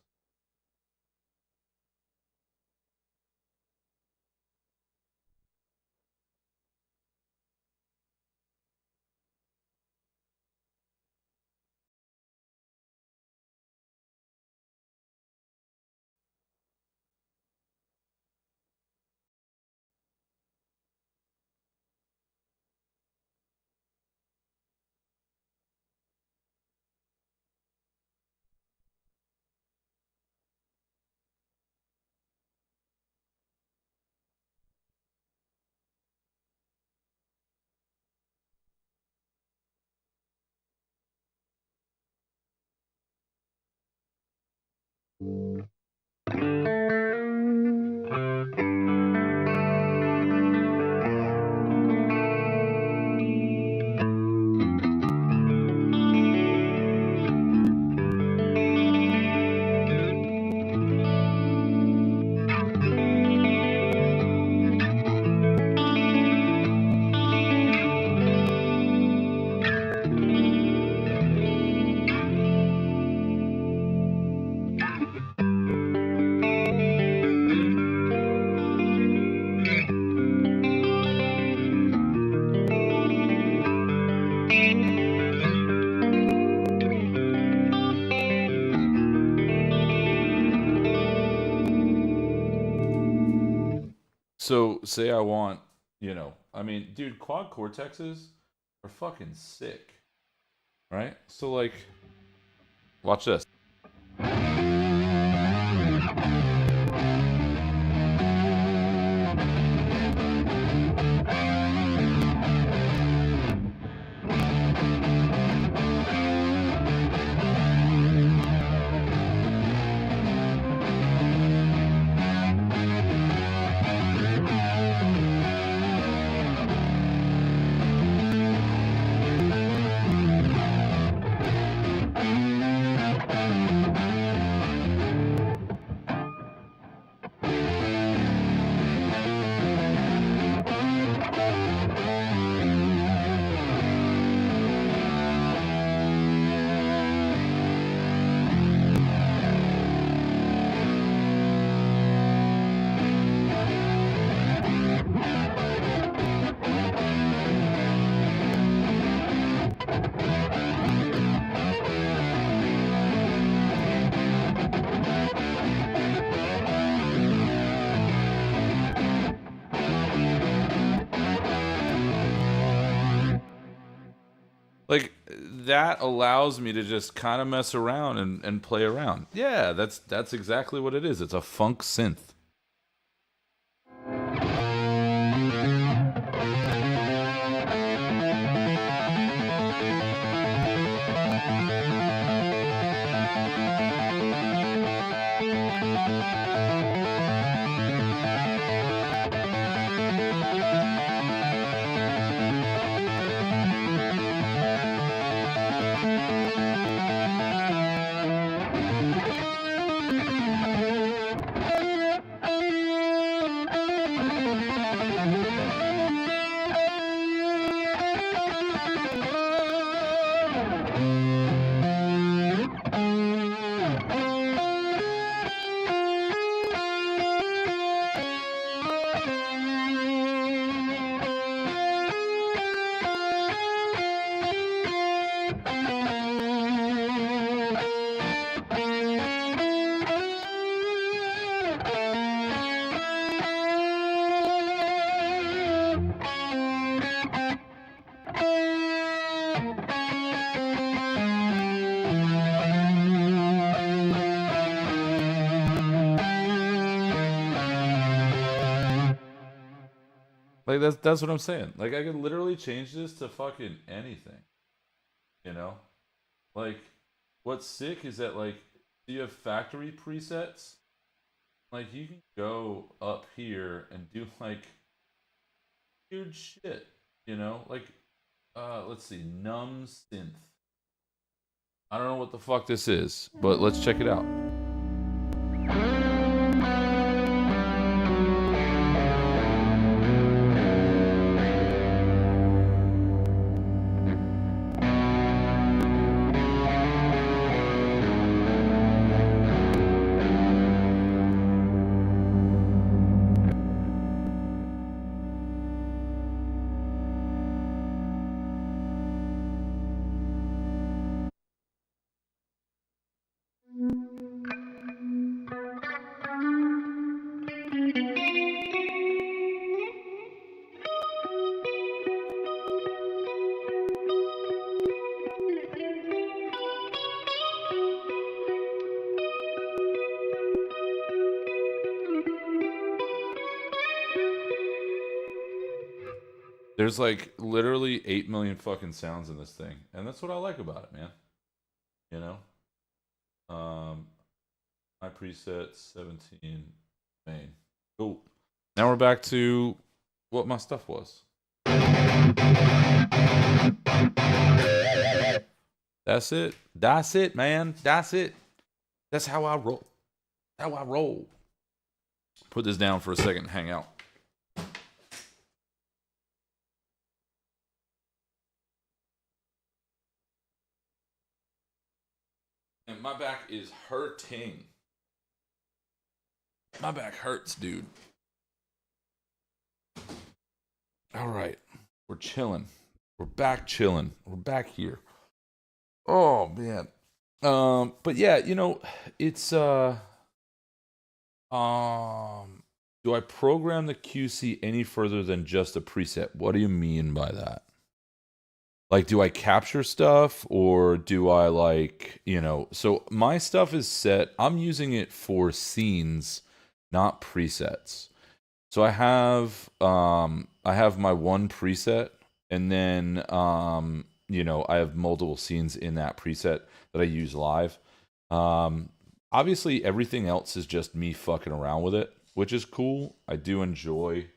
So say I want, I mean, dude, quad cortexes are fucking sick, right? So like, watch this. Like, that allows me to just kind of mess around and play around. Yeah, that's exactly what it is. It's a funk synth. Like that's what I'm saying. Like I could literally change this to fucking anything, you know? Like what's sick is that like you have factory presets. Like you can go up here and do like weird shit, you know? Like let's see, num synth. I don't know what the fuck this is, but let's check it out. There's like literally 8 million fucking sounds in this thing, and that's what I like about it, man. You know, my preset 17 main. Cool. Now we're back to what my stuff was. That's it. That's it, man. That's it. That's how I roll. How I roll. Put this down for a second and hang out. And my back is hurting. My back hurts, dude. All right. We're chilling. We're back chilling. We're back here. Oh man. But yeah, you know, it's do I program the QC any further than just a preset? What do you mean by that? Like, do I capture stuff or do I like, you know, so my stuff is set. I'm using it for scenes, not presets. So I have my one preset and then you know, I have multiple scenes in that preset that I use live. Obviously everything else is just me fucking around with it, which is cool. I do enjoy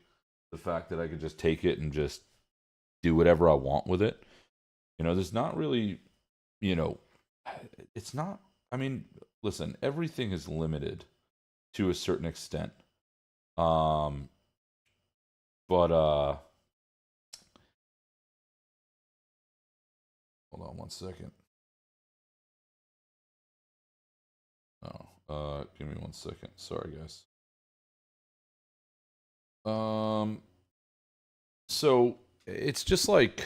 the fact that I could just take it and just do whatever I want with it. You know, there's not really, you know, it's not, I mean, listen, everything is limited to a certain extent. Um, but hold on one second. Oh, give me one second. Sorry, guys. So it's just like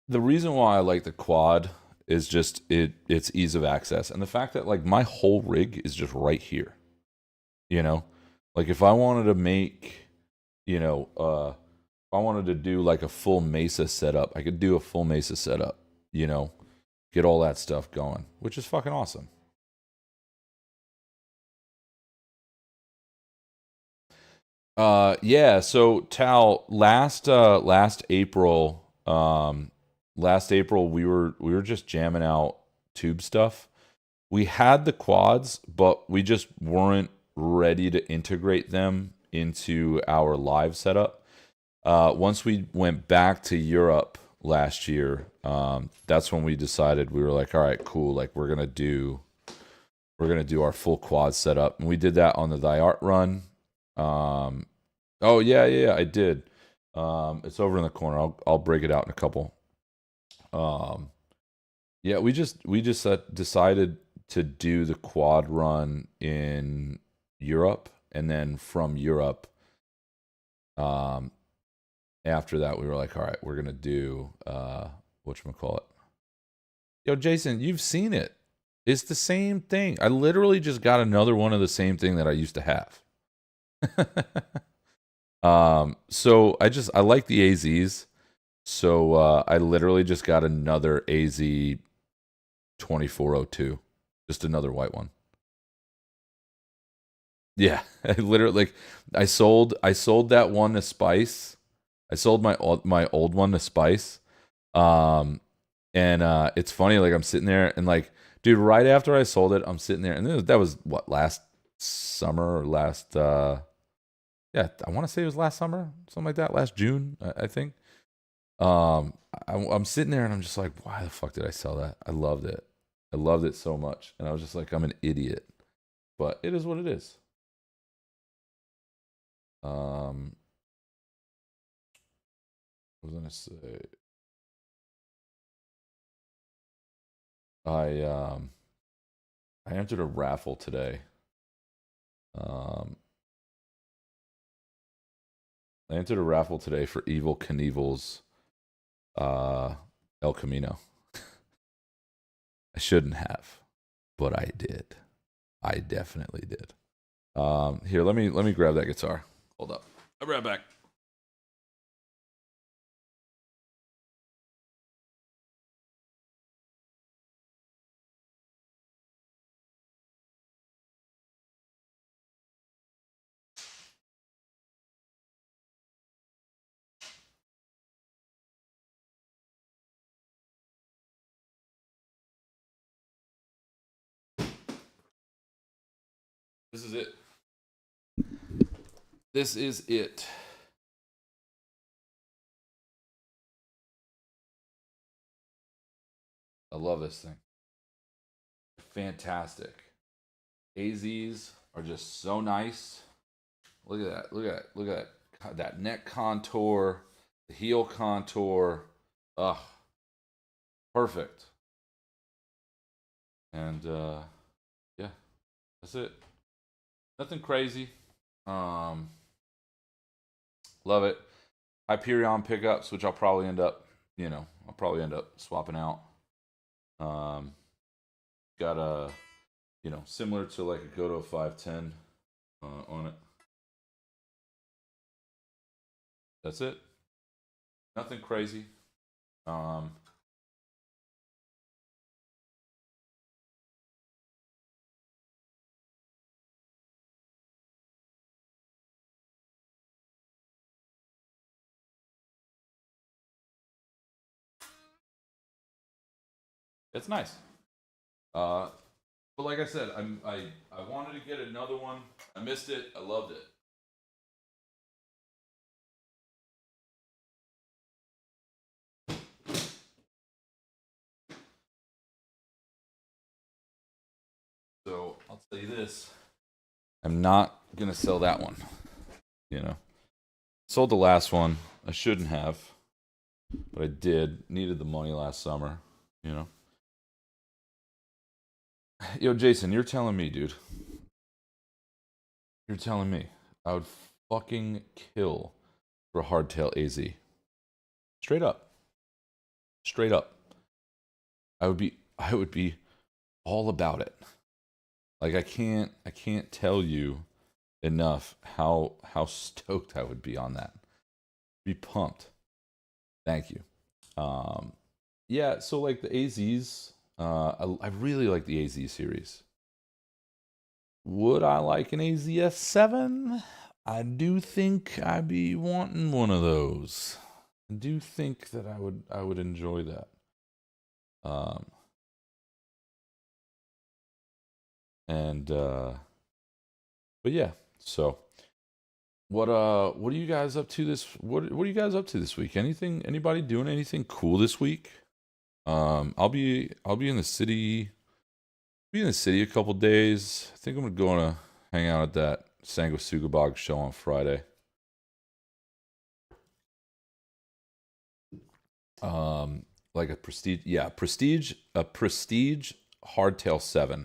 the reason why I like the quad is just it's ease of access and the fact that like my whole rig is just right here. You know, like if I wanted to make, you know, if I wanted to do like a full Mesa setup, I could do a full Mesa setup. You know, get all that stuff going, which is fucking awesome. Yeah, so Tal, last April we were just jamming out tube stuff. We had the quads, but we just weren't ready to integrate them into our live setup. Once we went back to Europe last year, that's when we decided we were like, all right, cool, like we're gonna do our full quad setup, and we did that on the Thy Art run. Oh yeah, I did. It's over in the corner. I'll break it out in a couple. Um, yeah, we just decided to do the quad run in Europe, and then from Europe, um, after that we were like, all right, we're gonna do whatchamacallit. Yo, Jason, you've seen it. It's the same thing. I literally just got another one of the same thing that I used to have. So I like the AZs. So I literally just got another AZ 2402, just another white one. Yeah, I literally like I sold that one to Spice. I sold my old one to Spice. Um and it's funny, like I'm sitting there and like, dude, right after I sold it, I'm sitting there and that was what, last summer or last yeah, I want to say it was last summer, something like that, last June, I think. I'm sitting there and I'm just like, why the fuck did I sell that? I loved it. I loved it so much. And I was just like, I'm an idiot. But it is what it is. Um, what was I gonna say? I um I entered a raffle today. Um, I entered a raffle today for Evil Knievel's uh El Camino. I shouldn't have, but I did. I definitely did. Here, let me grab that guitar. Hold up. I'll be right back. This is it. This is it. I love this thing. Fantastic. AZs are just so nice. Look at that. Look at that. Look at that. That neck contour, the heel contour. Ugh, perfect. And yeah, that's it. Nothing crazy. Um, love it. Hyperion pickups, which I'll probably end up, I'll probably end up swapping out. Um, got a, similar to like a Goto 510 on it. That's it. Nothing crazy. Um, it's nice. Uh, but like I said, I wanted to get another one. I missed it. I loved it. So I'll tell you this: I'm not gonna sell that one. You know, sold the last one. I shouldn't have, but I did. Needed the money last summer. You know, yo, Jason, you're telling me, dude. You're telling me I would fucking kill for a hardtail AZ. Straight up, straight up. I would be all about it. Like I can't tell you enough how stoked I would be on that. Be pumped. Thank you. Um, yeah. So like the AZs, I really like the AZ series. Would I like an AZS7? I do think I'd be wanting one of those. I do think that I would enjoy that. Um, and but yeah. So what are you guys up to this what are you guys up to this week? Anybody doing anything cool this week? I'll be in the city, a couple days. I think I'm gonna hang out at that Sanguisugabog show on Friday. Like a prestige, yeah, a prestige hardtail 7.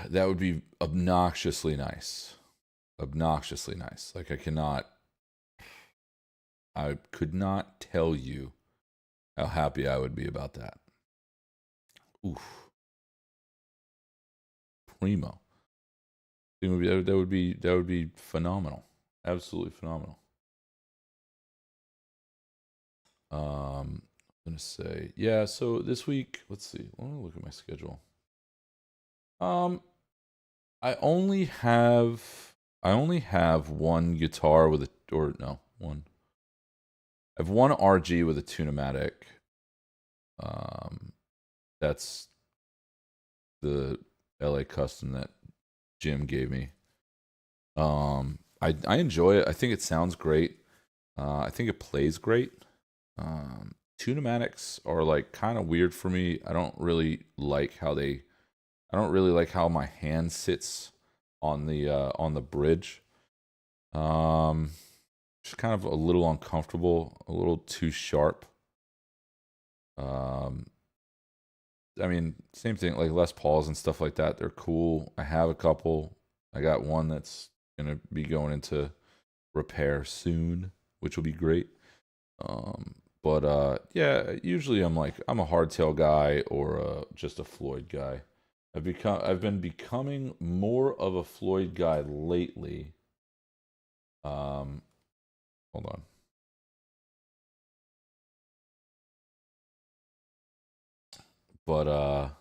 That would be obnoxiously nice. Obnoxiously nice. Like I could not tell you how happy I would be about that. Oof, primo. That would be phenomenal. Absolutely phenomenal. I'm gonna say, yeah. So this week, let's see. Let me look at my schedule. Um, I only have I only have one guitar with a or no one. I have one RG with a Tunematic. Um, that's the LA custom that Jim gave me. I enjoy it. I think it sounds great. I think it plays great. Tunematics are like kind of weird for me. I don't really like how my hand sits on the bridge. Um, just kind of a little uncomfortable, a little too sharp. Um, I mean, same thing like Les Pauls and stuff like that. They're cool. I have a couple. I got one that's gonna be going into repair soon, which will be great. But yeah, usually I'm a hardtail guy or just a Floyd guy. I've been becoming more of a Floyd guy lately. Um, hold on. But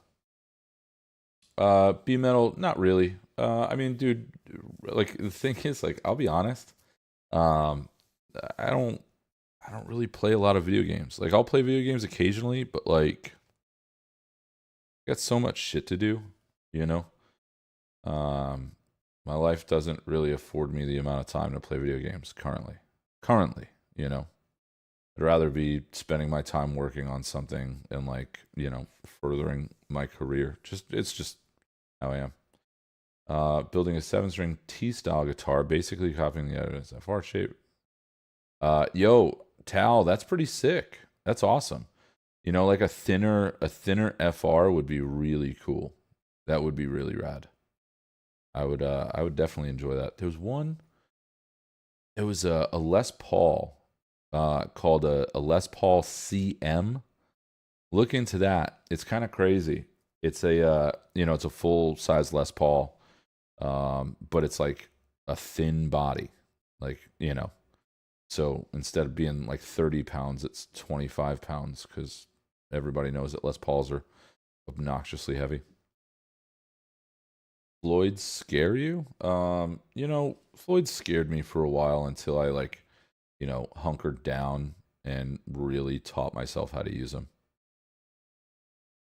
B metal, not really. I mean, dude, like the thing is, like, I'll be honest. Um, I don't, I don't really play a lot of video games. Like, I'll play video games occasionally, but like, I got so much shit to do, you know. Um, my life doesn't really afford me the amount of time to play video games currently. Currently, you know, I'd rather be spending my time working on something and like, furthering my career. It's just how I am. Building a seven-string T-style guitar, basically copying the Evidence FR shape. Yo, Tal, that's pretty sick. That's awesome. Like a thinner FR would be really cool. That would be really rad. I would definitely enjoy that. It was a Les Paul, called a Les Paul CM. Look into that. It's kind of crazy. It's it's a full size Les Paul, but it's like a thin body, like So instead of being like 30 pounds, it's 25 pounds because everybody knows that Les Pauls are obnoxiously heavy. Floyd scare you? Floyd scared me for a while until I like, hunkered down and really taught myself how to use them.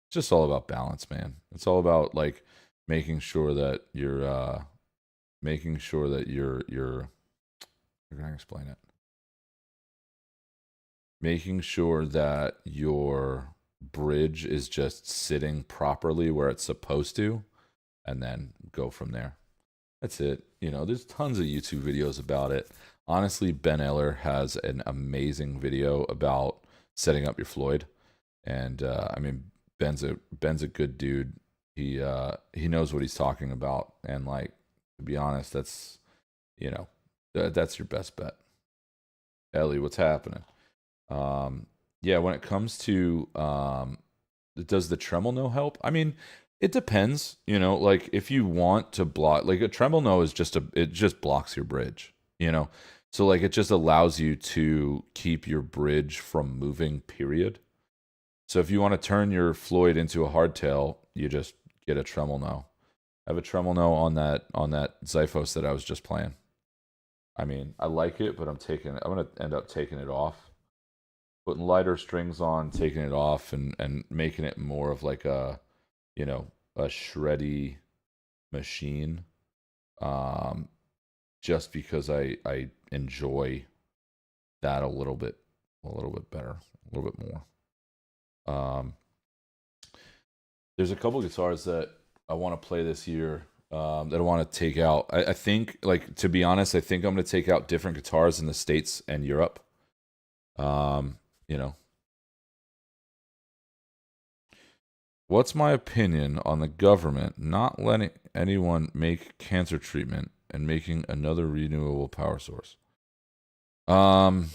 It's just all about balance, man. It's all about like making sure that you're how can I explain it? Making sure that your bridge is just sitting properly where it's supposed to, and then go from there. That's it. There's tons of YouTube videos about it. Honestly, Ben Eller has an amazing video about setting up your Floyd, and I mean, Ben's a good dude. He knows what he's talking about, and like to be honest, you know that's your best bet. Ellie, what's happening? Yeah, when it comes to does the tremolo help? I mean, it depends. Like if you want to block, like a tremolo is it just blocks your bridge. So like it just allows you to keep your bridge from moving. Period. So if you want to turn your Floyd into a hardtail, you just get a tremolo. I have a tremolo on that Xiphos that I was just playing. I mean, I like it, but I'm gonna end up taking it off, putting lighter strings on, taking it off, and making it more of like a shreddy machine. Um, just because I enjoy that a little bit better, a little bit more. Um, there's a couple guitars that I want to play this year, that I want to take out. I think, like, to be honest, I think I'm going to take out different guitars in the States and Europe. Um, you know, what's my opinion on the government not letting anyone make cancer treatment and making another renewable power source? Um,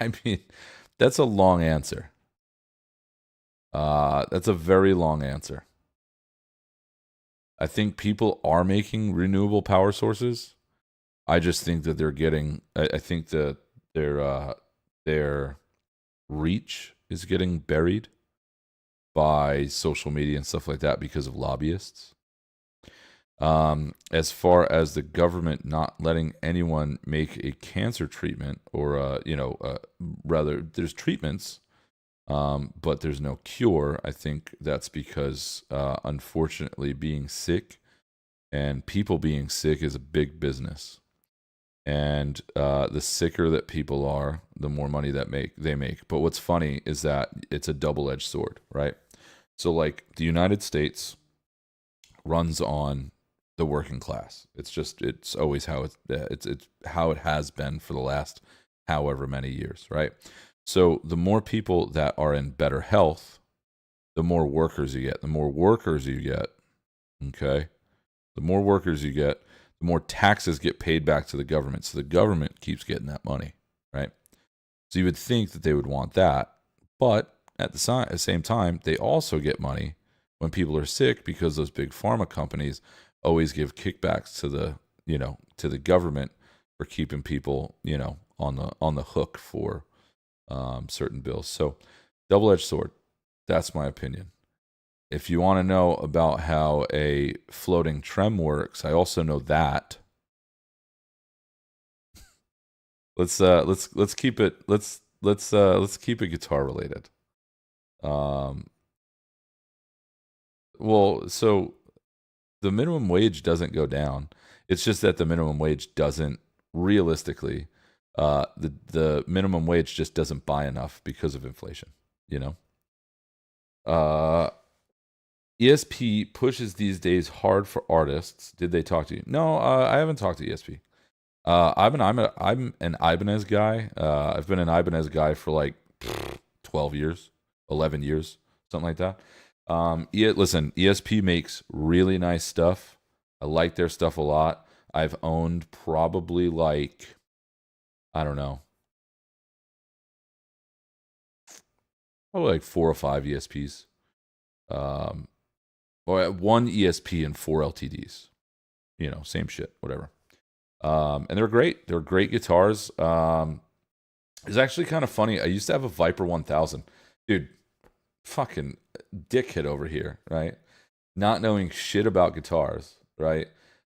I mean, that's a long answer. That's a very long answer. I think people are making renewable power sources. I just think that they're getting. I think that their reach is getting buried by social media and stuff like that because of lobbyists. As far as the government not letting anyone make a cancer treatment, or rather, there's treatments, but there's no cure. I think that's because, unfortunately, being sick and people being sick is a big business. And the sicker that people are, the more money that they make. But what's funny is that it's a double-edged sword, right? So, like, the United States runs on the working class. It's always how it's how it has been for the last however many years, right? So the more people that are in better health, the more workers you get. The more workers you get, okay? The more workers you get, the more taxes get paid back to the government. So the government keeps getting that money, right? So you would think that they would want that, but at the same time, they also get money when people are sick because those big pharma companies always give kickbacks to the government for keeping people, on the hook for certain bills. So double-edged sword. That's my opinion. If you want to know about how a floating trem works, I also know that. Let's keep it let's keep it guitar related. Um, well, so the minimum wage doesn't go down. It's just that the minimum wage doesn't realistically, the minimum wage just doesn't buy enough because of inflation. You know, uh, ESP pushes these days hard for artists. Did they talk to you? No, I haven't talked to ESP. I'm an Ibanez guy. I've been an Ibanez guy for like 12 years, 11 years, something like that. Listen, ESP makes really nice stuff. I like their stuff a lot. I've owned probably like, I don't know, probably like 4 or 5 ESPs. Um, or one ESP and 4 LTDs. Same shit, whatever. And they're great. They're great guitars. It's actually kind of funny. I used to have a Viper 1000. Dude, fucking dickhead over here, right? Not knowing shit about guitars, right?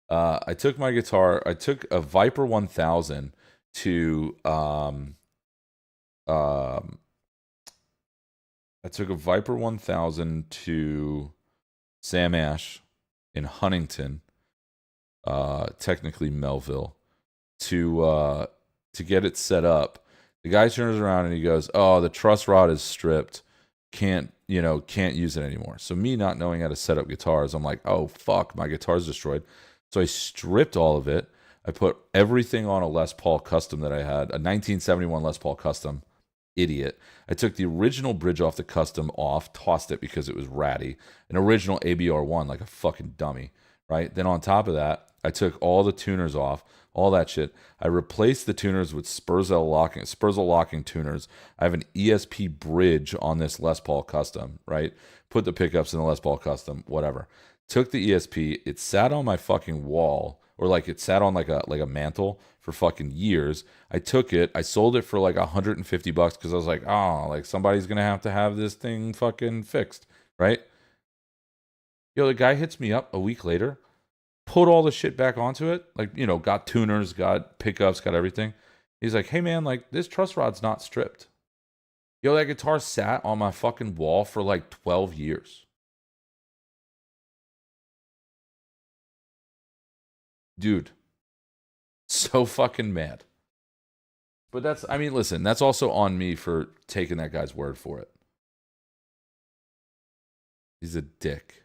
I took a Viper 1000 to I took a Viper 1000 to Sam Ash in Huntington, technically Melville, to get it set up. The guy turns around and he goes, "Oh, the truss rod is stripped. Can't use it anymore." So me not knowing how to set up guitars, I'm like, "Oh fuck, my guitar's destroyed." So I stripped all of it. I put everything on a Les Paul Custom that I had, a 1971 Les Paul Custom. Idiot. I took the original bridge off the Custom off, tossed it because it was ratty. An original ABR1 like a fucking dummy, right? Then on top of that, I took all the tuners off, all that shit. I replaced the tuners with Spurzell locking tuners. I have an ESP bridge on this Les Paul Custom, right? Put the pickups in the Les Paul Custom, whatever. Took the ESP, it sat on my fucking wall, or like it sat on like a mantle for fucking years. I took it, I sold it for like $150 because I was like, oh, like somebody's gonna have this thing fucking fixed, right? Yo, the guy hits me up a week later, put all the shit back onto it, like, got tuners, got pickups, got everything. He's like, hey man, like this truss rod's not stripped. Yo, that guitar sat on my fucking wall for like 12 years. Dude, so fucking mad. But listen, that's also on me for taking that guy's word for it. He's a dick.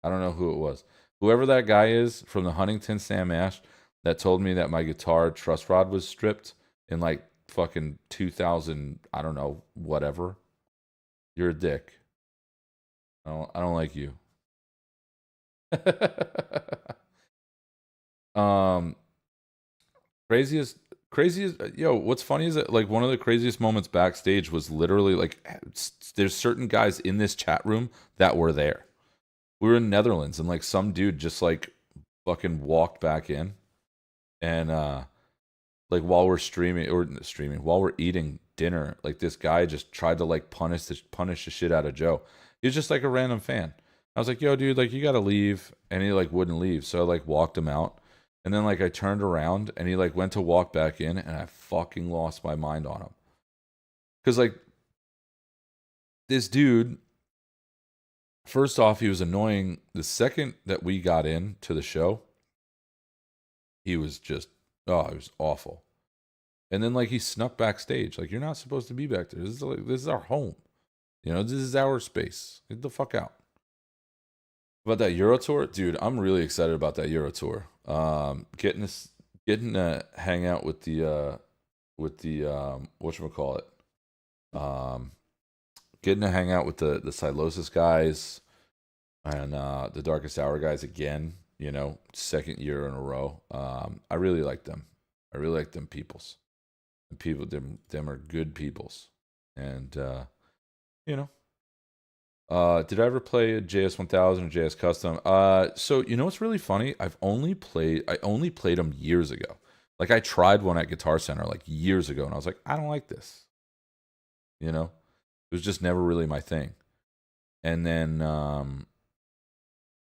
I don't know who it was. Whoever that guy is from the Huntington Sam Ash that told me that my guitar truss rod was stripped in like fucking 2000, I don't know, whatever. You're a dick. I don't like you. um craziest yo, what's funny is that like one of the craziest moments backstage was literally like there's certain guys in this chat room that were there. We were in Netherlands and like some dude just like fucking walked back in, and like while while we're eating dinner, like this guy just tried to like punish the shit out of Joe. He was just like a random fan. I was like, yo, dude, like you gotta leave. And he like wouldn't leave. So I like walked him out. And then like I turned around and he like went to walk back in and I fucking lost my mind on him. Cause like this dude, first off, he was annoying. The second that we got into the show, he was just, oh, it was awful. And then like he snuck backstage. Like, you're not supposed to be back there. This is our home. You know, this is our space. Get the fuck out. About that Euro tour, dude, I'm really excited about that Euro tour. Getting to hang out with the whatchamacallit. Um Getting to hang out with the Silosis guys and the Darkest Hour guys again, you know, second year in a row. I really like them. I really like them peoples. And them are good peoples. And you know, did I ever play a JS1000 or JS Custom? So you know what's really funny? I only played them years ago. Like I tried one at Guitar Center like years ago, and I was like, I don't like this. You know, it was just never really my thing. And then,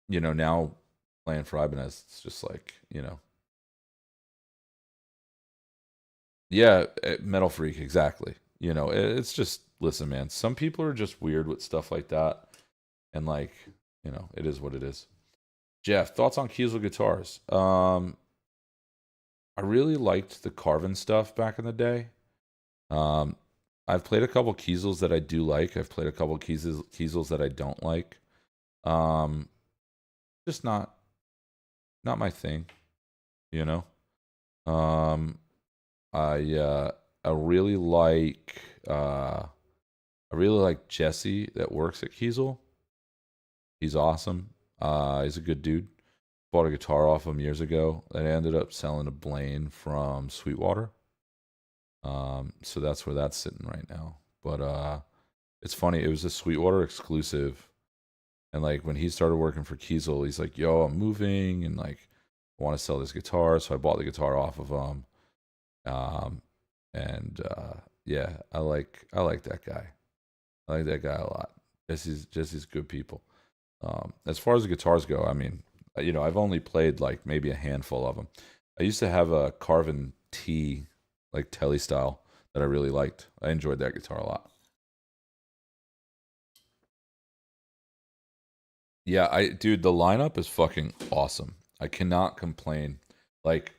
you know, now playing for Ibanez, it's just like, you know, yeah, Metal Freak, exactly. You know, it's just, listen, man, some people are just weird with stuff like that. And like, you know, it is what it is. Jeff, thoughts on Kiesel guitars? I really liked the Carvin stuff back in the day. Um, I've played a couple Kiesels that I do like. I've played a couple Kiesels that I don't like. Um, just not my thing, you know. Um, I really like Jesse that works at Kiesel. He's awesome. He's a good dude. Bought a guitar off him years ago that I ended up selling to Blaine from Sweetwater. So that's where that's sitting right now. But it's funny, it was a Sweetwater exclusive. And like when he started working for Kiesel, he's like, yo, I'm moving and like I want to sell this guitar. So I bought the guitar off of him. Um and yeah, I like that guy. I like that guy a lot. Jesse's good people. As far as the guitars go, I mean, you know, I've only played like maybe a handful of them. I used to have a Carvin T, like Telly style, that I really liked. I enjoyed that guitar a lot. Yeah, dude, the lineup is fucking awesome. I cannot complain. Like,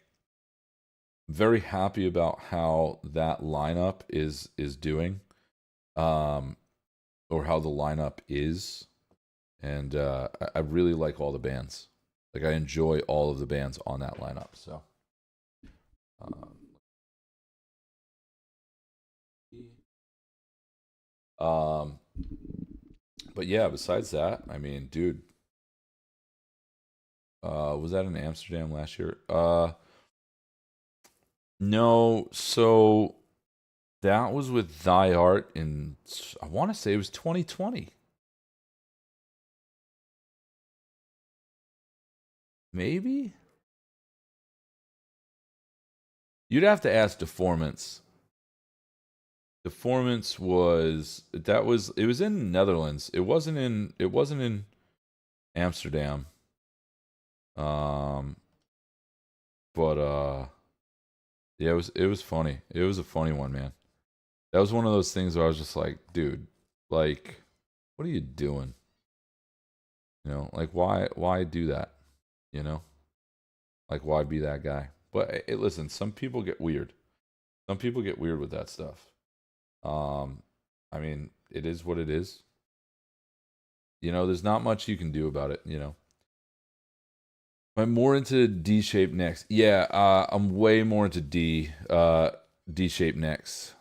very happy about how that lineup is doing, um, or how the lineup is, and I really like all the bands. Like, I enjoy all of the bands on that lineup. So, um, um, but yeah, besides that, I mean, dude, was that in Amsterdam last year? No, so that was with Thy Art in, I want to say it was 2020. Maybe? You'd have to ask Deformance. Deformance it was in Netherlands. It wasn't in Amsterdam. Um but yeah, it was funny. It was a funny one, man. That was one of those things where I was just like, dude, like what are you doing? You know, like why do that? You know? Like why be that guy? But listen, some people get weird. Some people get weird with that stuff. Um I mean, it is what it is. You know, there's not much you can do about it, you know. I'm more into D-shaped necks. Yeah, I'm way more into D-shaped necks.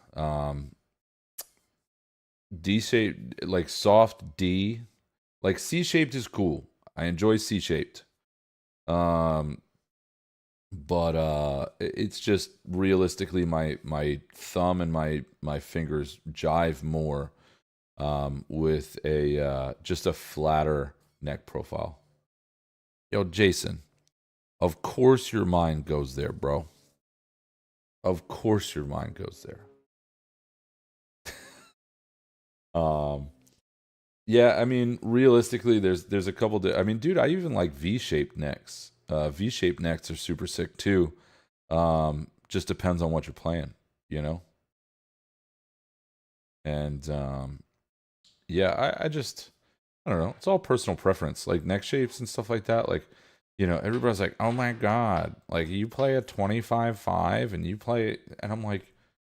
D-shaped, like soft D. Like C-shaped is cool. I enjoy C-shaped. Um, but it's just realistically my thumb and my fingers jive more with a just a flatter neck profile. Yo, Jason, of course your mind goes there, bro. Of course your mind goes there. Um Yeah, I mean, realistically, there's a couple. I mean, dude, I even like V-shaped necks. V-shaped necks are super sick too. Just depends on what you're playing, you know. And yeah, I just I don't know. It's all personal preference. Like neck shapes and stuff like that. Like, everybody's like, "Oh my god, like you play a 25-5 and you play," and I'm like,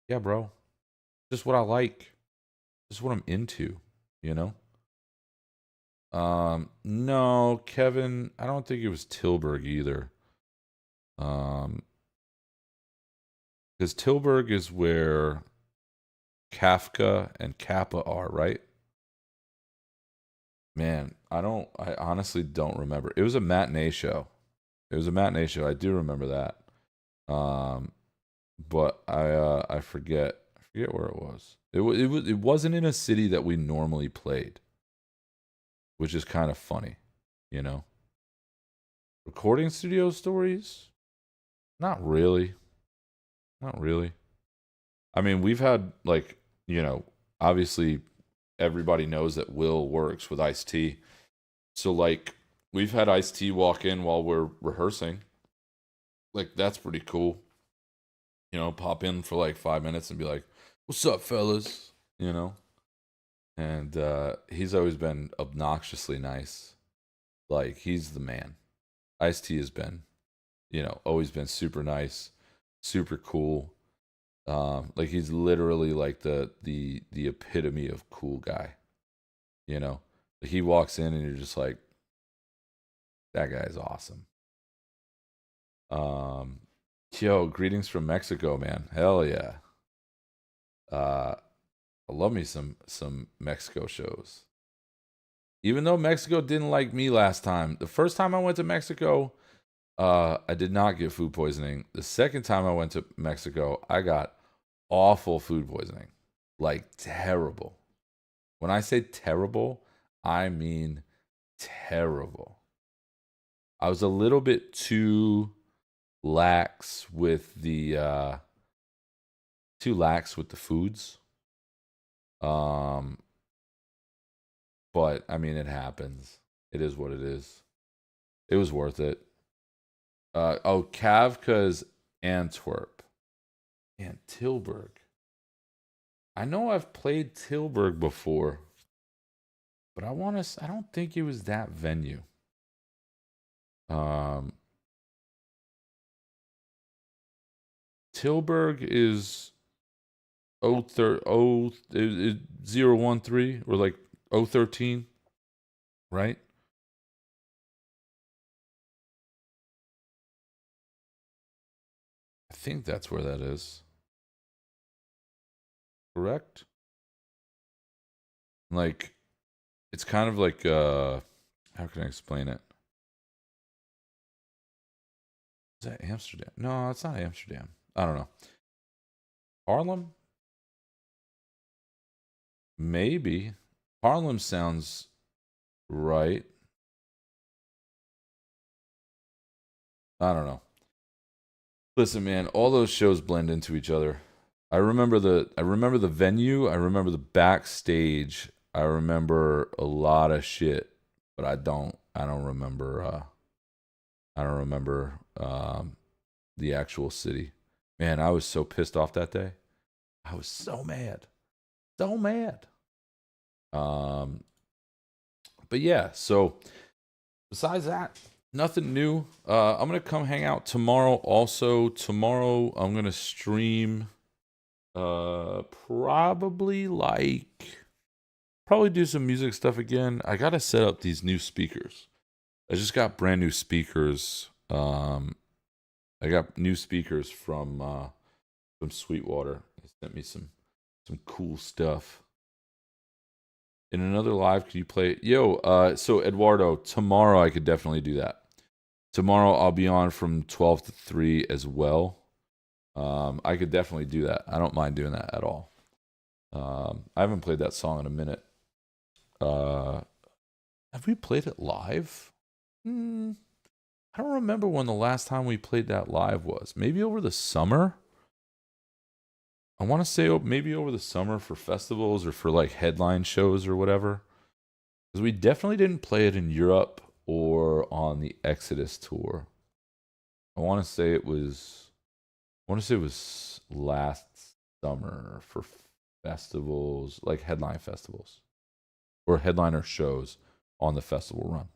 "Yeah, bro, just what I like, just what I'm into," you know. No, Kevin, I don't think it was Tilburg either. Um, because Tilburg is where Kafka and Kappa are, right? Man, I honestly don't remember. It was a matinee show. It was a matinee show. I do remember that. But I forget where it was. It wasn't in a city that we normally played, which is kind of funny, you know. Recording studio stories? Not really. Not really. I mean, we've had like, you know, obviously everybody knows that Will works with Ice T. So like we've had Ice T walk in while we're rehearsing. Like that's pretty cool. Pop in for like 5 minutes and be like, "What's up, fellas?" You know? And he's always been obnoxiously nice. Like he's the man. Ice T has been, always been super nice, super cool. Like he's literally like the epitome of cool guy. You know, he walks in and you're just like, that guy's awesome. Um, Yo, greetings from Mexico, man. Hell yeah. Uh, I love me some Mexico shows. Even though Mexico didn't like me last time, the first time I went to Mexico, I did not get food poisoning. The second time I went to Mexico, I got awful food poisoning, like terrible. When I say terrible, I mean terrible. I was a little bit too lax with the foods. Um, but I mean, it happens. It is what it is. It was worth it. Kavka's Antwerp and Tilburg. I know I've played Tilburg before, but I don't think it was that venue. Um, Tilburg is 013 or like 013, right? I think that's where that is. Correct? Like it's kind of like how can I explain it? Is that Amsterdam? No, it's not Amsterdam. I don't know. Harlem? Maybe. Harlem sounds right. I don't know. Listen, man, all those shows blend into each other. I remember the venue, I remember the backstage, I remember a lot of shit, but I don't remember the actual city. Man, I was so pissed off that day. I was so mad. So mad. Um but yeah, so besides that, nothing new. I'm gonna come hang out tomorrow. Also, tomorrow I'm gonna stream. Probably probably do some music stuff again. I gotta set up these new speakers. I just got brand new speakers. I got new speakers from Sweetwater. They sent me some cool stuff. In another live, could you play? Yo, so Eduardo, tomorrow I could definitely do that. Tomorrow I'll be on from 12 to 3 as well. I could definitely do that. I don't mind doing that at all. I haven't played that song in a minute. Uh, have we played it live? Hmm, I don't remember when the last time we played that live was. Maybe over the summer? I want to say maybe over the summer for festivals or for like headline shows or whatever. because we definitely didn't play it in Europe or on the Exodus tour. I want to say it was. I want to say it was last summer for festivals, like headline festivals or headliner shows on the festival run.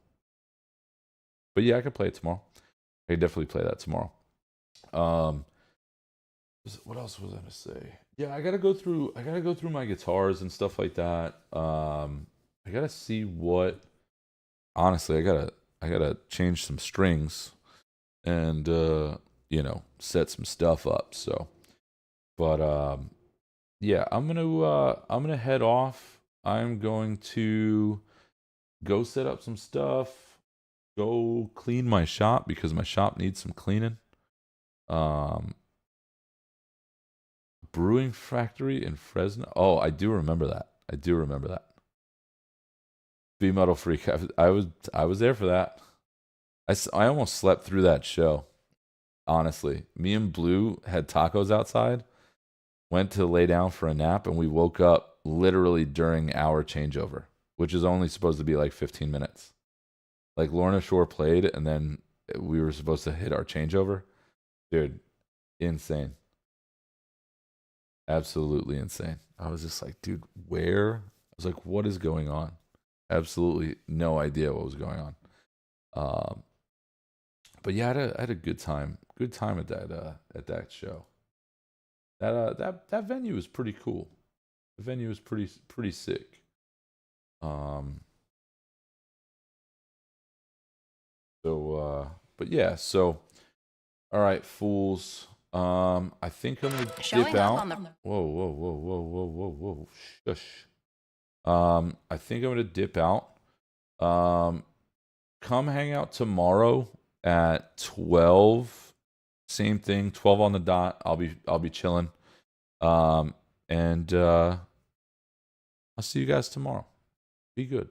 But yeah, I could play it tomorrow. I could definitely play that tomorrow. What else was I gonna say? Yeah, I gotta go through. I gotta go through my guitars and stuff like that. I gotta see what. Honestly, I gotta change some strings and set some stuff up. So, but yeah, I'm gonna head off. I'm going to go set up some stuff. Go clean my shop because my shop needs some cleaning. Um, Brewing Factory in Fresno. Oh, I do remember that. I do remember that. B Metal Freak. I was there for that. I almost slept through that show. Honestly, me and Blue had tacos outside. Went to lay down for a nap, and we woke up literally during our changeover, which is only supposed to be like 15 minutes. Like Lorna Shore played, and then we were supposed to hit our changeover. Dude, insane. Absolutely insane. I was just like, dude, where? I was like, what is going on? Absolutely no idea what was going on. Um, but yeah, I had a good time. Good time at that show. That venue was pretty cool. The venue was pretty sick. Um, but yeah, so all right, fools. I think I'm gonna dip out. Whoa, whoa, whoa, whoa, whoa, whoa, whoa. Shush. I think I'm gonna dip out. Um, Come hang out tomorrow at 12. Same thing, 12 on the dot. I'll be chilling. And I'll see you guys tomorrow. Be good.